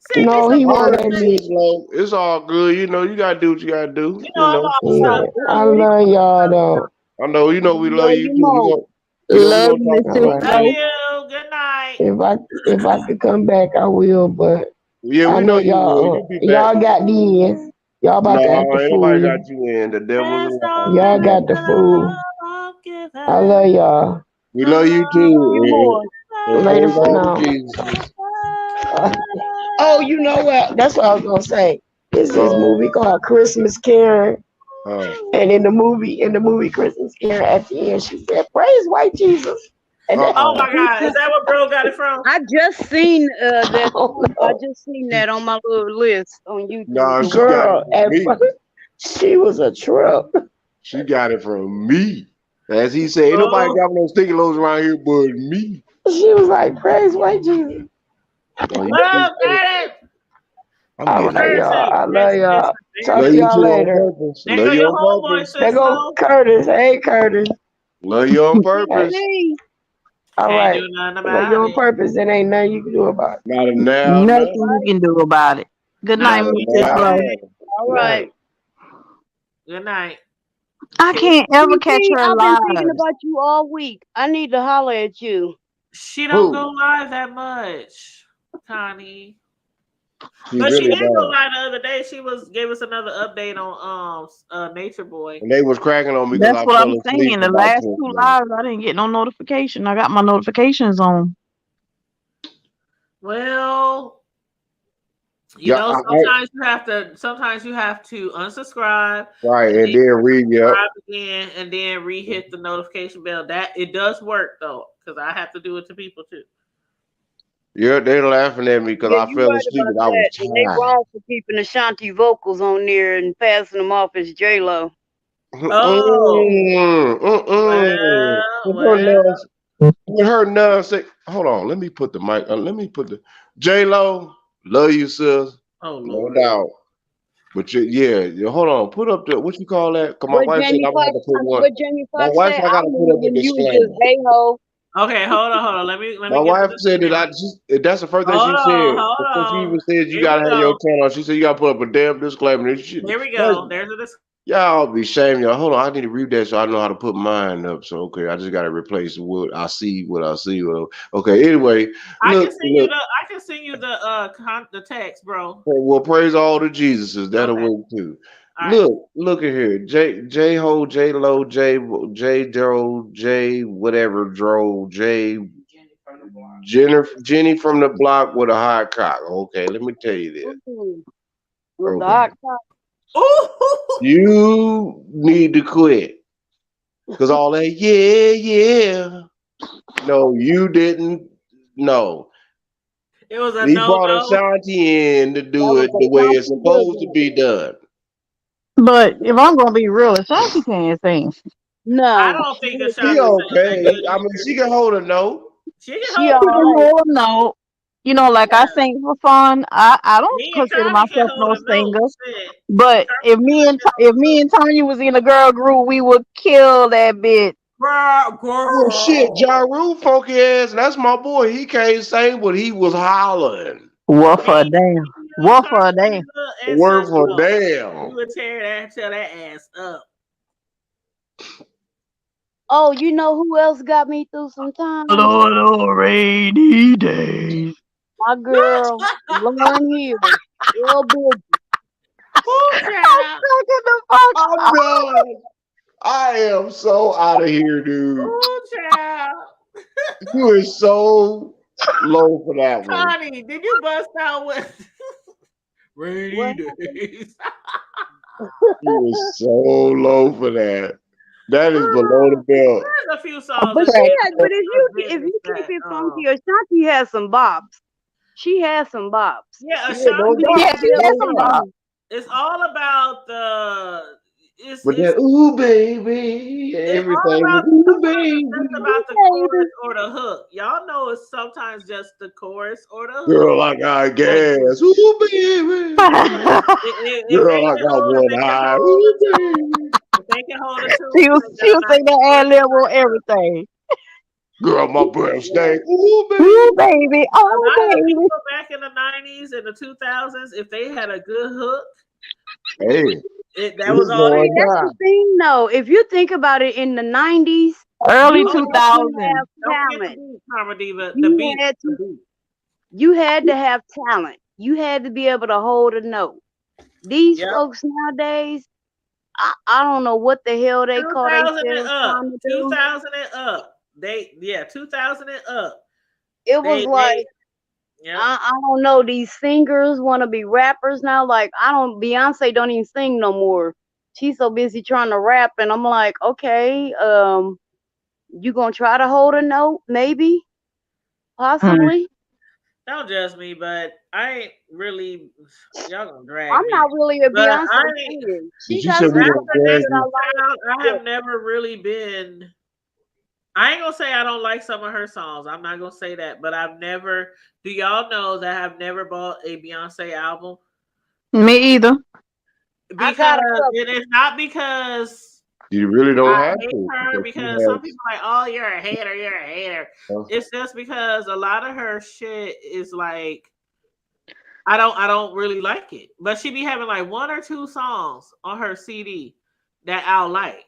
Sing me No, some he All won't right, let Christmas. me. Sister Flo. It's all good. You know, you gotta do what you gotta do. You know You I'm know. always Yeah, trying to I tell love y'all though. I know. You know we love Love you you too. more. You know we Love gonna you, talk Miss All to you right. Love Cisco. again. you. Good night. If I could come back, I will. But Yeah, I we know know you will. y'all. You'll be back. Y'all got the ends. Y'all about to act No, the ain't nobody got fool. you in. The devil's There's a no lie. Y'all better got the fool. love I given. love y'all. We The love you Love you too. more. And Later praise for all the now. Jesus. Oh, you know what? That's what I was gonna say. It's this Uh, movie called Christmas Karen, uh. and in the movie Christmas Karen, at the end she said, "Praise white Jesus," and that Oh Uh-uh. my God. Is that what bro got it from? I just seen I that. don't I know, just seen that on my little list on YouTube Nah, to she watch. got it girl. from At me. first, she was a trip. She got it from me. As he said, ain't nobody Oh, got no sticky loads around here but me. She was like, "Praise white Jesus." Oh, you what think up, so? Curtis? I'm All getting right, ready. y'all. Curtis, I there's love y'all. Talk Love to you y'all too on later. purpose. there Love go you your on homeboy, purpose. There go Cisco. Curtis. Hey, Curtis. Love you on Hey. purpose. All Can't right. do nothing Love you about on it. purpose. It ain't nothing you can do about it. Not a now, Nothing nothing. you can do about it. Good Not night, a Not a Miss thing All now, right. Cisco. nothing. All right. Night. Good night. I can't ever catch TT, her I've been thinking lives. about you all week. I need to holler at you. She don't go Who? live that much, Connie. She But she really did go don't. live the other day. She gave us another update on Nature Boy. And they was cracking on me because That's I what fell I'm asleep saying. for The about last 20 two minutes. lives, I didn't get no notification. I got my notifications on. Well, Yeah, sometimes you have to unsubscribe right. and And then then read me up. subscribe again and then re-hit the notification bell. That it does work though, because I have to do it to people too. Yeah, they're laughing at me because Yeah, I you fell right asleep about and I was that. And they tired. wrong for keeping Ashanti vocals on there and passing them off as J Lo. Oh, With her well. nuts, with her nuts. Hold on, let me put the mic. Let me put the J Lo. Love you, sis. Oh No Lord. doubt. But hold on. Put up the what you call that? Cause my What wife said Jamie I'm gonna have Foxx to put one. what Jamie My Foxx wife said, said I I gotta put up moved a and you was just disclaimer. Okay, hold on. Let My me get to wife the said that disclaimer. that's the first thing she Hold said. on, hold Before she on. even said you Here we gotta have your go. channel. She said you gotta put up a damn disclaimer. This shit. Here we go. There's a disclaimer. Y'all be shaming y'all. Hold on, I need to read that so I know how to put mine up. So okay, I just gotta replace what I see. Okay, anyway, look. I can send you the text, bro. Well, praise all the Jesuses. That'll Okay. work too. All right. Look at here. J Ho, J Lo, J Dro, J whatever Dro, J Jenny from the block with a hot cock. Okay, let me tell you this. Ooh, with the Okay. hot top. Ooh. You need to quit. Cause all that, yeah. No, you didn't. No. It was a We no brought no. Ashanti in to That do was it a the way it's country supposed to boogie. be done. But if I'm gonna be real, Ashanti can't sing. I No, don't think She Ashanti sings that okay. good I mean, either. she can hold a note. She can she hold all a She can note. right. hold a note. Like I Yeah. sing for fun. I don't Me and consider Connie can myself hold no a note. singer. Shit. But if me and Tanya was in a girl group, we would kill that bitch. Well, shit, Girl. Ja Rule funky ass. That's my boy. He can't sing, but he was hollering. What Me for a damn? and What for a Connie damn? and Word for Cisco. We damn. would tear that ass up. Oh, you know who else got me through some times? Lord, on rainy days. My girl, Lauren Hill. Real big. Ooh, I'm child. cracking the fuck I'm up. done. I am so out of here, dude. Ooh, child. You is so Low for that one. Connie, did you bust out with What rainy happened? days? He was so low for that. That is below the belt. There's a few songs But of she Right. had. But if Venice you keep that it funky, Ashanti has some bops. She has some bops. yeah, Yeah, no Ashanti She Yeah, doubt. just she deal has with some that No bops. beat. doubt. it's all about the But that ooh baby, it's all everything about was ooh sometimes it's just baby. about the Baby. chorus or the hook. Y'all know it's sometimes just the chorus or the hook. Girl, I got Like gas. Ooh baby. if they Girl, I can got hold if one they can eye. hold Ooh the tune, baby. if they can hold a tune she and was they she got a was nice saying that chorus, ad it's lib on like everything. Girl, my breath stank. Ooh Ooh, baby. baby. a Oh, lot of the baby. people back in the 90s and the 2000s, if they had a good hook, Hey, that it's was all they See, going needed. that's the down. thing, though. If you think about it, in the '90s, Early you Oh, had to 2000s. have don't forget the talent. beat, Karma Diva. The You beat. had The to. beat. You had to have talent. You had to be able to hold a note. These Yep. folks nowadays, I don't know what the hell they call 2000 and themselves up. trying to do. 2000 and up. 2000 and up. It was They like, yep. I don't know. These singers want to be rappers now. Like, I don't. Beyonce don't even sing no more. She's so busy trying to rap, and I'm like, okay, you gonna try to hold a note, maybe, Mm. possibly. Don't judge me, but I ain't really y'all gonna I'm drag me. not really a But Beyonce I ain't fan. But She you got said we some don't good after music drag that I Destiny you. like. Child, I Yeah. have never really been I ain't gonna say I don't like some of her songs. I'm not gonna say that, but I've never do y'all know that I've never bought a Beyonce album? Me either. I Because got a couple. it is not because You really don't I have hate to her because she because some has. people are like, oh, you're a hater, you're a hater. It's just because a lot of her shit is like I don't really like it. But she be having like one or two songs on her CD that I'll like.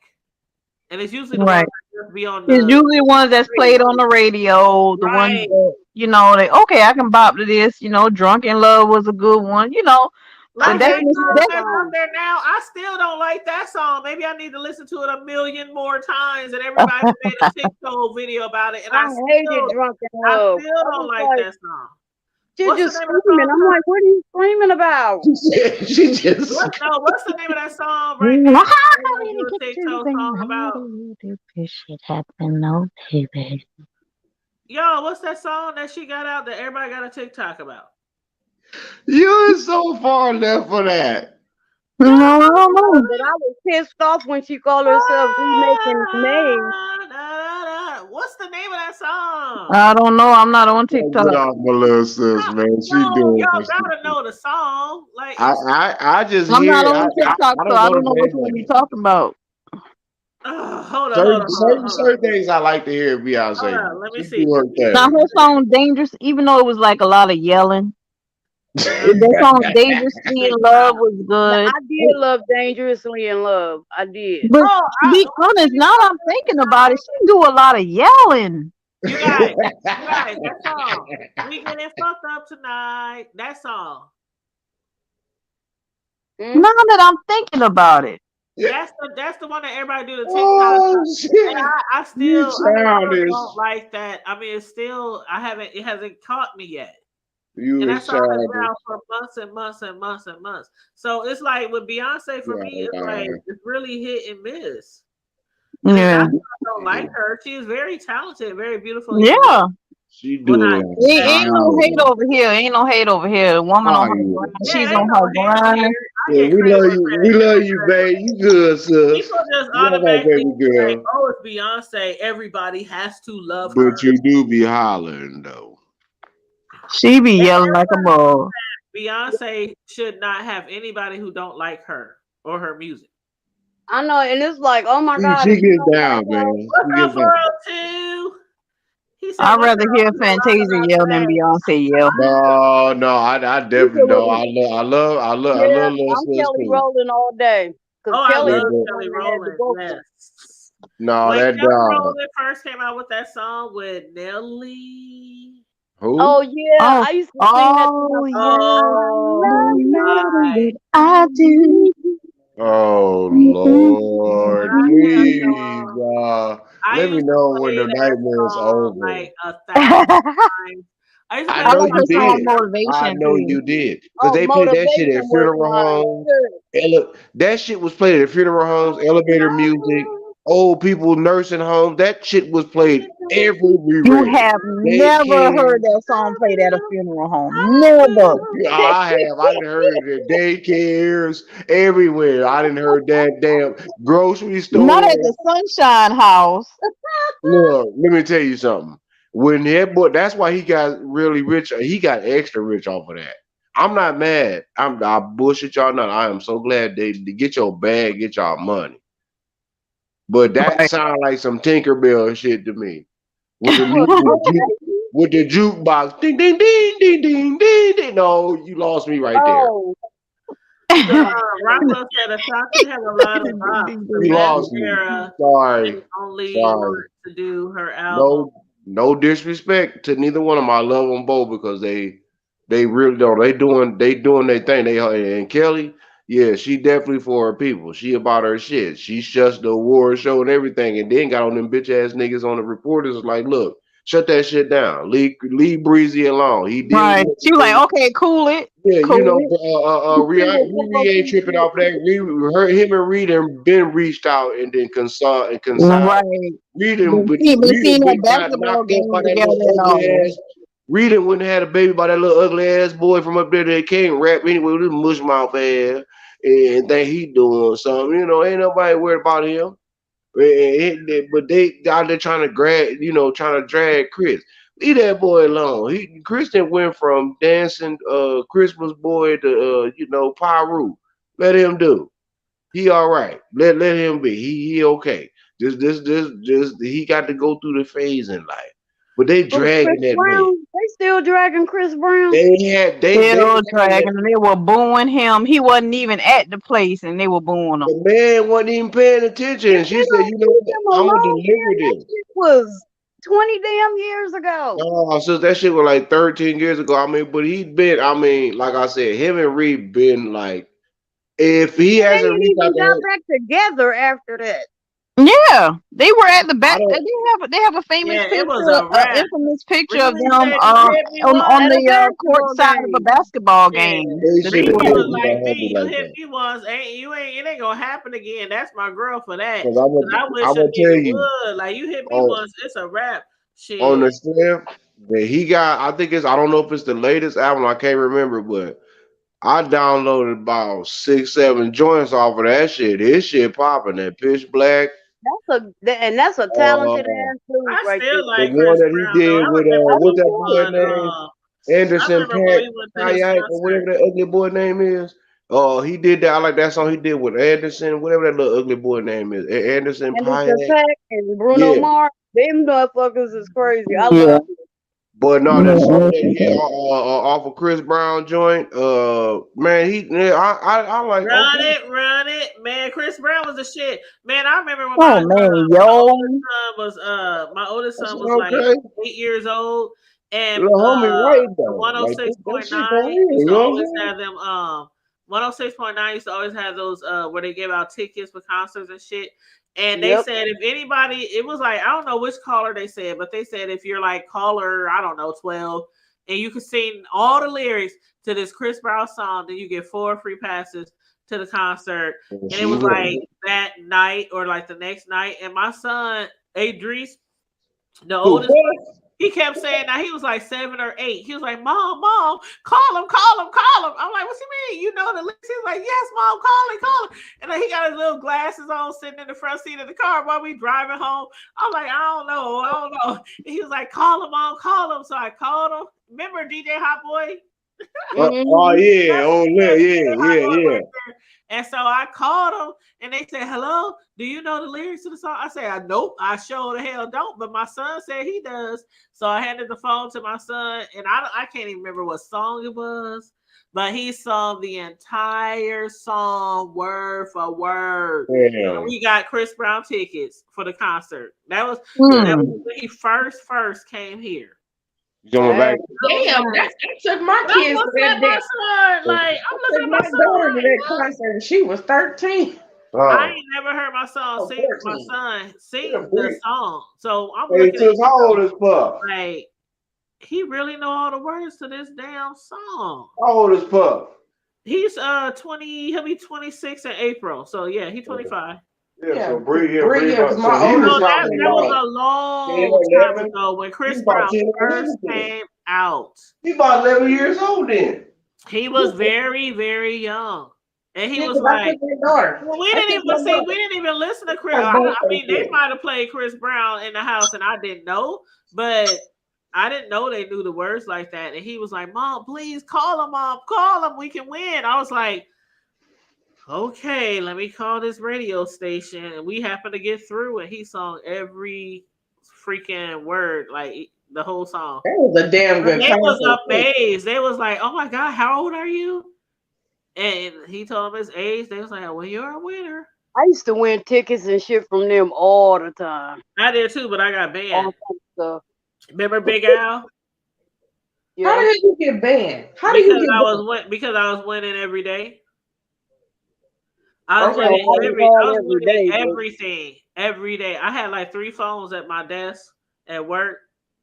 And it's usually the Right. ones that just be on It's the usually ones that's played radio. on the radio, the ones Right. that, they okay, I can bop to this, Drunk in Love was a good one. But I Like that's that hated that song that's that's up song. there now, I still don't like that song. Maybe I need to listen to it a million more times. And everybody made a TikTok video about it, and I hated Drunk in I Love. still I don't was like like, that song. she's What's the just name of the screaming. song? I'm like, what are you screaming about? She just. What's the name of that song right now? how That do everybody you do a get to TikTok the song how about. do you do this shit happen? No, baby. Yo, what's that song that she got out that everybody got a TikTok about? You're so far left for that. No, I don't know. But I was pissed off when she called herself remaking May. What's the name of that song? I don't know. I'm not on Gotta get TikTok. off my little sis, man. She No, doing y'all this. gotta know the song. Like I, it's I, I just I'm hear not it. on TikTok, I so don't I know don't the know which name one of you're it. talking about. hold on, hold Certain, on, hold on, certain, hold on. certain things I like to hear Hold Beyonce. on. Let me She see. do her Now thing. her song "Dangerous," even though it was like a lot of yelling, Uh-huh. that song "Dangerously in Love" TikTok. was good. I did love Dangerously in Love. I did. But Oh, to be honest, now that I'm thinking about it, she do a lot of yelling. you guys, that song. We getting fucked up tonight. That song. Hmm? Now that I'm thinking about it, That's the one that everybody do the TikTok. Oh And shit! I You still childish. don't like that. I mean, it's still it hasn't caught me yet. You And that was song has been childish. out for months and months and months and months. So it's like with Beyonce for You me, it's like lying. it's really hit and miss. And it's not yeah, that I don't like her. She is very talented, very beautiful human being. yeah. She Well, not doing that Ain't no hate fine. over here. Ain't no hate over here. The woman How on are her you? grind. yeah, She's there ain't on no her hate on grind. here. I Yeah, get we credit love where you. credit We is love due you, credit. babe. You good, sis. People just You all right, automatically baby be like, girl. "Oh, it's Beyonce. Everybody has to love But her." you do be hollering though. She be yelling like a Everybody knows bull. Beyonce should not have anybody who don't like her or her music. I know, and it's like, oh my God, She if you gets don't like down, her, man. What's She up, gets down. 402? He said, I'd "What's rather up?" hear A lot Fantasia about yell than that. Beyonce yell. No, no, I you definitely can know. listen. I Yeah, love Lil I'm Sis Kelly too. Rowland all day. Because Oh, I Kelly Yeah, love was the but one Kelly that had the Rowland. vocals. Yes. no, When that Kelly dog. Rowland first came out with that song with Nelly. Oh Who? yeah, Oh, I used to sing that to oh myself. yeah. I Oh love No you. matter my! what I I do. need you. Oh When Lord, I tell please, y'all, I let me used to know when play the that nightmare's song over. like 1,000 times. I used to I play the I know like you her Tanya. song did. I Motivation know too. you did. Because Oh, they played that shit at motivation was funeral my homes. shit. That shit was played at funeral homes, elevator music, old people nursing homes. That shit was played You everywhere. have never heard Daycare. that song played at a funeral home. Never. I have. I didn't heard it at daycares everywhere. I didn't heard that damn grocery Not store. at the Sunshine House. Look, let me tell you something. When that boy, that's why he got really rich. He got extra rich off of that. I'm not mad. I bullshit y'all not. I am so glad they get your bag, get y'all money. But that Right. sound like some Tinkerbell shit to me. With the What music motivation? with the jukebox, ding ding ding ding ding ding ding. No, you lost me right there. Oh, So Rockwell said Ashanti had a lot of bops, but You that lost me. era Sorry, they only sorry. wanted to do her album. No, no disrespect to neither one of them. I love them both because they really don't. They doing their thing. And Kelly, yeah, she definitely for her people. She about her shit. She shuts the award show and everything, and then got on them bitch ass niggas on the reporters like, look, shut that shit down. Leave Breezy alone. He did Right. what She was like, okay, cool it. yeah, you Cool know, it. Riri ain't tripping off that. Him and Reed and been reached out and then consult and consigned. Right. Reed Been seeing that got basketball knocked up by games that together little and ugly all. ass. Reed wouldn't have had a baby by that little ugly ass boy from up there that can't rap anyway with his mush mouth ass and think he doing something. You know, ain't nobody worried about him. But they out there trying to trying to drag Chris. Leave that boy alone. Christian went from dancing Christmas boy to Pyru. Let him do. He all right. Let him be. He okay. Just he got to go through the phase in life. But they who? Chris dragging that man. Brown? They still dragging Chris Brown? They Still had dragging and they were booing him. He wasn't even at the place and they were booing him. the man wasn't even paying attention. If And she they said, don't you know leave what? him I'm gonna alone, deliver man, that this. shit was 20 damn years ago. No, so that shit was like 13 years ago. I mean, but he been, I mean, like I said, him and Reed been like, if he And they hasn't ain't reached out even to got her, back together after that. Yeah, they were at the I back. don't, They have a famous Yeah, it was picture, a rap. infamous picture of Really them said you hit me on At once. a the court basketball side of a game. basketball Yeah. game. they The should two have of Riri never was them. like got me. happy You like hit that. me once, it ain't gonna happen again. That's my girl for that. Because Cause I wish I'm a gonna tell nigga you, would. Like you hit me on, once, it's a rap. on the Shit. strength that he got, I think I don't know if it's the latest album, I can't remember, but I downloaded about 6, 7 joints off of that shit. His shit popping. That Pitch Black. That's a talented Uh, ass dude I right there. still the like one Chris that he Brown though. did I with remember I when what's do he that too. boy won name? I Anderson remember when Pack, we went to his Kayak, or whatever concert. that ugly boy name is. He did that. I like that song he did with Anderson, whatever that little ugly boy name is. Anderson Anderson Payak. Paak and Bruno Yeah, Mars. Them motherfuckers is crazy. I Yeah. love but no, that song Yeah. that off of Chris Brown joint. Man, I like okay. Run it, man. Chris Brown was the shit. Man, I remember when Oh man, yo. my oldest That's son was like okay. 8 years old, and Little homie, right the though. Like that shit go 106.9 in. used You to know what I'm always saying? have them 106.9 used to always have those where they give out tickets for concerts and shit. And it. they Yep. said if anybody, it was like I don't know which caller they said, but they said if you're like caller, I don't know, 12, and you can sing all the lyrics to this Chris Brown song, then you get 4 free passes to the concert. And And it she was like went. that night or like the next night. And my son, Adris, the Who? oldest one, he kept saying now he was like 7 or 8. He was like, Mom, call him. I'm like, what you mean? You know the list? He's like, yes, Mom, call him. And then he got his little glasses on sitting in the front seat of the car while we driving home. I'm like, I don't know. And he was like, call him, Mom, call him. So I called him. Remember DJ Hot Boy? Oh Hmm. yeah, oh yeah, yeah. And so I called them and they said, hello, do you know the lyrics to the song? I said, nope, I sure the hell don't. But my son said he does. So I handed the phone to my son and I can't even remember what song it was, but he sung the entire song word for word. And Damn, we got Chris Brown tickets for the concert. That was damn. Hmm. when he first came here. You coming back? Dang. Damn, I took my And I'm kids to looking that at my damn. son, like I I'm looking took at my my son daughter to like, that concert and she was 13. I Oh, ain't never heard Oh, my 14. son Yeah, sing the boy. song. So I'm hey, looking at sis, how old is Puff? like He really know all the words to this damn song. How old is Puff? He's 20. He'll be 26 in April. So yeah, he's 25. Yeah, so bring bring him, up. 'cause So my he was oldest No, that probably that was son, like a 10 long or time 11. ago when He Chris about Brown 10 or first 11 then. came out. He about 11 years old then. He was very, very young, and he yeah, was 'cause I like, took my daughter. well, I took my we daughter. didn't even listen to Chris. Her I birthday mean, they gift. might have played Chris Brown in the house, and I didn't know, but I didn't know they knew the words like that. And he was like, "Mom, please call him, Mom, call him. We can win." I was like, "Okay, let me call this radio station," and we happened to get through, and he sung every freaking word, like the whole song. That was a damn But good they was concert too. amazed. They was like, "Oh my God, how old are you?" And he told them his age. They was like, "Well, you're a winner." I used to win tickets and shit from them all the time. I did too, but I got banned. All kinds of stuff. Remember Big Al? How the Yeah. hell you get banned? How do you get banned? Because I was winning every day. I was Okay, Well, winning I was all every day, but everything every day. I had like 3 phones at my desk at work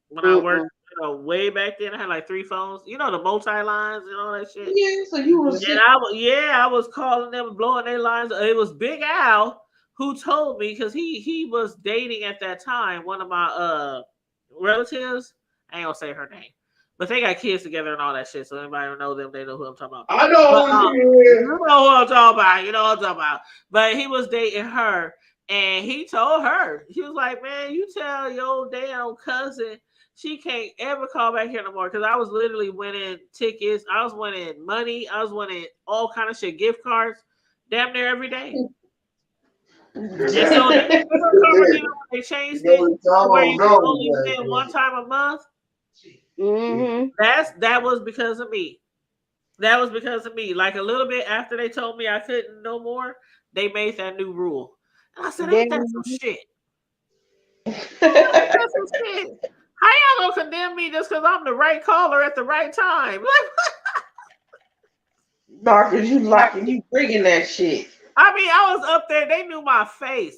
when I worked. mm-mm. Way back then, I had like 3 phones. You know the multi lines and all that shit. yeah, so you was And sick. I was calling them, blowing their lines. It was Big Al who told me because he was dating at that time one of my relatives. I ain't gonna say her name, but they got kids together and all that shit. So anybody who know them, they know who I'm talking about. I know But who you is. you know who I'm talking about. You know what I'm talking about. But he was dating her, and he told her, he was like, "Man, you tell your damn cousin she can't ever call back here no more." Because I was literally winning tickets, I was winning money, I was winning all kind of shit, gift cards, damn near every day. And so they remember, when they changed it to where you could only win one time a month. Mm-hmm. That was because of me. That was because of me. Like a little bit after they told me I couldn't no more, they made that new rule. And I said, ain't that some Then shit? That's some shit. How y'all gonna condemn me just because I'm the right caller at the right time? Nah, cause you bringing that shit. I mean, I was up there. They knew my face.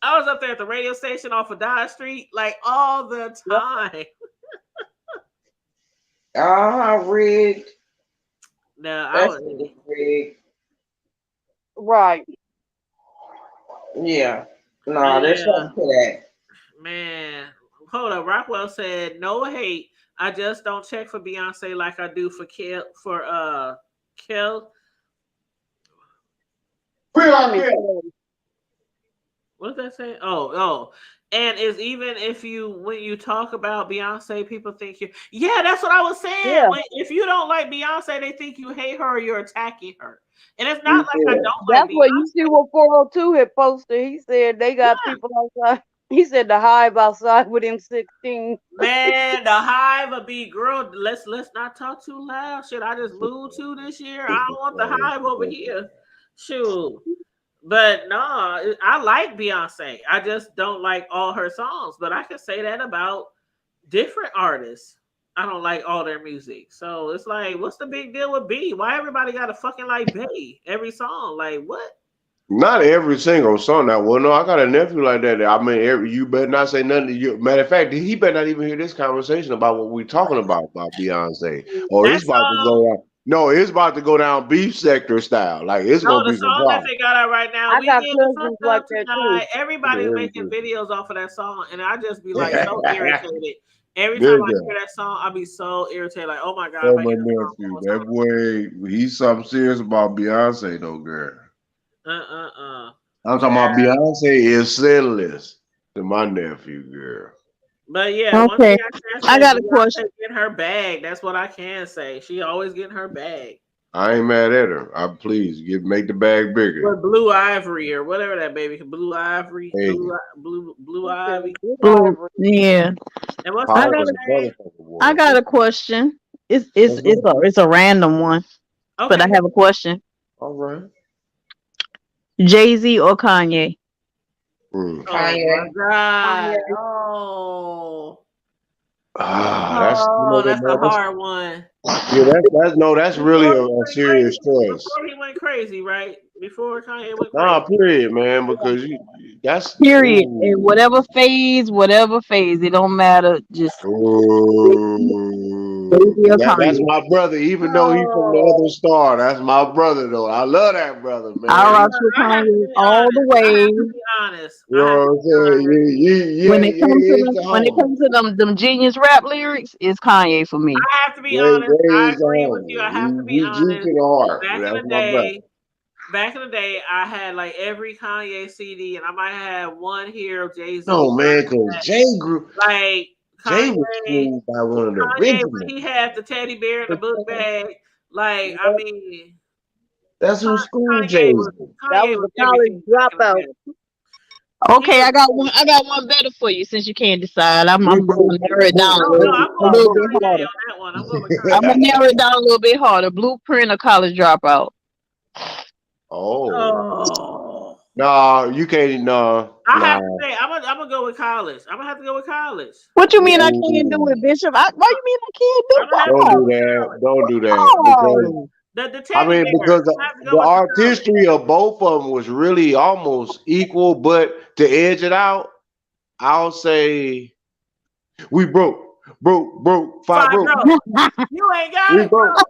I was up there at the radio station off of Dodge Street like all the time. Rigged. No, I That's was. rigged. right. Yeah. Nah, there's Yeah, something to that. man. Hold up. Rockwell said, "No hate. I just don't check for Beyonce like I do for Kel." Tommy Real Kelly. What did that say? Oh. And is even if when you talk about Beyonce, people think you. Yeah, that's what I was saying. Yeah. If you don't like Beyonce, they think you hate her or you're attacking her. And it's not like I Yeah. don't like That's what you Beyonce. see what 402 had posted. He said they got people outside. He said the hive outside with him 16. Man, the hive will be girl. Let's not talk too loud. Shit, I just moved to this year. I don't want the hive over here. Shoot. But no, I like Beyonce. I just don't like all her songs. But I can say that about different artists. I don't like all their music. So it's like, what's the big deal with B? Why everybody got to fucking like B every song? Like what? Not every single song. Now, well, no, I got a nephew like that. I mean, you better not say nothing to you. Matter of fact, he better not even hear this conversation about what we're talking about Beyonce. Or That it's about to song, go out. No, it's about to go down beef sector style. Like it's no, gonna the be some song that problems. they got out right now, I we got getting cousins fucked like up that too. tonight. Everybody's making videos off of that song, and I just be like so Nigga, irritated. Every time I hear that song, I be so irritated. Like, oh my god, if Oh, I my hear that song nephew. one That more boy, he's something serious about Beyonce, though, girl. time. I'm talking about Beyonce is sinless to my nephew, girl. But yeah, one Okay, thing I can I say, got a question. Beyonce getting her bag. That's what I can say. She always getting her bag I ain't mad at her. I please make the bag bigger. with blue ivory or whatever that baby. Blue ivory, Hey, blue He said ivy. good Blue, ivory. yeah. And what's the I hard other got than a, a name? motherfucker, I boy. got a question. Okay. It's a random one, but I Okay. have a question. All right. Jay-Z or Kanye? Mm. Oh my Kanye. god. Kanye. That's a That's hard one. yeah, that's no, that's really Before he a went serious crazy. choice. Before he went crazy, right? Before Kanye went Nah, crazy. period, man, because that's Period. ooh, Whatever phase, it don't matter. Just Baby of That's Kanye. my brother, even though he's from the Oh, other star. That's my brother, though. I love that brother, I man. rock with I have to Kanye be all the honest. I have to way. be honest. You I have know to what I'm be saying? honest. When it comes to It's the homie. them genius rap lyrics, it's Kanye for me. I have to be honest. Ray I is the agree with you. I homie. have to be He G to honest. the heart. Back in That's the my brother. day, back in the day, I had like every Kanye CD, and I might have one here of Jay Z. No, man, because Like Jay was Kanye, schooled by one of the Kanye when originals. he had the teddy bear in the book bag. Like I yep. mean, That's who schooled Jay. That Kanye was was a college everything back in the dropout. day. He Okay, was. I got one better for you since you can't decide. We I'm broke, gonna narrow it down No, no, I'm a going with little bit Kanye harder. on that one. I'm going with I'm Kanye. gonna narrow it down a little bit harder. Blueprint or college dropout. Oh. Oh, Nah, you can't. I Nah. have to say, I'm gonna go with college. I'm gonna have to go with college. What you mean I can't do Ooh. it, Bishop? Why you mean I can't do I'm gonna have to Don't go do with that. college. Don't do that. Because Oh, The I teddy mean, bear. because I have to the go with the college. artistry of both of them was really almost equal, but to edge it out, I'll say we five Five broke. bro. You ain't got We it, five bro.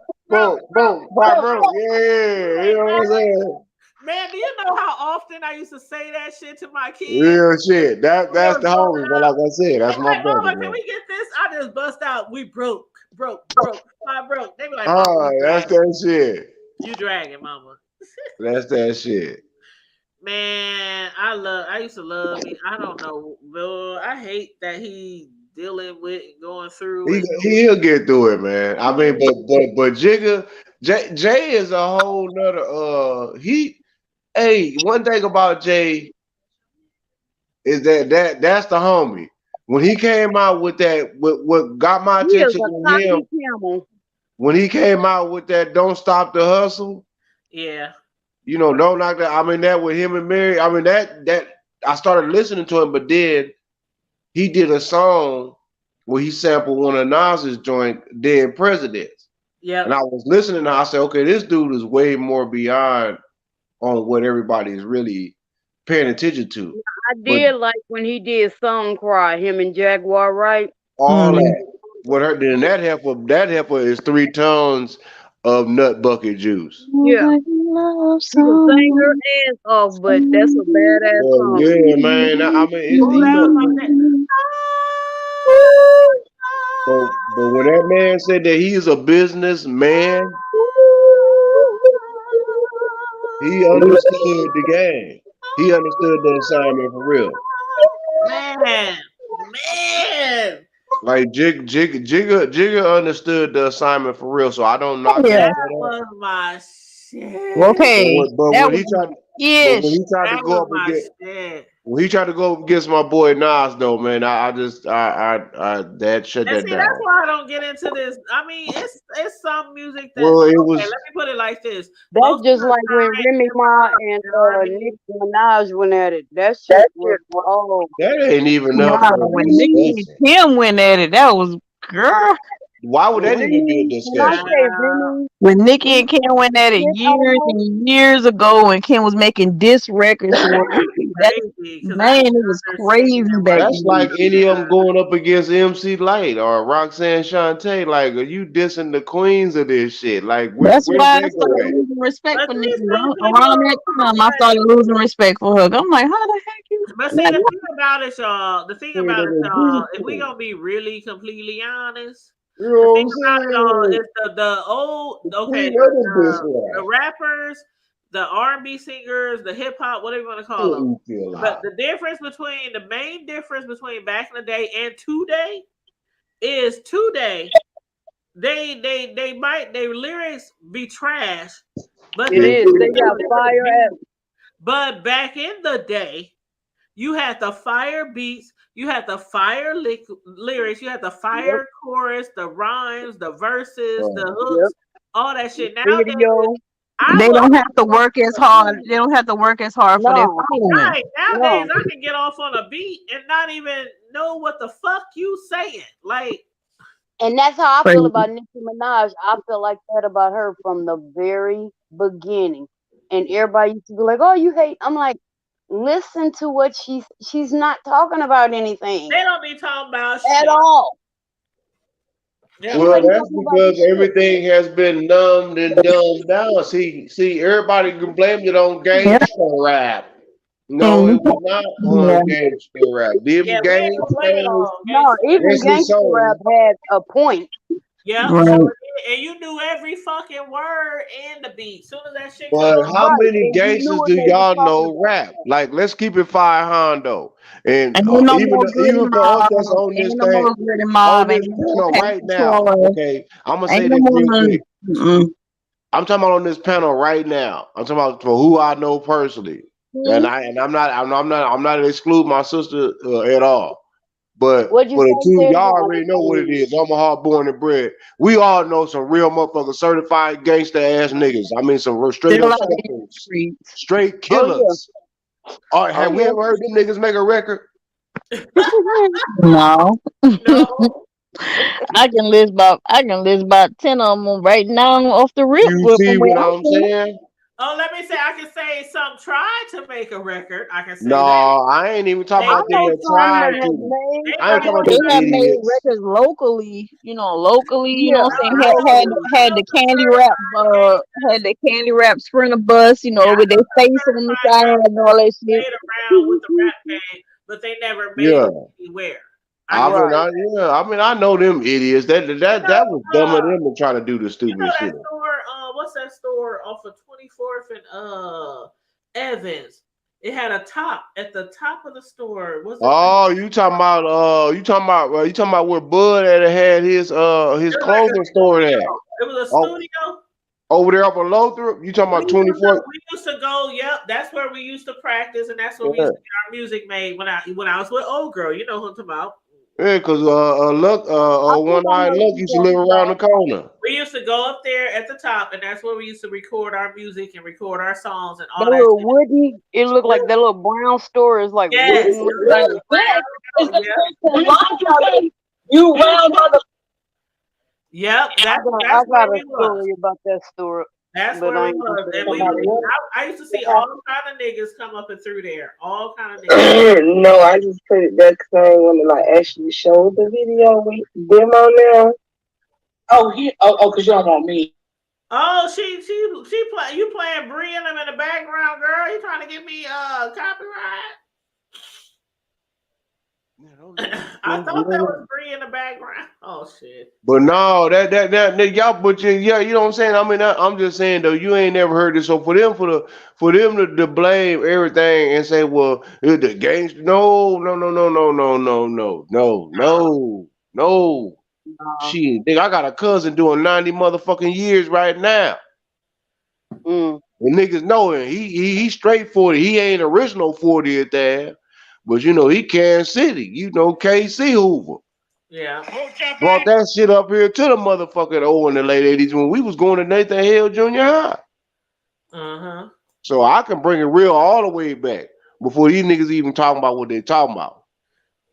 broke. Yeah, You you ain't know what I'm got it. saying? Man, do you know how often I used to say that shit to my kids? Real shit. When they That's was the growing homie. But up, like I said, they that's be my like, brother, Mama, can man. we get this? I just bust out, we broke, five broke. They be like, Mama, That's that shit. you dragging, Mama. That's that shit. Man, I used to love me. I don't know, Bill. I hate that he dealing with and going through and He'll get through it, man. I mean, he but Jigga Jay is a whole nother he hey, one thing about Jay is that's the homie. When he came out with that what got my He is attention a with him, cocky camel. when he came out with that Don't Stop the Hustle, yeah. don't knock that. I mean that with him and Mary, I mean that I started listening to him, but then he did a song where he sampled one of Nas's joint, Dead Presidents. And Yep. I was listening and I said, okay, this dude is way more beyond on what everybody is really paying attention to. I But did like when he did Song Cry, him and Jaguar Wright. all mm. that, what her then that heifer is 3 tons of nut bucket juice. Yeah, Nobody loves she can sing her someone. ass off, but that's a badass Well, song. yeah, man. I mean, it's Oh, that was my thing. but when that man said that he's a businessman, he understood the game. He understood the assignment for real. Man, man, Like Jigga understood the assignment for real. So I don't knock him Yeah. that for that. was my shit. Okay. But That when was he tried, but ish. to That go was up my against, shit. when he tried to go up against my boy Nas, though, man, I just I that shut And that see, that's down. why I don't get into this. I mean, it's some music that Well, it okay. Let was me put it like this: That's most of just the like when current Remy hip Ma hop and and R and B. Nicki Minaj went at it. That shit was that ain't even up Wow. for When Nikki discussion. and Kim went at it, that was girl. Why would that even be a Remy. When I discussion? say Remy, When Nikki Remy and Kim went at it hit years almost. and years ago, when Kim was making diss records Man, for that's that, crazy because I man, didn't it was crazy understand why back she That's was then. like doing any of them that. going up against MC Light or Roxanne Shante. Like, are you dissing the queens of this shit? Like, That's where does why I that go started at? losing respect But for see, Nikki. some Around people that time, I like. started losing respect for her. I'm like, how the heck you? But see, Like, the thing about it, y'all. The thing Yeah, about it, they y'all. If we beautiful. gonna be really completely honest, You the know thing what I'm about it, y'all, saying? is the old The okay, queen of the diss the line. rappers, the R&B singers, the hip hop, whatever you want to call them. You feel But like. the difference between the main difference between back in the day and today is today they might their lyrics be trash, but It they is. They still got deliver the fire beat. at. But back in the day, you had the fire beats, you had the fire lyrics, you had the Yep. fire chorus, the rhymes, the verses, the Right. Yep. hooks, all that shit. Nowadays, Video. I they will don't have to hop off work as on a hard. beat. They don't have to work as hard for their No. following. Right. Nowadays, No. I can get off on a beat and not even know what the fuck you saying. Like, And that's how I feel Crazy. about Nicki Minaj. I feel like that about her from the very beginning. And everybody used to be like, "Oh, you hate." I'm like, listen to what she's not talking about anything they don't be talking about at shit. all. Yeah, Well, ain't that's talking about the because shit. everything has been numbed and dumbed down. See, everybody can blame it on Yeah. gangster rap. No, it And was not yeah. on gangster rap. yeah, Them we ain't gonna blame it gangsters, on No, gangster rap. even that's his gangster rap song. had a point. Yep, sure Right. did. And you knew every fucking word and the beat. Soon as that shit come But on, how Right. many And you knew gangsters what do they was y'all talking know about. rap? Like, let's keep it 500. And And ain't no even more Goody even for us Mob. that's on this Ain't no thing, more Goody on Mob. this Ain't no more panel right Pastor now. Troy. Okay, I'm gonna Ain't say no this more real none. quick. Mm-mm. I'm talking about on this panel right now. I'm talking about for who I know personally, and I'm not exclude my sister at all. But What'd you for the say, two, Teddy? y'all I already know what it ain't- is. I'm a hard born and bred. We all know some real motherfuckers, certified gangster ass niggas. I mean, some real straight Still up out there in the suckers, streets. straight Oh yeah. killers. All right, Oh have we yeah. ever heard them niggas make a record? No. no. I can list about 10 of them right now off the rip You with see from where what I'm I'm from. saying? Oh, let me say, I can say some tried to make a record. I can No, say that. I ain't even talking They I about them know did. that some tried that have to. made They I ain't were talking about They them doing. have made idiots. records locally, you know yeah. what I'm saying? I know Had the some candy rap certified gangsters. had the candy rap sprinter bus, Yeah, I with know their some face on the certified side and gangsters all that who shit. played around with the rap game, but they never made it Yeah. anywhere. I I can mean, say Right. I yeah, I mean, I know them idiots. That you that know, that was dumb of them to try to do the you know stupid that shit. store, what's that store off of 24th and Evans? It had a top at the top of the store. Was it the Oh, you talking about where Bud had his it was like a clothing store at? studio. It was a Oh, studio. over there up on Lothrop. You talking about 24th? We used to go, yep, that's where we used to practice and that's where we Yeah, used to get our music made when I was with old girl. You know who I'm talking about. yeah, cause look, I think one I eye know what look you're used to live talking around the about. corner. We used to go up there at the top, and that's where we used to record our music and record our songs and That all that little shit. wooden, it looked like that little brown store is like Yes, it wooden. was like brown. You round on the Yep. I That's where got a we was. story about that store, That's but where I we ain't gonna was, say and it on here. I used to see all kind of niggas come up and through there. All kind of niggas. No, I just put it that same one that like actually showed the video with demo now. Cause you don't want me. Oh, she play. You playing Brie and them in the background, girl? You trying to get me copyright? Yeah, I thought that was Bree in the background. Oh shit. but no, that y'all, but yeah, you know what I'm saying. I mean, I'm just saying though, you ain't never heard this. So for them to blame everything and say, well, the gangs. No, no, no, no, no, no, no, no, no, no, no. Shit, nigga, I got a cousin doing 90 motherfucking years right now. Mm. The niggas know him. He straight 40. He ain't original 40 at that. But he Kansas City. KC Hoover. Yeah. Brought that shit up here to the motherfucking in the late 80s when we was going to Nathan Hale Junior High. Uh-huh. So I can bring it real all the way back before these niggas even talking about what they talking about.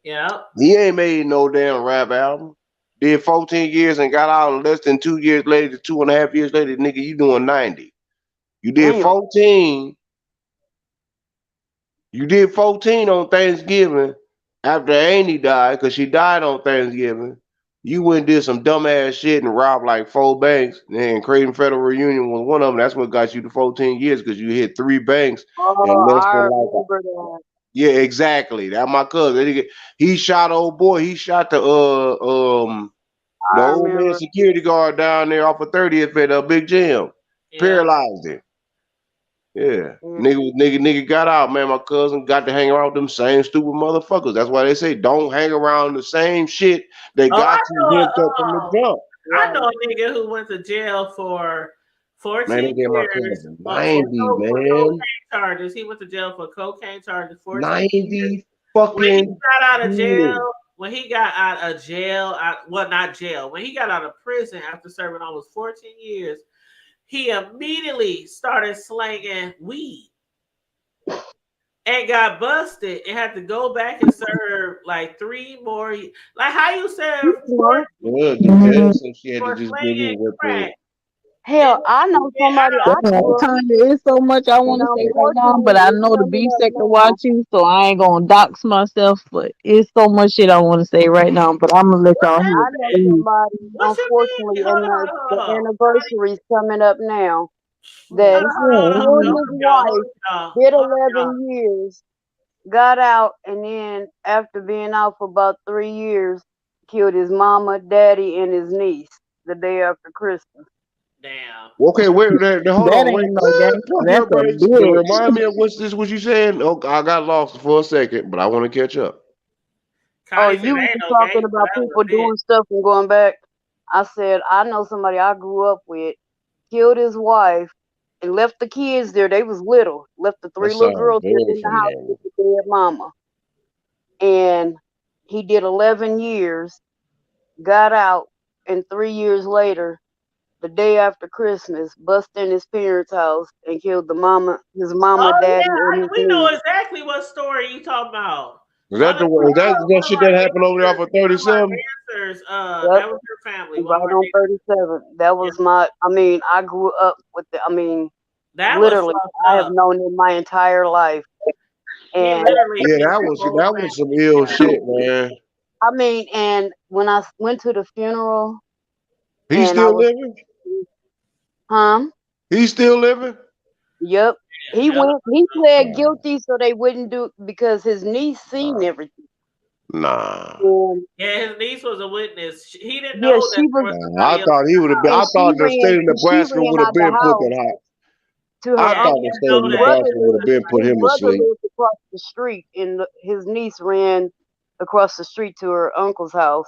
Yeah. He ain't made no damn rap album. Did 14 years and got out less than 2 years later, 2.5 years later, nigga, you doing 90. You did Damn. 14. You did 14 on Thanksgiving after Annie died, because she died on Thanksgiving. You went and did some dumbass shit and robbed like 4 banks. And Creighton Federal Reunion was one of them. That's what got you to 14 years, because you hit 3 banks in Oh, less I than remember that. yeah, exactly. That my cousin. He shot old boy. He shot the I old man remember. security guard down there off of 30th at Big Jim. Yeah. Paralyzed him. Yeah. Mm. Nigga got out, man. My cousin got to hang around with them same stupid motherfuckers. That's why they say don't hang around the same shit that Oh, got you hipped up from the jump. I Right. know a nigga who went to jail for Man, 14 they gave my years cousin 90, for man. cocaine charges. He went to jail for cocaine charges 14 years. 90 When he fucking got out of years. jail, well, not jail, when he got out of prison after serving almost 14 years, he immediately started slanging weed and got busted and had to go back and serve like 3 more. Like how you serve Smart. Yeah, the jail said she had to for just give slanging me what crack Hell, I know somebody I grew up, Tanya, it's so much I and want to say right now, but unfortunately, I it's know the coming B up sector now. watch you, so I ain't gonna dox myself. But it's so much shit I want to say right now, but I'm gonna let What y'all I know hear. somebody, What you unfortunately, mean? Hold and on, hold the on. anniversary's coming up now, Oh, that Hold on, hold on, hold on, killed yeah. his hold wife, on, y'all. did Hold on, y'all. 11 years, got out, and then after being out for about 3 years, killed his mama, daddy, and his niece the day after Christmas. Damn. Okay, wait, hold That on, wait. ain't no game. Pump your That's a brakes. bitch. Remind me of what you saying. Oh, I got lost for a second, but I want to catch up. Oh, Connie said you there was ain't no talking gate, so about that was people a bitch. doing stuff and going back. I said, I know somebody I grew up with, killed his wife, and left the kids there. They was little. Left the That 3 little sounds girls there in the beautiful, house man. with the dead mama. And he did 11 years, got out, and 3 years later, the day after Christmas, busted in his parents' house and killed his mama, Oh daddy, yeah, and his we know niece. exactly what story you talking about. Is that the that One of shit our that happened over there off dancers, of 37? Yep. that was her family. One Right of our on dancers. 37. That Yeah, was I grew up with that was literally, fucked I have up. known him my entire life. He And literally Yeah, killed that his was whole that was some family. ill shit, man. and when I went to the funeral He's and I still was, living. huh? He's still living. Yep. Yeah, hell of He pled Nah. guilty so they wouldn't do because his niece seen everything. Nah. And yeah, his niece was a witness. He didn't yeah, know that she there was, was Nah, I somebody else thought in he the would have been. and I house. thought the state of she Nebraska ran would have out the been put house that. to I her Yeah, he thought uncle. the didn't state of know His that. brother Nebraska would have lived, been put his him to brother sleep. lived across the street, and his niece ran across the street to her uncle's house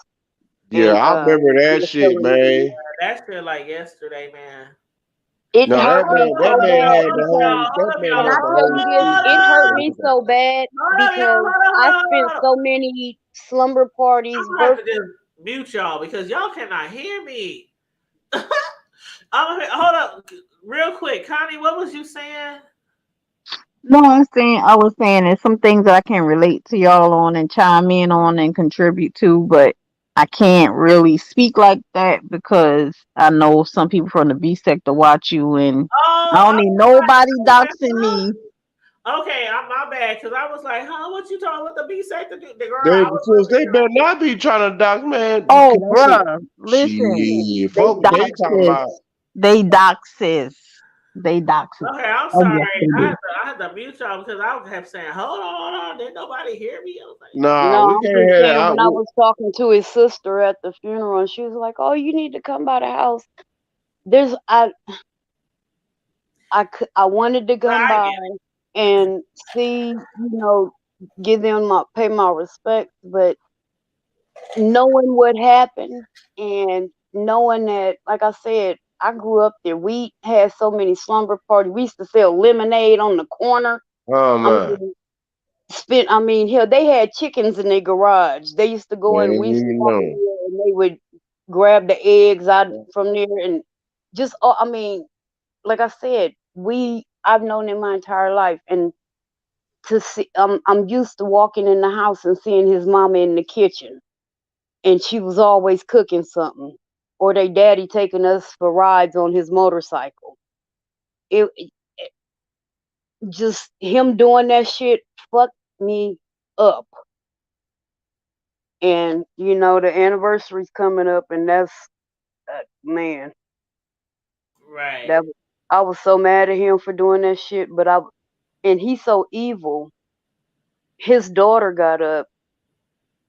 Yeah, and I remember that was shit, telling him. man. That shit like yesterday, man. It No, hurt me that so Hold man bad had the because, whole. That up, man can y'all. I had the tell whole you this? street It in hurt his me face. so bad because I spent Hold up. so many slumber parties, I'm gonna have to just mute y'all because y'all cannot hear me. Hold up, real quick, Connie. What was you saying? No, I was saying there's some things that I can relate to y'all on and chime in on and contribute to, but I can't really speak like that because I know some people from the B sector watch you, and I Oh, don't I need was nobody like, doxing me. okay, I'm my bad because I was like, huh? What you talking about the B sector? The girl, They I was since over they here better not be trying to dox, man. Oh, Can I say? bruh, listen, Shit, they folks, they talking doxes, about. they doxes, they doxes. Okay, I'm Oh sorry. yes, they do. I had to mute y'all because I kept saying, hold on. Didn't nobody hear me? I was like, Nah, no, we I'm can't just have that. saying when I was talking to his sister at the funeral, and she was like, "Oh, you need to come by the house." There's I wanted to come I by get and see, give them pay my respects, but knowing what happened and knowing that, like I said, I grew up there. We had so many slumber parties. We used to sell lemonade on the corner. Oh I man, mean, hell, they had chickens in their garage. They used to go in. man, We used to you walk in know. there, and they would grab the eggs out from there, and just, like I said, I've known him my entire life, and to see, I'm used to walking in the house and seeing his mama in the kitchen, and she was always cooking something, or their daddy taking us for rides on his motorcycle. It just him doing that shit fucked me up. And the anniversary's coming up, and that's man, right. that I was so mad at him for doing that shit. And he's so evil. His daughter got up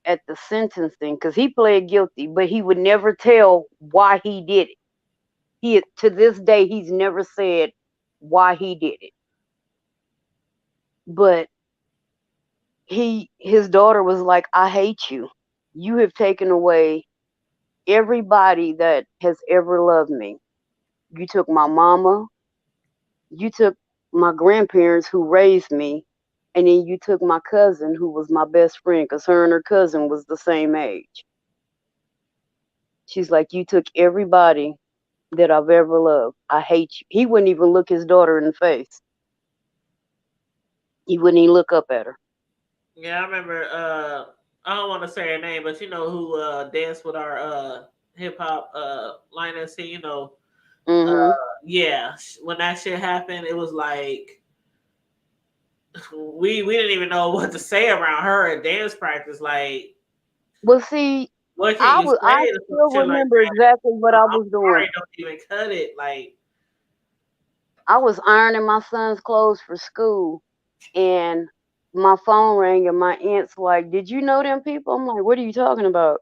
at the sentencing because he pled guilty, but he would never tell why he did it. To this day, he's never said why he did it. But his daughter was like, "I hate you. You have taken away everybody that has ever loved me. You took my mama, you took my grandparents who raised me, and then you took my cousin who was my best friend because her and her cousin was the same age." She's like, "You took everybody that I've ever loved. I hate you." He wouldn't even look his daughter in the face. He wouldn't even look up at her. Yeah, I remember. I don't want to say her name, but you know who danced with our hip hop Lioness. You know, Mm-hmm. Yeah, when that shit happened, it was like we didn't even know what to say around her at dance practice. Like, Well, see, what can I you was I say to some still shit like remember that? exactly what I I'm was doing. sorry, don't even cut it. Like, I was ironing my son's clothes for school, and my phone rang, and my aunt's like, "Did you know them people?" I'm like, "What are you talking about?"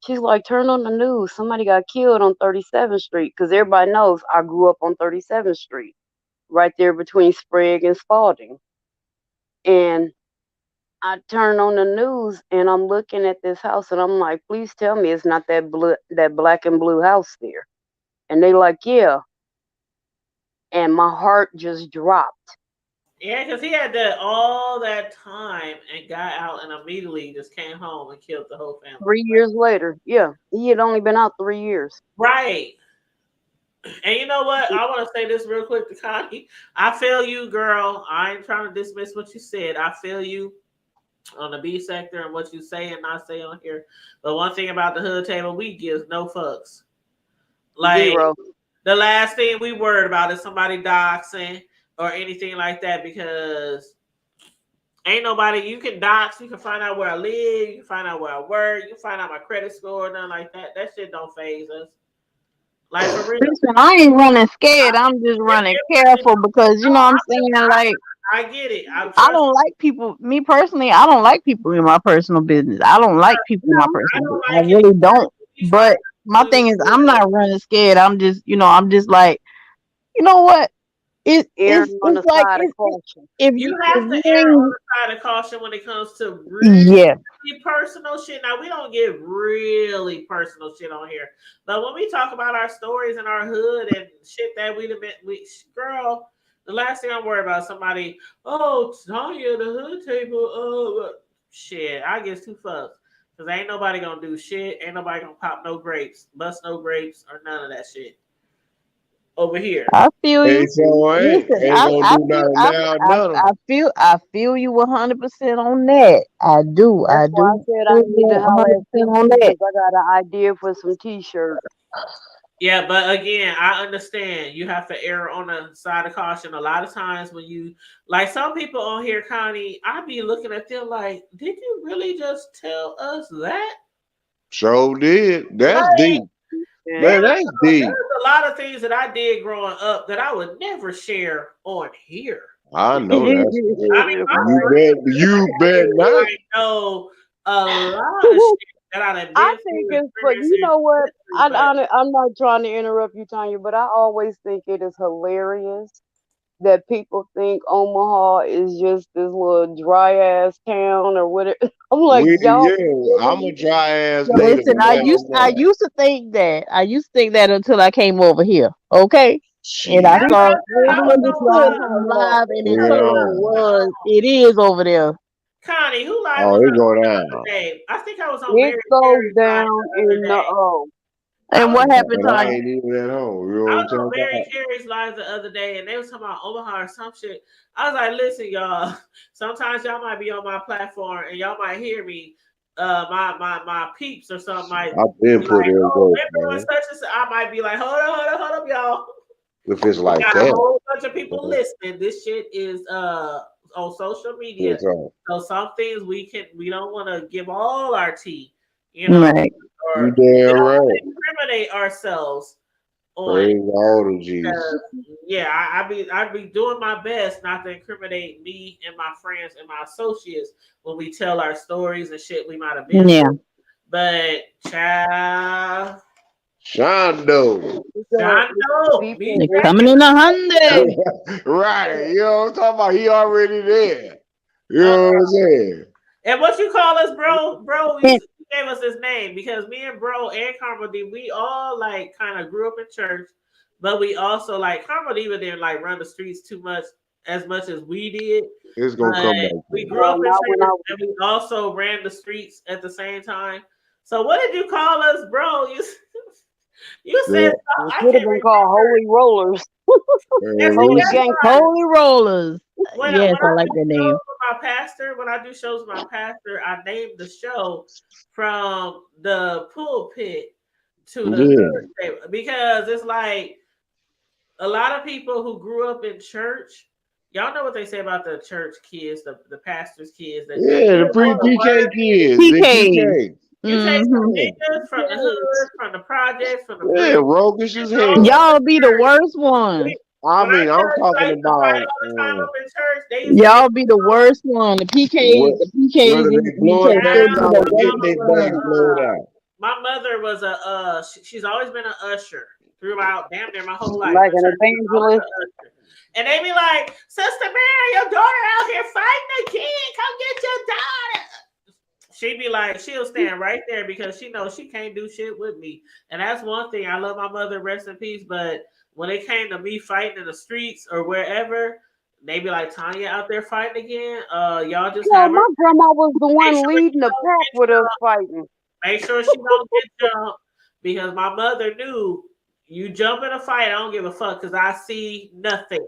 She's like, "Turn on the news. Somebody got killed on 37th Street." Because everybody knows I grew up on 37th Street, right there between Sprague and Spalding. And I turn on the news, and I'm looking at this house, and I'm like, "Please tell me it's not that black and blue house there." And they like, "Yeah." And my heart just dropped. yeah, because he had that all that time and got out and immediately just came home and killed the whole family. 3 years later, yeah, he had only been out 3 years. Right. And you know what? I want to say this real quick to Connie. I feel you, girl. I ain't trying to dismiss what you said. I feel you on the B sector and what you say and not say on here. But one thing about the hood table, we gives no fucks. Like, Zero. the last thing we worried about is somebody doxing or anything like that, because ain't nobody, you can dox, you can find out where I live, you can find out where I work, you can find out my credit score, nothing like that. That shit don't phase us. Like, for real. Listen, I ain't running scared. I'm just running careful because you know what I'm saying. Like, I get it. I'm I trust. don't like people. Me personally, I don't like people in my personal business. I don't like people in my No, I personal don't business. I like it really either. don't. We try But my to. thing is, I'm not running scared. I'm just, I'm just like, you know what? erring on It's the like side of caution. You if have to you err on ain't, the side of caution when it comes to really yeah. personal shit. Now, we don't get really personal shit on here, but when we talk about our stories and our hood and shit that we'd have been, girl, the last thing I'm worried about is somebody, oh, Tanya, the hood table, oh, shit, I guess two fucks. Because ain't nobody gonna do shit. Ain't nobody gonna pop no grapes, bust no grapes, or none of that shit over here. I feel Hey, you. so Listen, ain't gonna do nothing now, none. I feel you 100% on that. That's I why I do said I feel need you to holler at 100% on CC that. because I got an idea for some t-shirts. Yeah, but again, I understand you have to err on the side of caution. A lot of times when you, like some people on here, Connie, I be looking at them like, did you really just tell us that? Sure did. That's Like, deep. Yeah. Man, that's deep. there's a lot of things that I did growing up that I would never share on here. I know that's right. I mean, my You friends bet. You bet not. like know a lot of shit that I done I been think through, it's, but you experiencing, know what? but I'm not trying to interrupt you, Tanya, but I always think it is hilarious that people think Omaha is just this little dry ass town or whatever. I'm like, y'all Yeah, I'm a really dry ass don't native Listen, of know. I Alabama. used to think that. I used to think that until I came over here. Okay? And I that's Shit. what saw I'm saying. I was this on live come No. live and it totally Yeah. was. It is over there. Connie, who live Oh, was it I go on the down. other day? I think I was on It Mary goes Carey's live down the other in the day. I And was what happened, But I Tanya? ain't even at home. You know what I I'm was on talking Mary about? Carey's live the other day, and they was talking about Omaha or some shit. I was like, listen, y'all. Sometimes y'all might be on my platform, and y'all might hear me. My peeps or something might I've been be put like, in oh, work, they're doing man. such and such. I might be like, hold up, y'all. If it's We like got a that, whole bunch of people man, listening. This shit is on social media. it's all. So some things we don't want to give all our tea, you know, Right. You or we damn don't want right. to incriminate ourselves on it. Praise all the Jesus. Yeah, I'd be doing my best not to incriminate me and my friends and my associates when we tell our stories and shit we might have been Yeah. through. But child, Shondo. because Shondo, me people They're it, coming in a Hyundai. Right. You know what I'm talking about? He already there. You uh, know what I'm saying? and what you call us, bro? Bro, And you gave us his name because me and bro and Karma D, we all like kind of grew up in church, but we also like Karma D even didn't like run the streets too much as we did. It's gonna But come back to we him. grew up in not when I church was and we also ran the streets at the same time. So what did you call us, bro? You said Yeah. it I should have can't been called remember. Holy Rollers, And see, Holy that's Listen. why Gangsters. Holy Rollers. when Yes, I I like do that name. shows with my pastor, when I do shows with my pastor, I name the show from the pulpit to the Yeah. hood table because it's like a lot of people who grew up in church, y'all know what they say about the church kids, the pastor's kids, that Yeah, you the know the PK word. kids, the PK. PK. You take some Mm-hmm. niggas from the hood, from the projects, from the Yeah, bricks, roguish and as throw them hell. in Y'all be the church. worst ones. I When our mean, I'm church talking like to fight about all the time up in church, they used to be Y'all be the worst one. The PKs, what, the PKs, whether they you blowing can't back figure down. out or out My what getting mama their they're was back saying. blowed out. my mother was a she's always been an usher throughout damn near my whole life Like in an church. She was always evangelist. an usher. And they be like, Sister Mary, your daughter out here fighting again. Come get your daughter. She'd be like, she'll stand right there because she knows she can't do shit with me. And that's one thing. I love my mother, rest in peace. But when it came to me fighting in the streets or wherever, they be like, Tanya out there fighting again. Y'all just Yeah, have her. my grandma was the Make one sure she leading the don't pack get with us jumped. fighting. Make sure she don't get jumped because my mother knew you jump in a fight. I don't give a fuck because I see nothing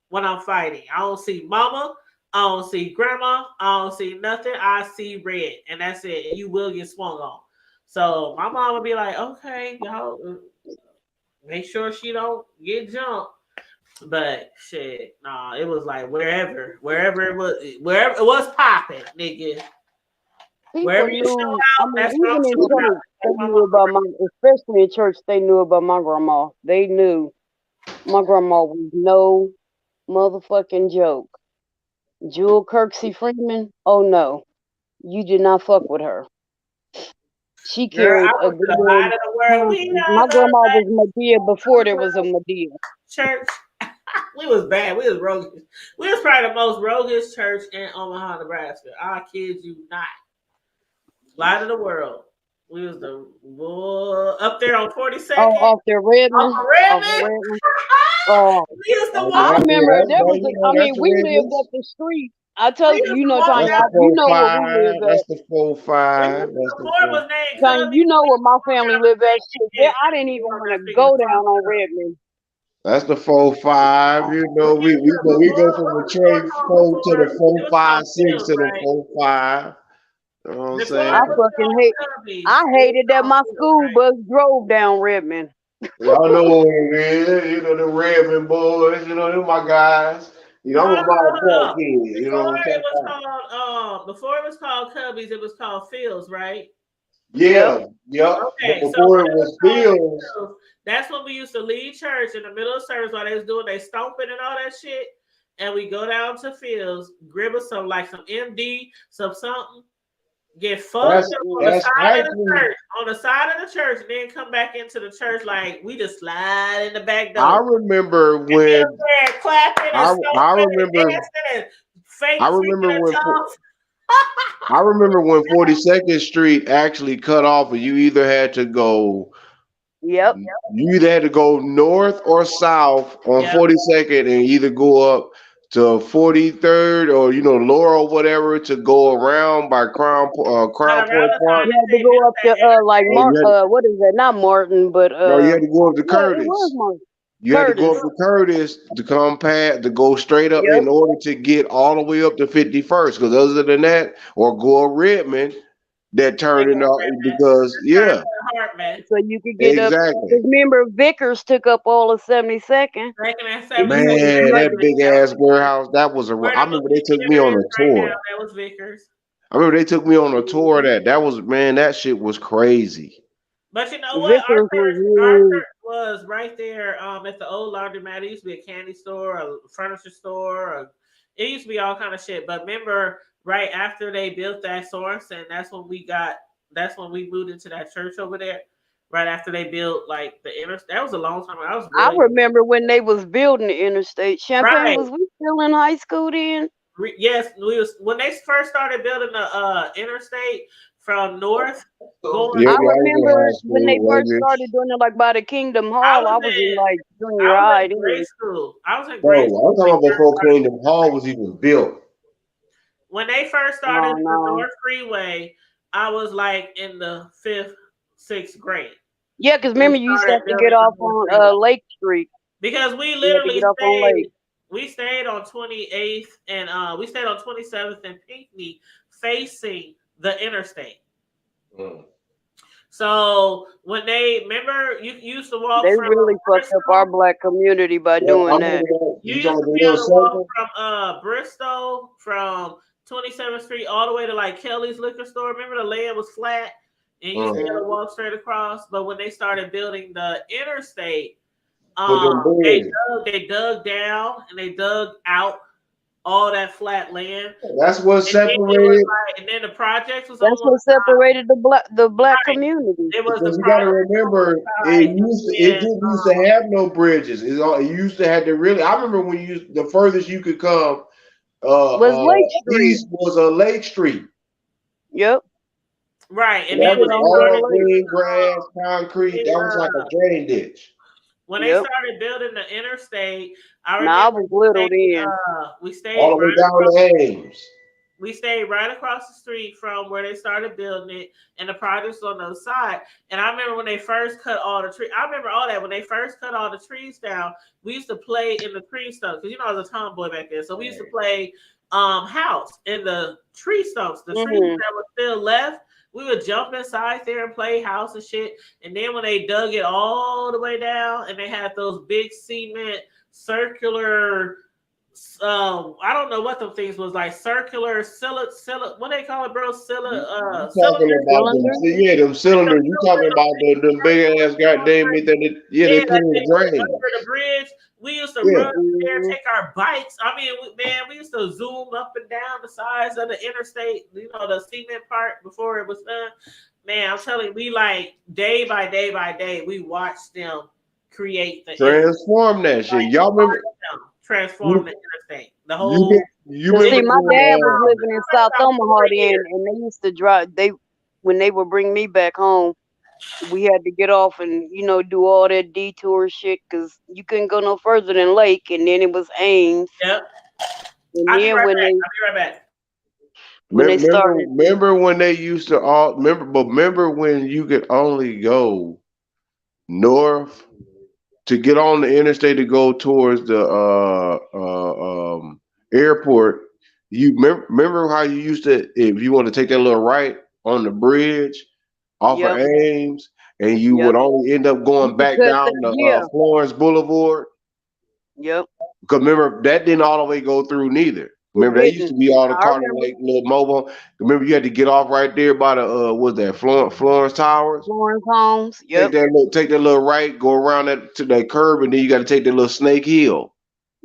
when I'm fighting. I don't see mama. I don't see grandma. I don't see nothing. I see red, and that's it. And you will get swung on. So my mom would be like, "Okay, y'all, make sure she don't get jumped." But shit, nah, it was like wherever it was popping, nigga. People Wherever you show knew, I out, mean, that's what I'm even in showing out. church, they Like my knew mama. about my, especially in church, they knew about my grandma. They knew my grandma was no motherfucking joke. Jewel Kirksey Freeman, oh no, you did not fuck with her. She Girl, carried I a went to the light good of the world. We conscience. My are the grandma light was Medea before of the there was a world. Medea. Church. We was bad. We was roguish. We was probably the most roguish church in Omaha, Nebraska. I kid you not. Light of the world. We was the up there on Oh, 42nd. off there, Off Redmond, of off of Redmond. Redmond. Oh, We used to Oh, I walk. yeah, remember there that, was. you know, I that's mean, the we lived Ravens. up the street. I We tell used you, to walk Tanya, That's the down. you four know where we five. live That's at. the four We five. used to, That's the the boy four. was named Tanya, Cubby. you know We where used to my walk family down the lived at. street Shit, and I didn't we even on want there to singing go Pop down on Up. Redmond. That's the 4-5. You We know, used to we go before from what the was the store trade called four to before? the four It was five called six Fields, to the right? 4-5. You know what I'm Before I it saying? was fucking called hate. Cubby's, I it was hated that called my Fields, school right? bus drove down Redmond. Y'all know what it is. You know, the Redmond boys. You know, them my guys. You know, I'm Hold a on, hold on, Mount hold Park on. kid. You know Before what I'm it talking was about? called before it was called Cubby's, it was called Fields, right? Yep. Yeah, yep. But Okay, so before when it it was was called Fields, Fields, that's when we used to leave church in the middle of service while they was doing they stomping and all that shit. And we go down to Fields, grab us some MD, some something, get fucked up on the that's side of the actually. church, and then come back into the church like we just slide in the back I door remember and be up when there clapping and I stomping and remember dancing and fake I freaking remember and when tongues. I remember when 42nd Street actually cut off, and you either had to go Yep. north or south on Yeah, 42nd, and either go up to 43rd or Laurel, whatever, to go around by but Crown around Point the Park. time You they had to say go up to like Or you had What is that? Not Martin, but no, you had to go up to well, it was Curtis. Martin. You had to go Curtis. up to Curtis to come past to go straight up Yep. in order to get all the way up to 51st. Because other than that, or go up Redmond, that they turning go up Redmond, because just turn yeah, to Hartman, So you could get up. exactly. Because remember, Vickers took up all of 72nd. second and It used to 72nd. be That Man, was like, that big that was ass warehouse. That was a. where I the remember they movie took me theater on is a right now. tour. That was Vickers. I remember they took me on a tour of that. That was man. That shit was crazy. But you know what? Vickers was Our huge. church was right there at the old laundromat. It used to be a candy store, a furniture store. It used to be all kind of shit. But remember, right after they built that source, and that's when we moved into that church over there. Right after they built like the inner, that was a long time ago. I was I really remember when they was building the interstate. Champagne, right. was we still in high school then? Yes, we was when they first started building the interstate from north going Yeah, I yeah. I north. was in remember high when they school, first Rogish. started doing it like by the Kingdom I Hall. was I was in in like I junior was high in grade then. school. I was in No, grade school I'm talking when about before Kingdom Hall was even built. they first started Oh the no. North Freeway. I was like in the fifth, sixth grade. Yeah, because They remember you used to started have to get building the off North on Freeway Lake Street. because we You had to literally get off on Lake. stayed on 28th and we stayed on 27th and Pinckney facing the interstate. Mm. So when they remember, you used to walk They from really fucked up our Bristol. black community by Yeah, I doing remember that. that. You You used talking to about be the little able to walk circle? from Bristol from 27th Street all the way to like Kelly's liquor store. Remember the land was flat and you used to be able to walk straight across. But when they started building the interstate, Put them bridges. they dug down and they dug out all that flat land. That's what And then it was separated. like, and then the projects was on That's one what side. separated the black Right. community. It was the Because you got to projects on one remember, side, it and didn't used to have no bridges. It used to have to really. I remember when the furthest you could come Was Lake Street. east was a Lake Street. Yep. right. And That then That when was was a they whole all started lake. green grass, concrete. they, That was like a drain ditch. when they Yep. started building the interstate, I Now I remember was little then. we All stayed the way right down across. to Ames. We stayed right across the street from where they started building it, and the projects on the other side. And I remember when they first cut all the trees. I remember all that when they first cut all the trees down. We used to play in the tree stumps because I was a tomboy back then, so we used to play house in the tree stumps, the trees Mhm. that were still left. We would jump inside there and play house and shit. And then when they dug it all the way down, and they had those big cement circular. I don't know what them things was like circular what they call it, bro? You talking Cylinder. about them? Cylinder. Them cylinders. You talking about the big ass goddamn it yeah, Yeah, they put that in they the put drain. over the bridge. We used to Yeah. run there, Mhm. take our bikes. I mean, we used to zoom up and down the sides of the interstate, the cement part before it was done. Man, I'm telling you, we like day by day by day, we watched them create the interstate. Transform that shit. Like, Y'all remember? transform the interstate. The You whole. Cause see, remember my when dad was living in South About Omaha 4 then, years. and they used to drive. When they would bring me back home, we had to get off and do all that detour shit because you couldn't go no further than Lake, and then it was Ames, Yep. and I'll be then right when back. they I'll be right back. started. remember when they used to remember when you could only go north to get on the interstate to go towards the airport. You remember how you used to, if you want to take that little right on the bridge off of Yep, Ames, and you would yep. only end up You going could back cut down that. the Yeah, Florence Boulevard. yep. Because remember, that didn't all the way go through neither. It Remember, that used to didn't. be all the I Carter remember Lake little mobile. Remember, you had to get off right there by the what's that, Florence Towers. Florence Homes. Take Yep. that little right, go around that to that curb, and then you got to take that little Snake Hill.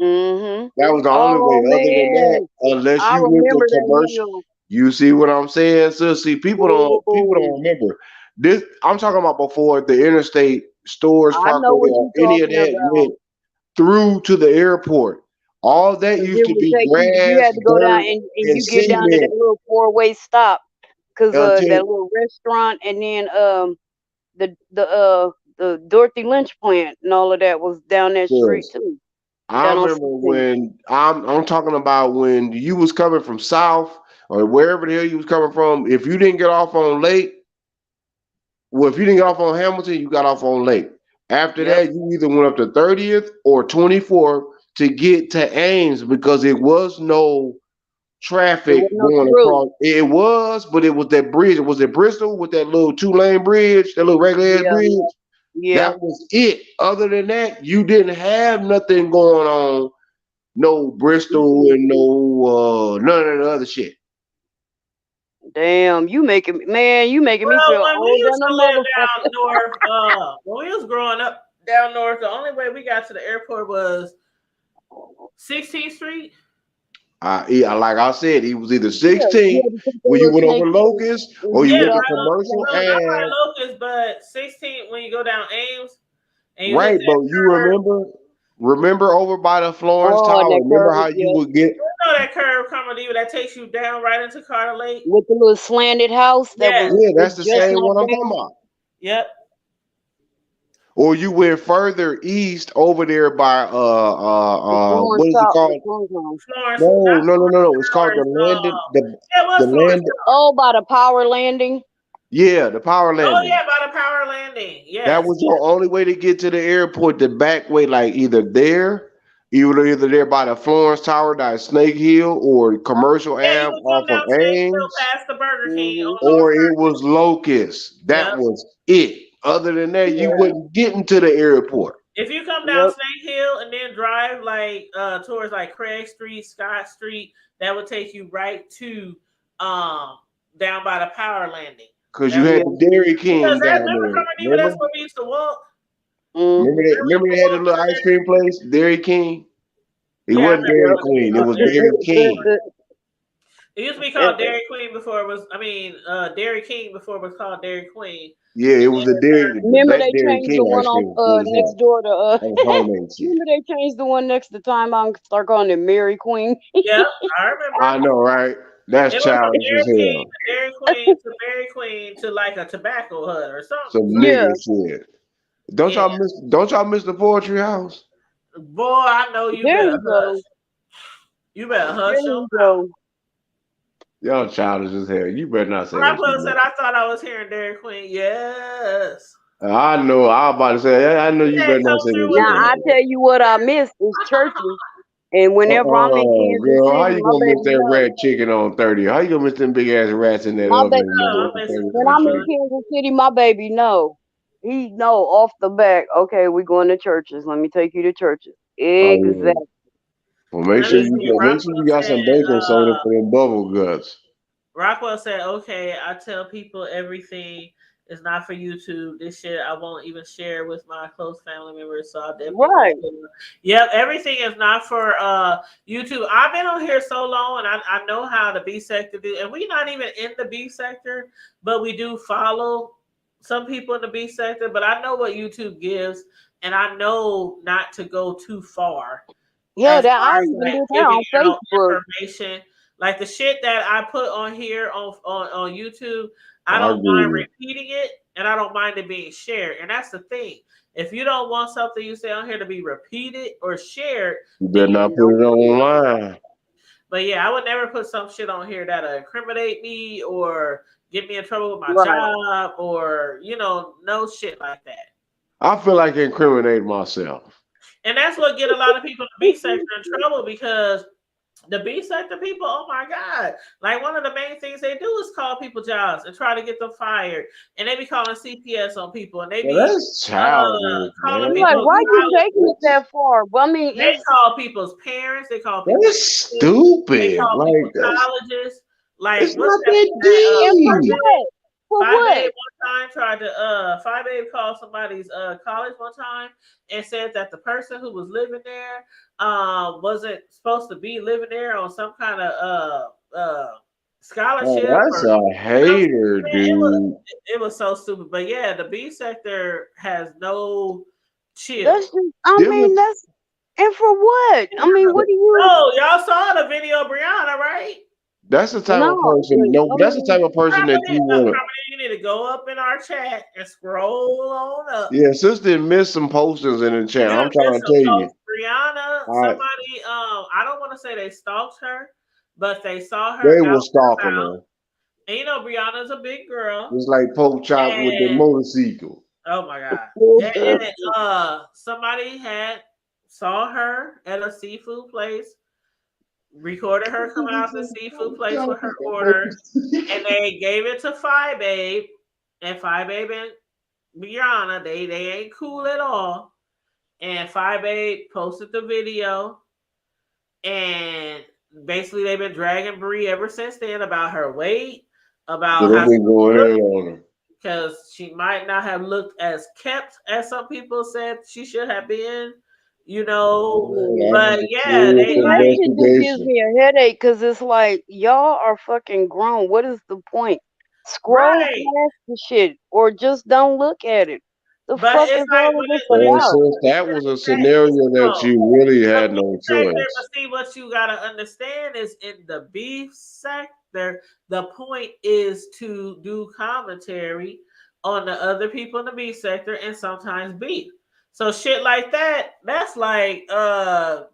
Mhm. That was the only way. Oh Other than that, man, unless I you went to remember that commercial, hill. you see what I'm saying? So see, people Oh, don't remember this. I'm talking about before the interstate stores, I know Parkway, what or you're any of talking that about. went through to the airport. All that Cause used it to would be take you grass, had to go down dirt, and and you get down to that cement little four-way stop. Cause until that little restaurant and then the Dorothy Lynch plant and all of that was down that street yes. too. I Down on remember 16th. when I'm talking about when you was coming from south or wherever the hell you was coming from. If you didn't get off on Lake, well, if you didn't get off on Hamilton, you got off on Lake. After Yep. that, you either went up to 30th or 24th to get to Ames because it was no There traffic was no going through. across. It was, but it was that bridge. Was it Bristol with that little 2-lane bridge, that little regular ass Yeah, bridge? yeah. That was it. Other than that, you didn't have nothing going on. No Bristol Mm-mm. and no none of the other shit. Damn, you making me Well, feel when we old used than to a live motherfucker. down north, when we was growing up down north, the only way we got to the airport was 16th Street. Yeah, like I said, he was either Yeah, you 16 had to take that when you little went snake over hill Locust and or you you Yeah, get went to off right. on Commercial No, not by Ave. Locust, but 16 when you go down Ames and you hit Right, that but you curve. remember over by the Florence oh and Tower. that Remember curve, how you yeah, would get You know that curve coming to you that takes you down right into Carter Lake? with the little slanted house that Yes. was yeah, it that's the just same one knocked I'm talking down. about. Yep. Or you went further east over there by The Florence what is it top, the called? Florence home. Florence, No, not no, no, no, Florence no. It's called the Towers. landing. Yeah, it was The Florence land. Towers. Oh, by the power landing. Yeah, the power Oh landing. yeah, by the power landing. That Yes. was your only way to get to the airport. The back way, like either there, Either there by the Florence Tower, that Snake Hill, or Commercial Yeah, you Ave would come off of down Snake Hill Ames, past the Burger King Mhm. on North or it Burger. was Locust. That Yep. was it. Other than that, you Yeah. wouldn't get into the airport. If you come down Yep. Snake Hill and then drive like towards like Craig Street, Scott Street, that would take you right to um down by the power landing. Cause you That had Yeah. the Dairy because King that down remember there. Carmen, Remember? that's where we used to walk. Remember Mhm. that? Remember we Remember used they to had the walk little through ice there? cream place, Dairy King. It Yeah, I wasn't remember Dairy it used to be Queen. It called was Dairy Dairy Queen. King. It used to be called Dairy Queen before it was. I mean, Dairy King before it was called Dairy Queen. Yeah, it And was then the Dairy. Remember That they Dairy changed the King one ice off cream was good as next hell. door to That was homemade shit. remember they changed the one next to Time Out and start calling it Mary Queen? yep, I remember. I know, right? That's It was from childish as Dairy King hell. to Dairy Queen to Dairy Queen to like a tobacco hut or Some something. Yeah. nigga shit. Don't Yeah, y'all miss? Don't y'all miss the poetry house? boy, I know you There better you hush. go. You better There hush your you mouth. go. Y'all childish as hell. You better not say that shit. Rockwell said, Man. "I thought I was hearing Dairy Queen." Yes. I know. I was about to say. I know He you said, better not "Come say through that with Now shit. the." I Like tell you what I miss is churches. And whenever I'm in Kansas girl, how City, you my gonna miss baby that know. rat chicken on 30? How you gonna miss them big ass rats in that My oven baby in the Oh, I motherfucking miss it 30 when too, degree I'm in but shit? Kansas City, my baby know. He know off the back. Okay, we going to churches. Let me take you to churches. Oh yeah. Exactly. Well, let me see. make sure you got some baking soda for them bubble guts. Rockwell said, "Okay, I tell people everything is not for YouTube. This shit I won't even share with my close family members, so I definitely won't Right. share." Yep, everything is not for YouTube. I've been on here so long, and I know how the B sector do, and we're not even in the B sector, but we do follow some people in the B sector. But I know what YouTube gives, and I know not to go too far Yeah, as that far I as even like do that giving on out Facebook. information. Like the shit that I put on here on YouTube, I I don't mind agree. repeating it and I don't mind it being shared. And that's the thing. If you don't want something you say on here to be repeated or shared, You then better you not don't put it put it on. online. But yeah, I would never put some shit on here that'll incriminate me or get me in trouble with my Right. job or no shit like that. I feel like incriminating myself. And that's what get a lot of people in the B sector in trouble because the B sector people, oh my God. Like one of the main things they do is call people jobs and try to get them fired. And they be calling CPS on people and they Well, be that's childish, calling I'm man. like, people's why you taking it colleges. that far? Well, I mean, They it's call people's parents, they call people's That's kids, they stupid. call Like people's that's colleges. Like it's what's not that that and for five deep. what? For Babe what? one time tried to Five Babe called somebody's college one time and said that the person who was living there wasn't supposed to be living there on some kind of Oh, scholarship that's or a hater, man, it was dude. it was so stupid. But yeah, the B sector has no chill. That's just, I Them mean, that's, and for what? I mean, what do you, Oh, y'all saw the video of Brianna, right? That's the type of no, person. No, I that's the mean, type of person that you want to. You need to go up in our chat and scroll on up. Yeah, sister missed some postings in the chat. You I'm done missed trying to some tell you. posts. Brianna, I somebody, I don't want to say they stalked her, but they saw her they out was and stalking about. her. And Brianna's a big girl. It's like pork chop with the And motorcycle. oh my God. And somebody had saw her at a seafood place, recorded her coming out the seafood place with her order, and they gave it to Fi Babe. And Fi Babe and Brianna, they ain't cool at all. And Fi Babe posted the video, and basically they've been dragging Bree ever since then about her weight, So about they've how she been going looked, in on her. because she might not have looked as kept as some people said she should have been, you know. That's But a yeah, serious they and that like shit just gives investigation. me a headache because it's like y'all are fucking grown. What is the point? Scroll right. past the shit or just don't look at it. The But fuck it's is like all of this when it Well, comes about? since that to was a that, scenario that no. you really The had beef no sector, but choice. see what you gotta understand is in the beef sector, the point is to do commentary on the other people in the beef sector and sometimes beef. So shit like that, that's like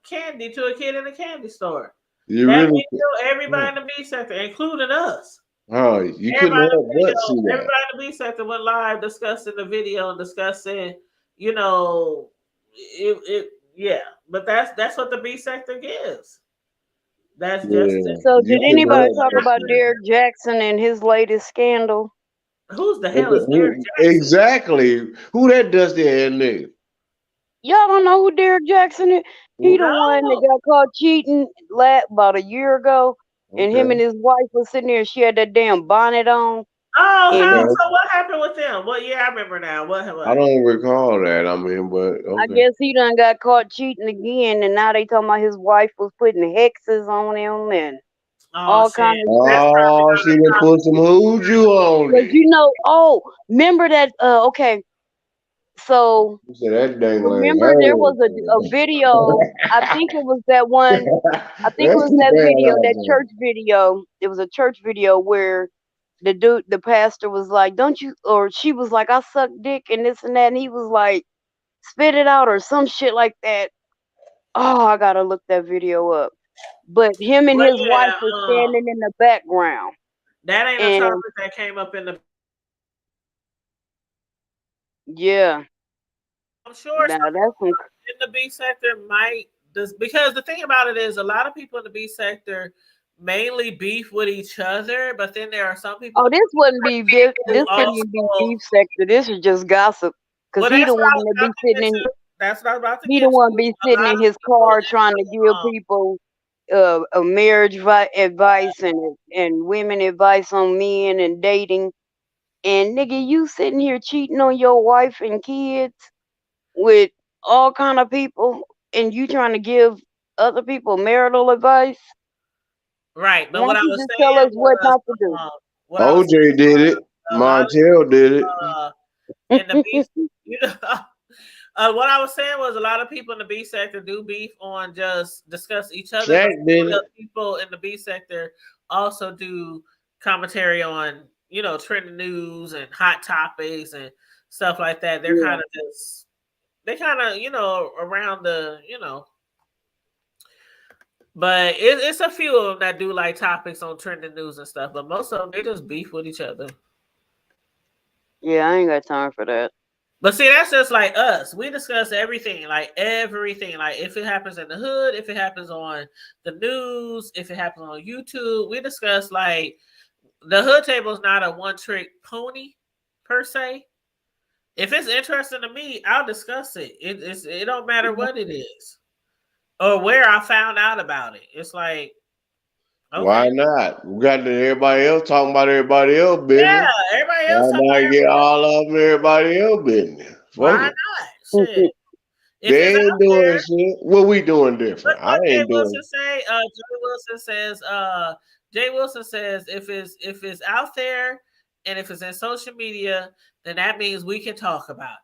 candy to a kid in a candy store. You That really, video, everybody in the beef sector, including us. you couldn't Everybody in help the but video, see that. everybody in the B sector went live discussing the video and discussing, you know, it Yeah, but that's what the B sector gives. That's just Yeah, So you did can anybody have talk that about shit. Derek Jackson and his latest scandal? who's the hell is Derek Jackson? Exactly. Who that dusty ass nigga? Y'all don't know who Derek Jackson is? He the one that No. got caught cheating about a year ago, and him Okay. and his wife was sitting there. She had that damn bonnet on, Oh, and how? Okay. So what happened with them? Well, yeah, I remember now. What? I What? don't recall that. I mean, but I okay. guess he done got caught cheating again. And now they talking about his wife was putting hexes on him and Oh all shit, kind of that's stuff. probably Oh, she done put some hooju on Cause it. you know, oh, remember that? Okay, so You said that dangling remember there was a hell. video. I think it was that one. I think it That's was too that bad video, out that there. church video. It was a church video where the pastor was like, "Don't you?" Or she was like, "I suck dick and this and that," and he was like, "Spit it out" or some shit like that. Oh, I gotta look that video up. But him and Well, his wife yeah, were standing in the background, that ain't a and topic that came up in the. yeah, I'm sure now some that's some. in the B sector might this because the thing about it is a lot of people in the B sector mainly beef with each other, but then there are some people Oh, this wouldn't be who this couldn't even be also beef sector. This is just gossip. Cause well he that's the what one I was that about be to sitting get in. to. That's what I was about to He the get one to. be A sitting lot in of his people car in trying to the give people a marriage advice and women advice on men and dating. And nigga, you sitting here cheating on your wife and kids with all kind of people, and you trying to give other people marital advice. right, but Why what don't I you was just tell us saying what was not to do? what I was OJ saying did it. a lot Montel did it. of in the B you know what I was saying was a lot of people in the B sector do beef on just discuss each other, Shaq but some did of it. the people in the B sector also do commentary on trending news and hot topics and stuff like that. They're Yeah, kind of just they kind of around the but it's a few of them that do like topics on trending news and stuff. But most of them they just beef with each other. yeah, I ain't got time for that. But see, that's just like us. We discuss everything, like everything. Like if it happens in the hood, if it happens on the news, if it happens on YouTube, we discuss like the hood table is not a one trick pony per se. If it's interesting to me, I'll discuss it. It don't matter what it is or where I found out about it. It's like Why okay, not? We got everybody else talking about everybody else business. yeah, everybody else Why talking not about get everybody else. all of them everybody else business? Why Fuck it. not? Shit. If They it's ain't out doing there, shit. What we doing different? I what Jay ain't Wilson doing. say? Jay Wilson says. Jay Wilson says if it's out there and if it's in social media, then that means we can talk about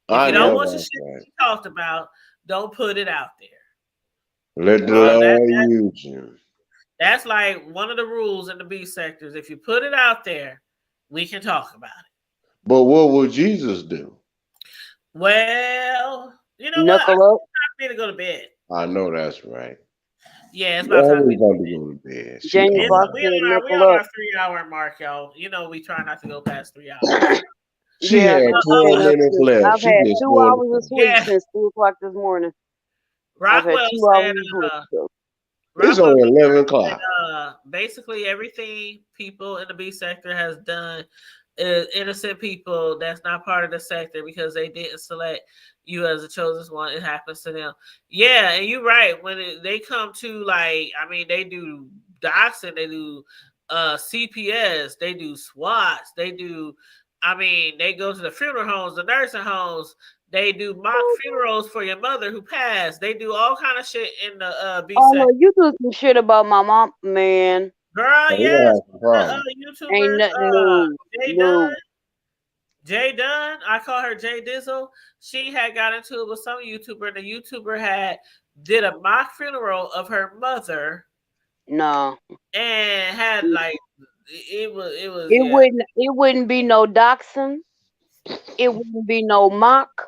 it. If I you don't know want your that's shit to right. be talked about, don't put it out there. Let the Uh, that Lord that use you. that's like one of the rules in the B sectors. If you put it out there, we can talk about it. But what would Jesus do? Well, you know what? Knuckle up. Time for me to go to bed. I know that's right. Yeah, it's She about time for me always to go to about to bed. go to bed. She Jamie It's Foxx always. we said on our we knuckle on up. our 3 hour mark, y'all. We try not to go past 3 hours. She Yeah, had cause it's 12 been up minutes to. left. I've She had just two wanted hours of to. sleep Yeah, since 3 o'clock this morning. I've had Rockwell 2 hours said. of sleep. So. It's Rockwell only 11 said. o'clock. Basically everything people in the B sector has done is innocent people that's not part of the sector because they didn't select you as a chosen one. It happens to them. Yeah, and you're right. When they come to like, I mean, they do doxing, they do CPS, they do SWATs, they do. I mean, they go to the funeral homes, the nursing homes. They do mock funerals for your mother who passed. They do all kind of shit in the B Oh sector. no, you do some shit about my mom, man. Girl, So we gonna yes, have some the problems. Ain't YouTubers, nothing new. Jay Dunn, No, Jay Dunn, I call her Jay Dizzle. She had got into it with some YouTuber, and the YouTuber had did a mock funeral of her mother no. and had like it was It yeah. wouldn't. It wouldn't be no doxing. It wouldn't be no mock.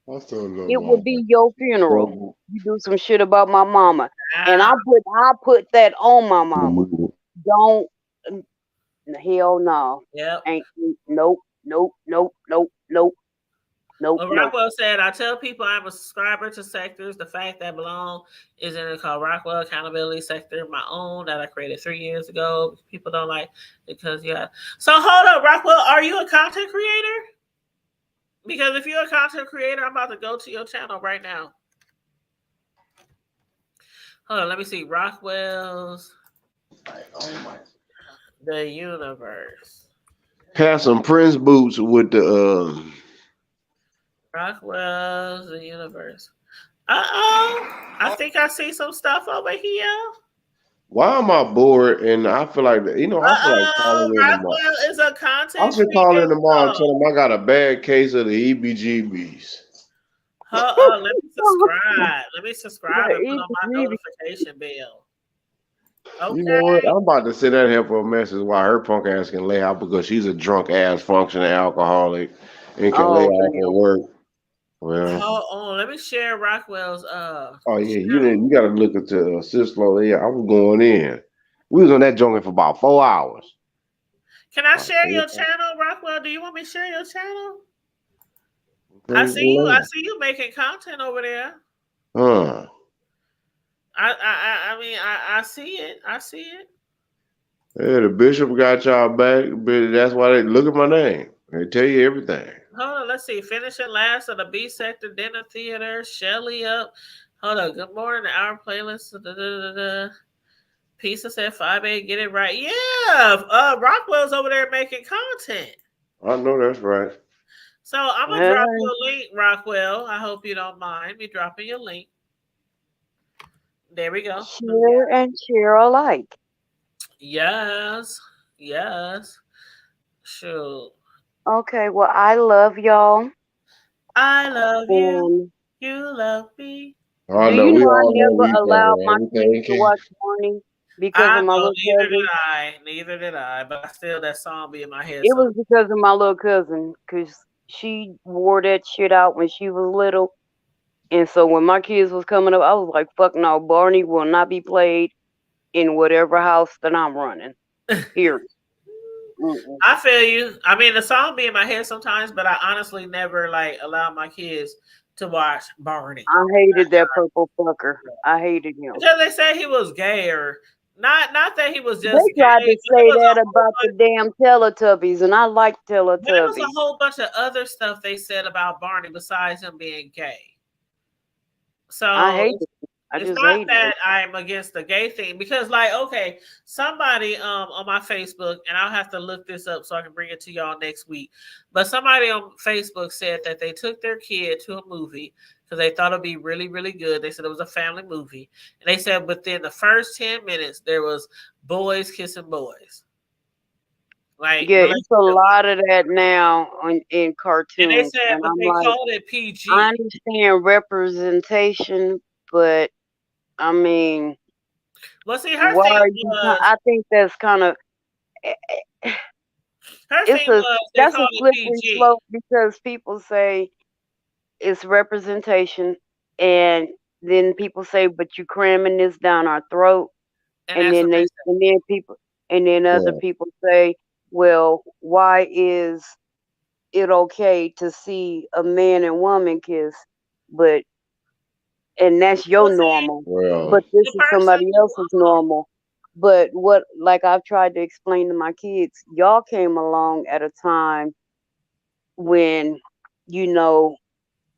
I still love It would my be your funeral. baby. You do some shit about my mama, and Ah, I put that on my mama. Don't. Hell no. yep. Ain't. Nope. Nope. Nope. Nope. Nope. Nope, Well, nope. Rockwell said, I tell people I'm a subscriber to sectors. The fact that belong is in it called Rockwell Accountability Sector, my own that I created 3 years ago. People don't like because, yeah. So hold up, Rockwell, are you a content creator? Because if you're a content creator, I'm about to go to your channel right now. Hold on, let me see. Rockwell's The Universe. Have some Prince boots with the Rockwell's The Universe. I think I see some stuff over here. Why am I bored? And I feel like I feel like calling in tomorrow. Rockwell is a I content should call in tomorrow and creator. tell them I got a bad case of the EBGBs. Let me subscribe. Let me subscribe and put on my Maybe notification bell. You know what? Okay. I'm about to send that here for a message while her punk ass can lay out because she's a drunk ass functioning alcoholic and can lay oh off damn. at work. Well, Hold on. Let me share Rockwell's oh yeah, you gotta look into Cislo. Yeah, I was going in. We was on that junket for about 4 hours. Can I Like, share your channel, Rockwell? Do you want me to share your channel? I crazy see you. I lady. see you making content over there. Huh. I mean, I see it. I see it. Yeah, the bishop got y'all back, but that's why they look at my name. They tell you everything. Hold on. Let's see. Finishing last of the B sector dinner theater. Shelly up. Hold on. Good morning. Our playlist. Pizza said 5A. Get it right. Yeah. Rockwell's over there making content. I know that's right. So I'm gonna drop you a link, Rockwell. I hope you don't mind me dropping your link. There we go. Share and share alike. Yes. Yes. Shoot. Okay, well, I love y'all. I love you. And You love me. I do know you we know I all love never each allowed other. my kids Everything to can. watch Barney because I of my know little neither did cousin? I. Neither did I. But I still that song be in my head It sometimes. was because of my little cousin, because she wore that shit out when she was little. And so when my kids was coming up, I was like, fuck no, Barney will not be played in whatever house that I'm running. Period. Mm-mm. I feel you. I mean, the song be in my head sometimes, but I honestly never like allow my kids to watch Barney. I hated that purple fucker. I hated him. Because they said he was gay or not that he was just They gay, tried to but it say was that a whole about the bunch, damn Teletubbies, and I like but it was a Teletubbies. whole bunch of other stuff they said about Barney besides him being gay. I So hated it. I it's just not hated that it. I'm against the gay thing because like okay, somebody on my Facebook and I'll have to look this up so I can bring it to y'all next week. But somebody on Facebook said that they took their kid to a movie because they thought it'd be really, really good. They said it was a family movie. And they said within the first 10 minutes there was boys kissing boys. Like Yeah, it's a relationship. lot of that now in And they cartoons, said, and but I'm they like, called it I PG. understand representation, but I mean, Well, see, her why thing are you? was I think that's kind of her it's thing a was they that's a called it slippery PG. slope because people say it's representation, and then people say, but you cramming this down our throat, And and that's what then they they said. and then people and then other Yeah. people say, well, why is it okay to see a man and woman kiss, but and that's your Well, see, normal, Well, but this the is person somebody who else's normal. But what, like I've tried to explain to my kids, y'all came along at a time when, you know,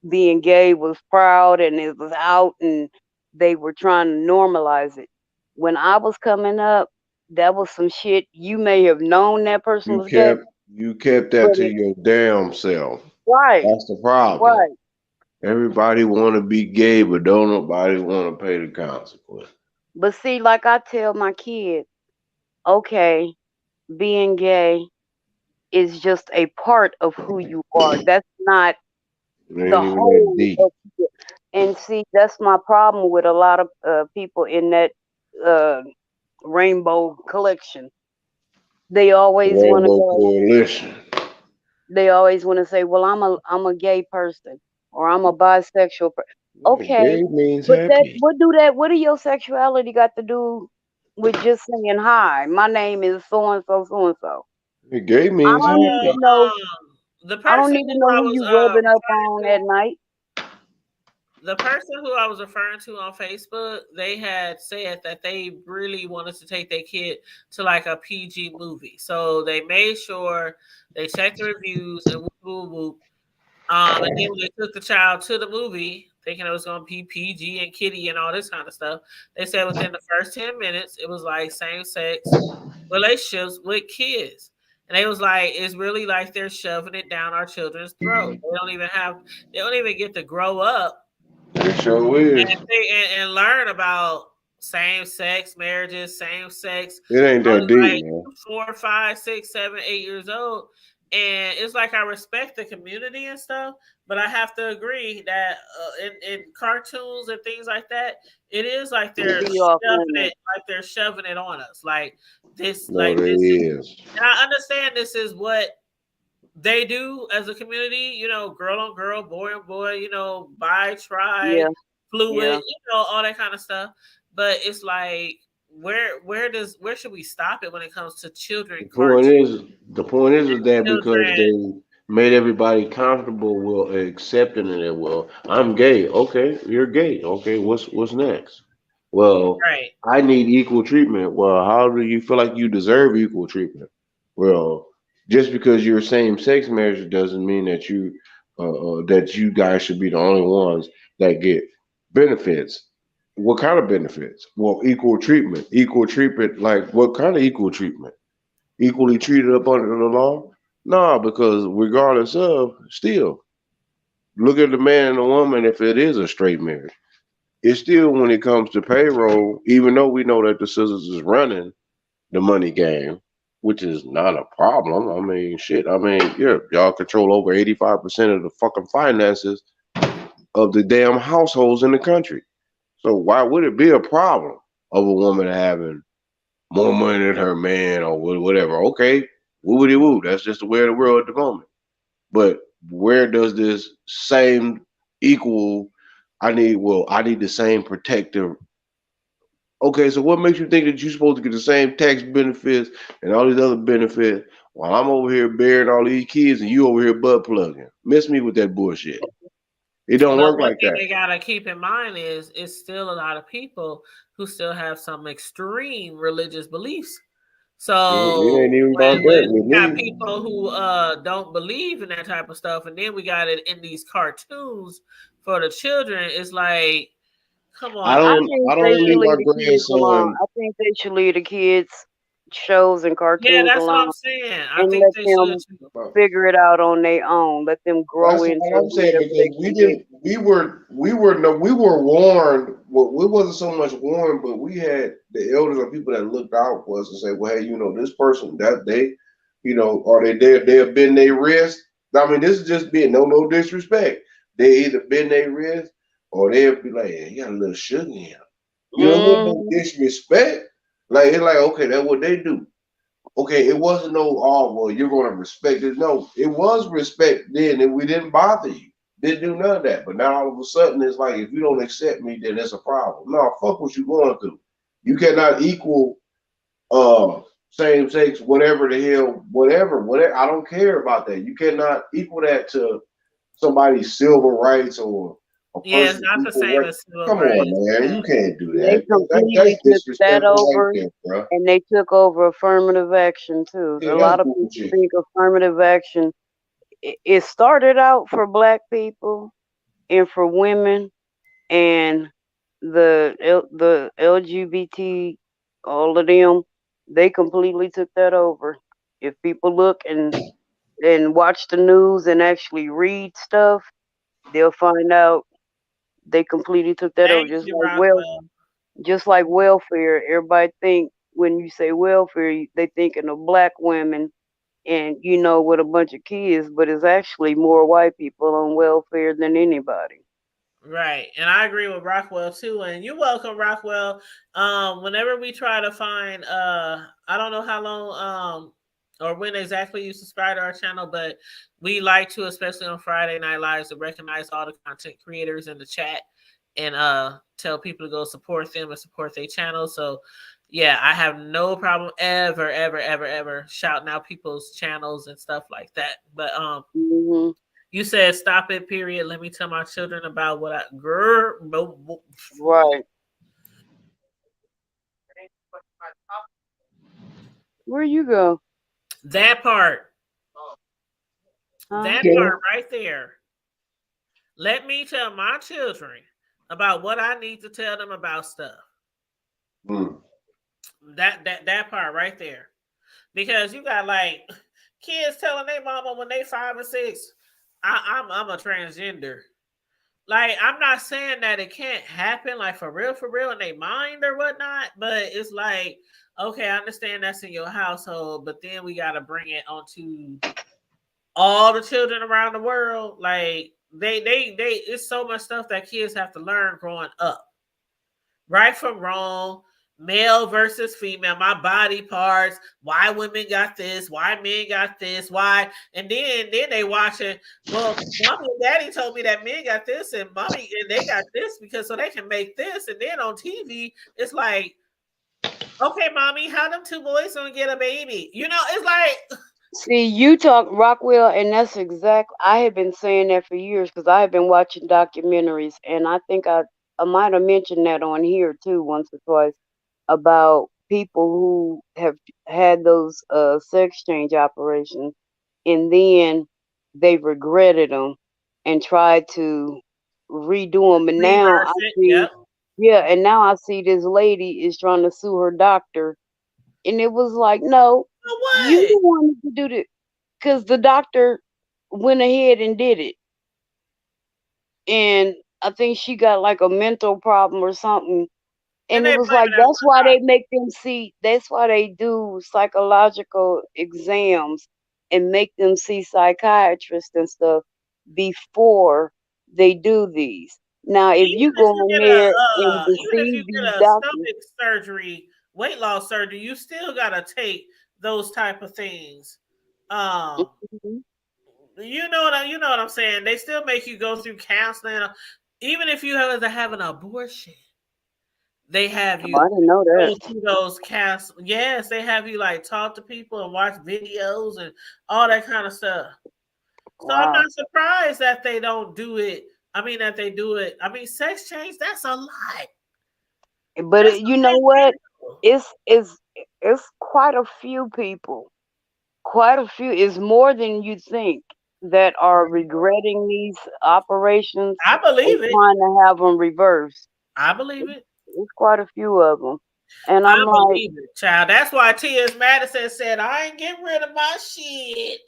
being gay was proud and it was out and they were trying to normalize it. When I was coming up, that was some shit. You may have known that person you was gay, kept you kept but that to it, your damn self. right, That's the problem. right. Everybody want to be gay, but don't nobody want to pay the consequence. But see, like I tell my kids, okay, being gay is just a part of who you are. That's not It the ain't even that whole deep. of you. And see, that's my problem with a lot of people in that uh, rainbow collection. They always want to Rainbow go. Coalition. They always want to say, "Well, I'm a gay person or I'm a bisexual." Yeah, Okay, gay means but that happy. what do your sexuality got to do with just saying hi? My name is so and so, so and so. Yeah, gay I means don't need to well, happy. know. the I don't person need to who know I who was you rubbing up referring on to, at night. the person who I was referring to on Facebook, they had said that they really wanted to take their kid to like a PG movie. So they made sure they checked the reviews and whoop, whoop, whoop. And then when they took the child to the movie, thinking it was going to be PG and kitty and all this kind of stuff, they said within the first 10 minutes, it was like same sex relationships with kids. And they was like, it's really like they're shoving it down our children's throat. They don't even get to grow up It sure is. and learn about same sex marriages, same sex. It ain't I that was deep, like man. 4, 5, 6, 7, 8 years old. And it's like I respect the community and stuff, but I have to agree that in cartoons and things like that, it is like It they're be off limits. shoving it on us, No, like there this is. is. And I understand this is what they do as a community, girl on girl, boy on boy, bi, tri, Yeah, fluid, yeah. all that kind of stuff. But it's like, where should we stop it when it comes to children The point cartoons, is, the point is that because children? they made everybody comfortable with accepting it. Well, I'm gay. Okay, you're gay. Okay, what's next? Well, Right. I need equal treatment. Well, how do you feel like you deserve equal treatment? Well, just because you're same sex marriage doesn't mean that you guys should be the only ones that get benefits. What kind of benefits? Well, equal treatment. Equal treatment, like what kind of equal treatment? Equally treated up under the law? Nah, because regardless of, still, look at the man and the woman if it is a straight marriage. It's still when it comes to payroll, even though we know that the sisters is running the money game, which is not a problem. I mean, shit. I mean, yeah, y'all control over 85% of the fucking finances of the damn households in the country. So why would it be a problem of a woman having more money than her man or whatever? Okay, woody woo. That's just the way of the world at the moment. But where does this same equal? I need the same protective. Okay, so what makes you think that you're supposed to get the same tax benefits and all these other benefits while I'm over here bearing all these kids and you over here butt plugging? Miss me with that bullshit. It don't But work one like thing that. they gotta keep in mind is it's still a lot of people who still have some extreme religious beliefs. It So ain't even when about that with we got me. people who don't believe in that type of stuff, and then we got it in these cartoons for the children, it's like, come I on I now. don't think I they don't should leave my leave the kids alone. grandson. I think they should leave the kids shows and Yeah, cartoons that's what I'm alone saying. I and think let they should them too. figure it out on their own. Let them grow That's into what I'm saying whatever they because we can be. didn't. We were warned. Well, we wasn't so much warned, but we had the elders or people that looked out for us and say, "Well, hey, this person that they, or they have been their wrist." I mean, this is just being no disrespect. They either been their wrist or they'll be like, "Yeah, you got a little sugar in him." You know what I mean? No Hmm. disrespect. Like it's like okay, that's what they do. Okay, it wasn't no, oh, well, you're going to respect it. No, it was respect then, and we didn't bother you. Didn't do none of that. But now all of a sudden, it's like, if you don't accept me, then it's a problem. No, fuck what you going through. You cannot equal same sex, whatever the hell, whatever. I don't care about that. You cannot equal that to somebody's civil rights or a Yeah, it's person's not the equal same right. as civil Come rights. on, man. Yeah. You can't do They that. completely That's took that disrespectful right over, there, bro. and they took over affirmative action too. Yeah, A that's lot of people bullshit. think affirmative action it started out for black people and for women and the LGBT, all of them, they completely took that over. If people look and watch the news and actually read stuff, they'll find out they completely took that over. Thank you, Rockwell. Just like welfare. Everybody think when you say welfare, they thinking of black women and with a bunch of kids, but it's actually more white people on welfare than anybody. Right. And I agree with Rockwell too. And you're welcome, Rockwell. Whenever we try to find I don't know how long or when exactly you subscribe to our channel, but we like to, especially on Friday Night Lives, to recognize all the content creators in the chat and tell people to go support them and support their channel. So Yeah, I have no problem ever shouting out people's channels and stuff like that. But Hmm. you said stop it. Period. Let me tell my children about what I girl. Right. Where you go? That part. Huh? That Okay. part right there. Let me tell my children about what I need to tell them about stuff. Mm. That part right there. Because you got like kids telling their mama when they 5 and 6, I'm a transgender. Like I'm not saying that it can't happen, like for real, in their mind or whatnot. But it's like, okay, I understand that's in your household, but then we got to bring it onto all the children around the world. Like they, it's so much stuff that kids have to learn growing up, right from wrong, male versus female, my body parts, why women got this, why men got this, why, and then they watching, well, mommy and daddy told me that men got this and mommy and they got this because so they can make this, and then on TV it's like, okay, mommy, how them two boys gonna get a baby? You know, it's like See, you talk Rockwell, and that's exact. I have been saying that for years because I have been watching documentaries, and I think I might have mentioned that on here too once or twice about people who have had those sex change operations, and then they regretted them and tried to redo them. And now I reverse it. see, Yep. yeah, and now I see this lady is trying to sue her doctor, and it was like, no, So you what? the one to do this because the doctor went ahead and did it, and I think she got like a mental problem or something. And And it they was blame like it at that's one why time. they make them see. That's why they do psychological exams and make them see psychiatrists and stuff before they do these. Now, if Even you if go you in get there and even if deceive you these get a doctors, stomach surgery, weight loss surgery, you still gotta take those type of things. Um, mhm. you know what I'm saying. They still make you go through counseling, even if you have an abortion. They have Oh, I you didn't know that. go through those counts. Yes, they have you like talk to people and watch videos and all that kind of stuff. So I'm Wow. not surprised that they don't do it. I mean that they do it. I mean, sex change, that's a lot. But That's a you know big what? deal. It's quite a few people. Quite a few. It's more than you think that are regretting these operations I and believe it. trying to have them reversed. I believe it. It's quite a few of them, and I I'm like, believe it, child. That's why T.S. Madison said, "I ain't getting rid of my shit."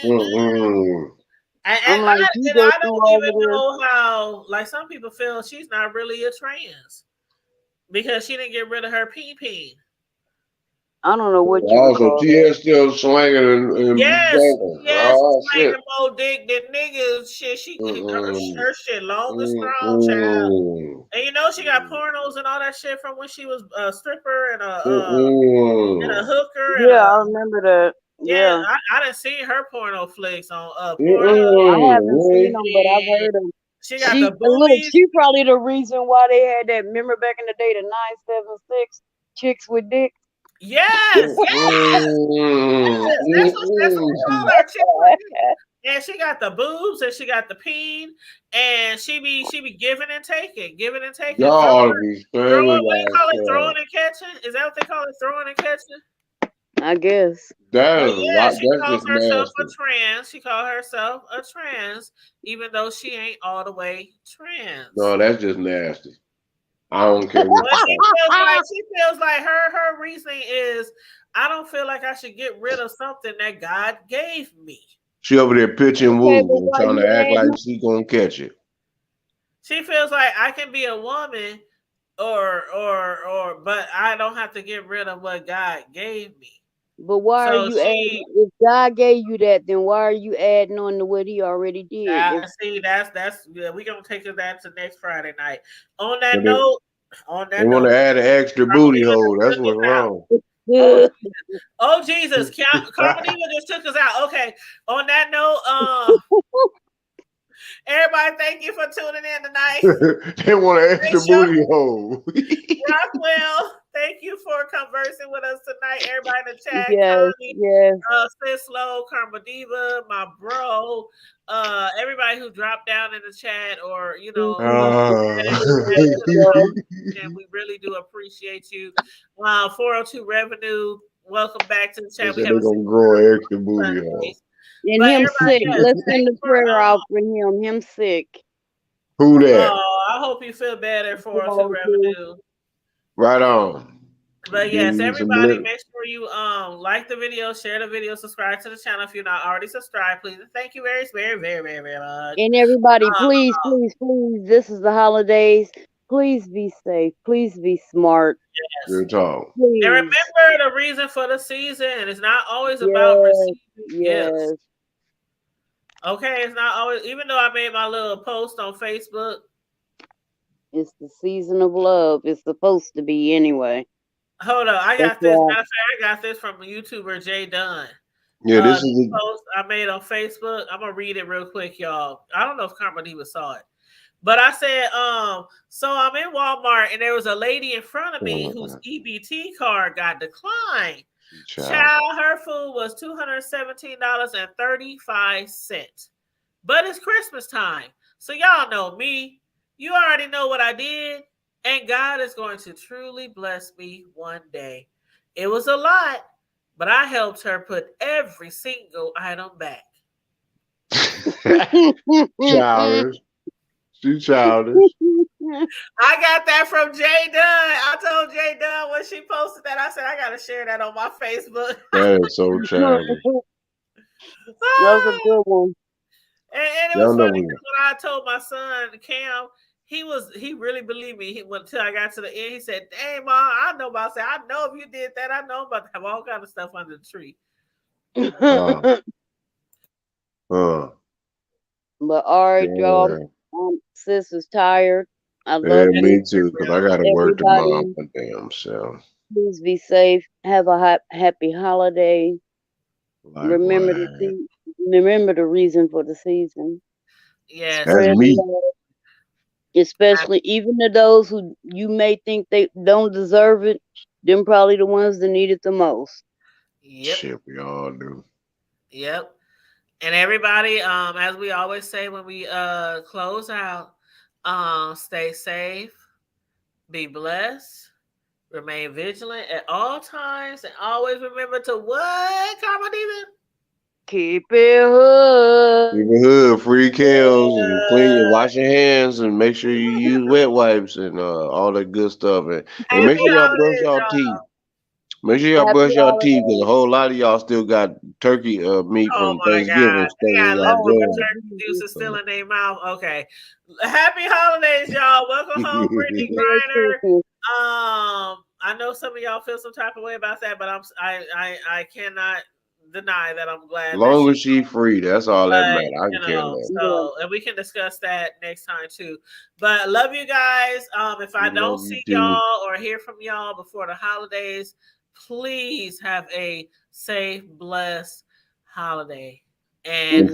Mm-mm. And I'm like, you go I through don't all even of this. know how. Like some people feel she's not really a trans because she didn't get rid of her pee pee. I don't know what you would Also, call that. TS still slanging and Yes, banging. yes, Oh, she's shit. slanging more dick than niggas. Shit, Mm-mm. her shit long and strong, child. Mm-mm. And you know she got pornos and all that shit from when she was a stripper and a Mm-mm. hooker and Yeah, I remember that. yeah. Yeah, I didn't see her porno flicks on Pornhub. I haven't seen Mm-mm. them, but I've And heard them. she got the She look, boobies. she probably the reason why they had that. Remember back in the day, the 976 chicks with dick. Yes, Mm-mm. that's what they Mm-mm. call her. Chick with dick. And she got the boobs and she got the peen and she be giving and taking, Y'all be throwing. spamming What do you call it? yourself. Throwing and catching? Is that what they call it? Throwing and catching? I guess. That But is a yeah, lot. she That's calls just herself a nasty. trans. She called herself a trans, even though she ain't all the way No, trans. that's just nasty. I don't care what But you call it. she feels like her reasoning is, I don't feel like I should get rid of something that God gave me. She over there pitching Okay, but woo and why trying you to act like adding? she gonna catch it. She feels like I can be a woman or but I don't have to get rid of what God gave me. But why are So you adding? If God gave you that, then why are you adding on to what He already did? If see that's yeah, we gonna take that to next Friday night. On So that note, on they that want note, to add an extra booty Carmelita hole. just That's took what's us out. wrong. Oh, oh Jesus, Carmelita just took us out. Okay. On that note, everybody, thank you for tuning in tonight. They want an Make extra sure booty hole. Rockwell, Thank you for conversing with us tonight. Everybody in the chat, Yes, Connie, yes. Sis Slow, Karma Diva, my bro, everybody who dropped down in the chat or added to the Well, conversation. We really do appreciate you. 402 Revenue, welcome back to the They chat. We said they haven't seen gonna you grow in an extra booty hole. Sundays. and But him everybody, sick. yes, Let's send thanks a for prayer out for him. Him sick. Who that? I hope you feel better, 402 Well, too. Revenue. Right on. But Give yes, you some everybody, lip. make sure you like the video, share the video, subscribe to the channel if you're not already subscribed, please. And thank you very, very, very, very, very much. And everybody, please, please, please. This is the holidays. Please be safe. Please be smart. Yes. Good talk. Please. And remember the reason for the season. It's not always about Yes. receiving Yes. gifts. Okay, it's not always. Even though I made my little post on Facebook. It's the season of love. It's supposed to be anyway. Hold on, I got That's this. why. Matter of fact, I got this from YouTuber Jay Dunn. Yeah, this This is post I made on Facebook. I'm gonna read it real quick, y'all. I don't know if Karma Diva saw it. But I said, so I'm in Walmart and there was a lady in front of me whose EBT card got declined. Child, her food was $217.35. But it's Christmas time. So y'all know me. You already know what I did. And God is going to truly bless me one day. It was a lot, but I helped her put every single item back. childish. She's childish. I got that from Jay Dunn. I told Jay Dunn when she posted that, I said, I got to share that on my Facebook. That is so childish. That was a good one. And it was funny because when I told my son, Cam, he really believed me. Until I got to the end, he said, "Dang, Mom, I know about I know if you did that, I know about to have all kind of stuff under the tree." But all right, y'all. Sis is tired. I love you. Me too, because I gotta work tomorrow. Everybody, My damn self. please be safe. Have a happy holiday. Remember the reason for the season. Yes. Spread love. Especially even to those who you may think they don't deserve it, them probably the ones that need it the most. Yep. Shit, we all do. Yep. And everybody, as we always say when we close out, stay safe, be blessed, remain vigilant at all times, and always remember to what, Karma Diva? Keep it hood. Keep it hood, free kills, and wash your hands, and make sure you use wet wipes and all that good stuff, and make sure y'all brush y'all teeth. Make sure y'all brush y'all teeth because a whole lot of y'all still got turkey meat from Thanksgiving stuck in y'all gums. Turkey juice still in their mouth. Okay. Happy holidays, y'all. Welcome home, Brittany Griner. I know some of y'all feel some type of way about that, but I cannot deny that I'm glad. As long as she's free, that's all that matters. I can care less. So, and we can discuss that next time too. But love you guys. If I don't see y'all or hear from y'all before the holidays, please have a safe, blessed holiday. And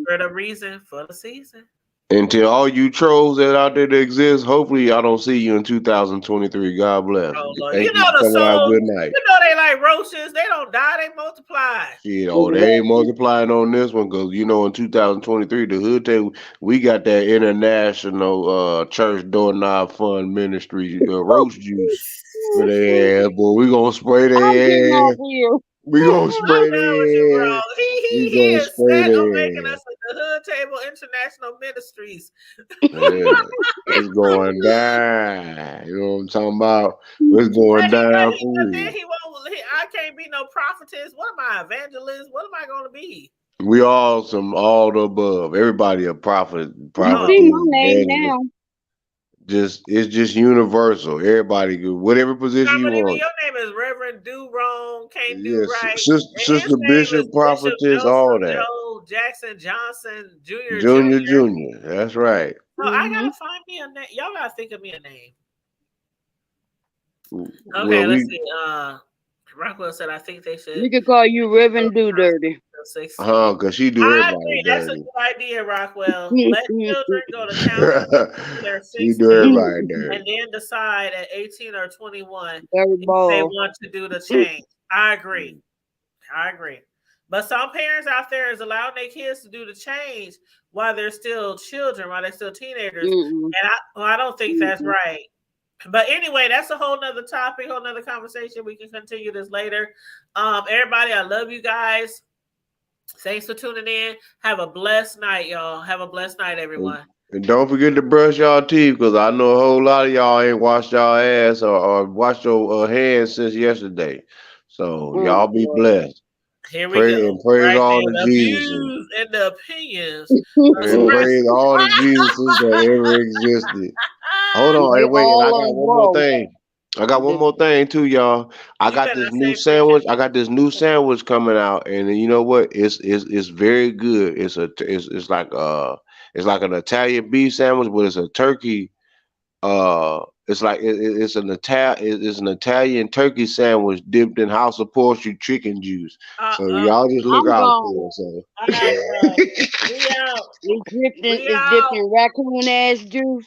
for the reason for the season. And to all you trolls that out there that exist, hopefully I don't see you in 2023. God bless. Thank you for coming out. Good night. You know they like roaches. They don't die. They multiply. Shit, they ain't multiplying on this one because in 2023 the hood table we got that international church doorknob fund ministry roach juice for their ass, boy. We gonna spray their ass. We gonna spray their ass. He is set on making us the Hood Table International Ministries. Yeah, it's going down. You know what I'm talking about? It's going down for real. I can't be no prophetess. What am I, evangelist? What am I going to be? We all the above. Everybody a prophet. You see my name now. It's just universal. Everybody, whatever position you want. Your name is Reverend Do Wrong, Can't Do Right. Sister Bishop, prophetess, all that. Joe Jackson Johnson Jr. Junior. That's right. So I gotta find me a name. Y'all gotta think of me a name. Okay, let's see. Rockwell said, I think they should We could call you Reverend Do Dirty. 16. Cause she do I everybody agree. That's a dirty. good idea, Rockwell. Let children go to counseling until they're She do 16 everybody dirty. and then decide at 18 or 21 Dirty if they ball. want to do the change. I agree. I agree. But some parents out there is allowing their kids to do the change while they're still children, while they're still teenagers. Mm-mm. And I don't think that's right. But anyway, that's a whole nother topic, whole nother conversation. We can continue this later. Everybody, I love you guys. Thanks for tuning in. Have a blessed night, y'all. Have a blessed night, everyone. And don't forget to brush y'all teeth, because I know a whole lot of y'all ain't washed y'all ass or washed your hands since yesterday. So y'all be blessed. Here we Pray go. and praise Right all there. the The Jesuses. views and the opinions. And praise all the Jesuses that ever existed. Hold on, They and wait, and I all got on one more bro. thing. I got one more thing too, y'all. I You got better this not new say preaching. sandwich. I got this new sandwich coming out, and you know what? It's very good. It's like an Italian beef sandwich, but it's a turkey. It's an Italian turkey sandwich dipped in House of Poultry chicken juice. So y'all just look I'm out gone. for it. So. All right, bro. We out. It's dipped in raccoon ass juice.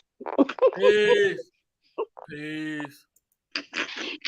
Peace. Peace.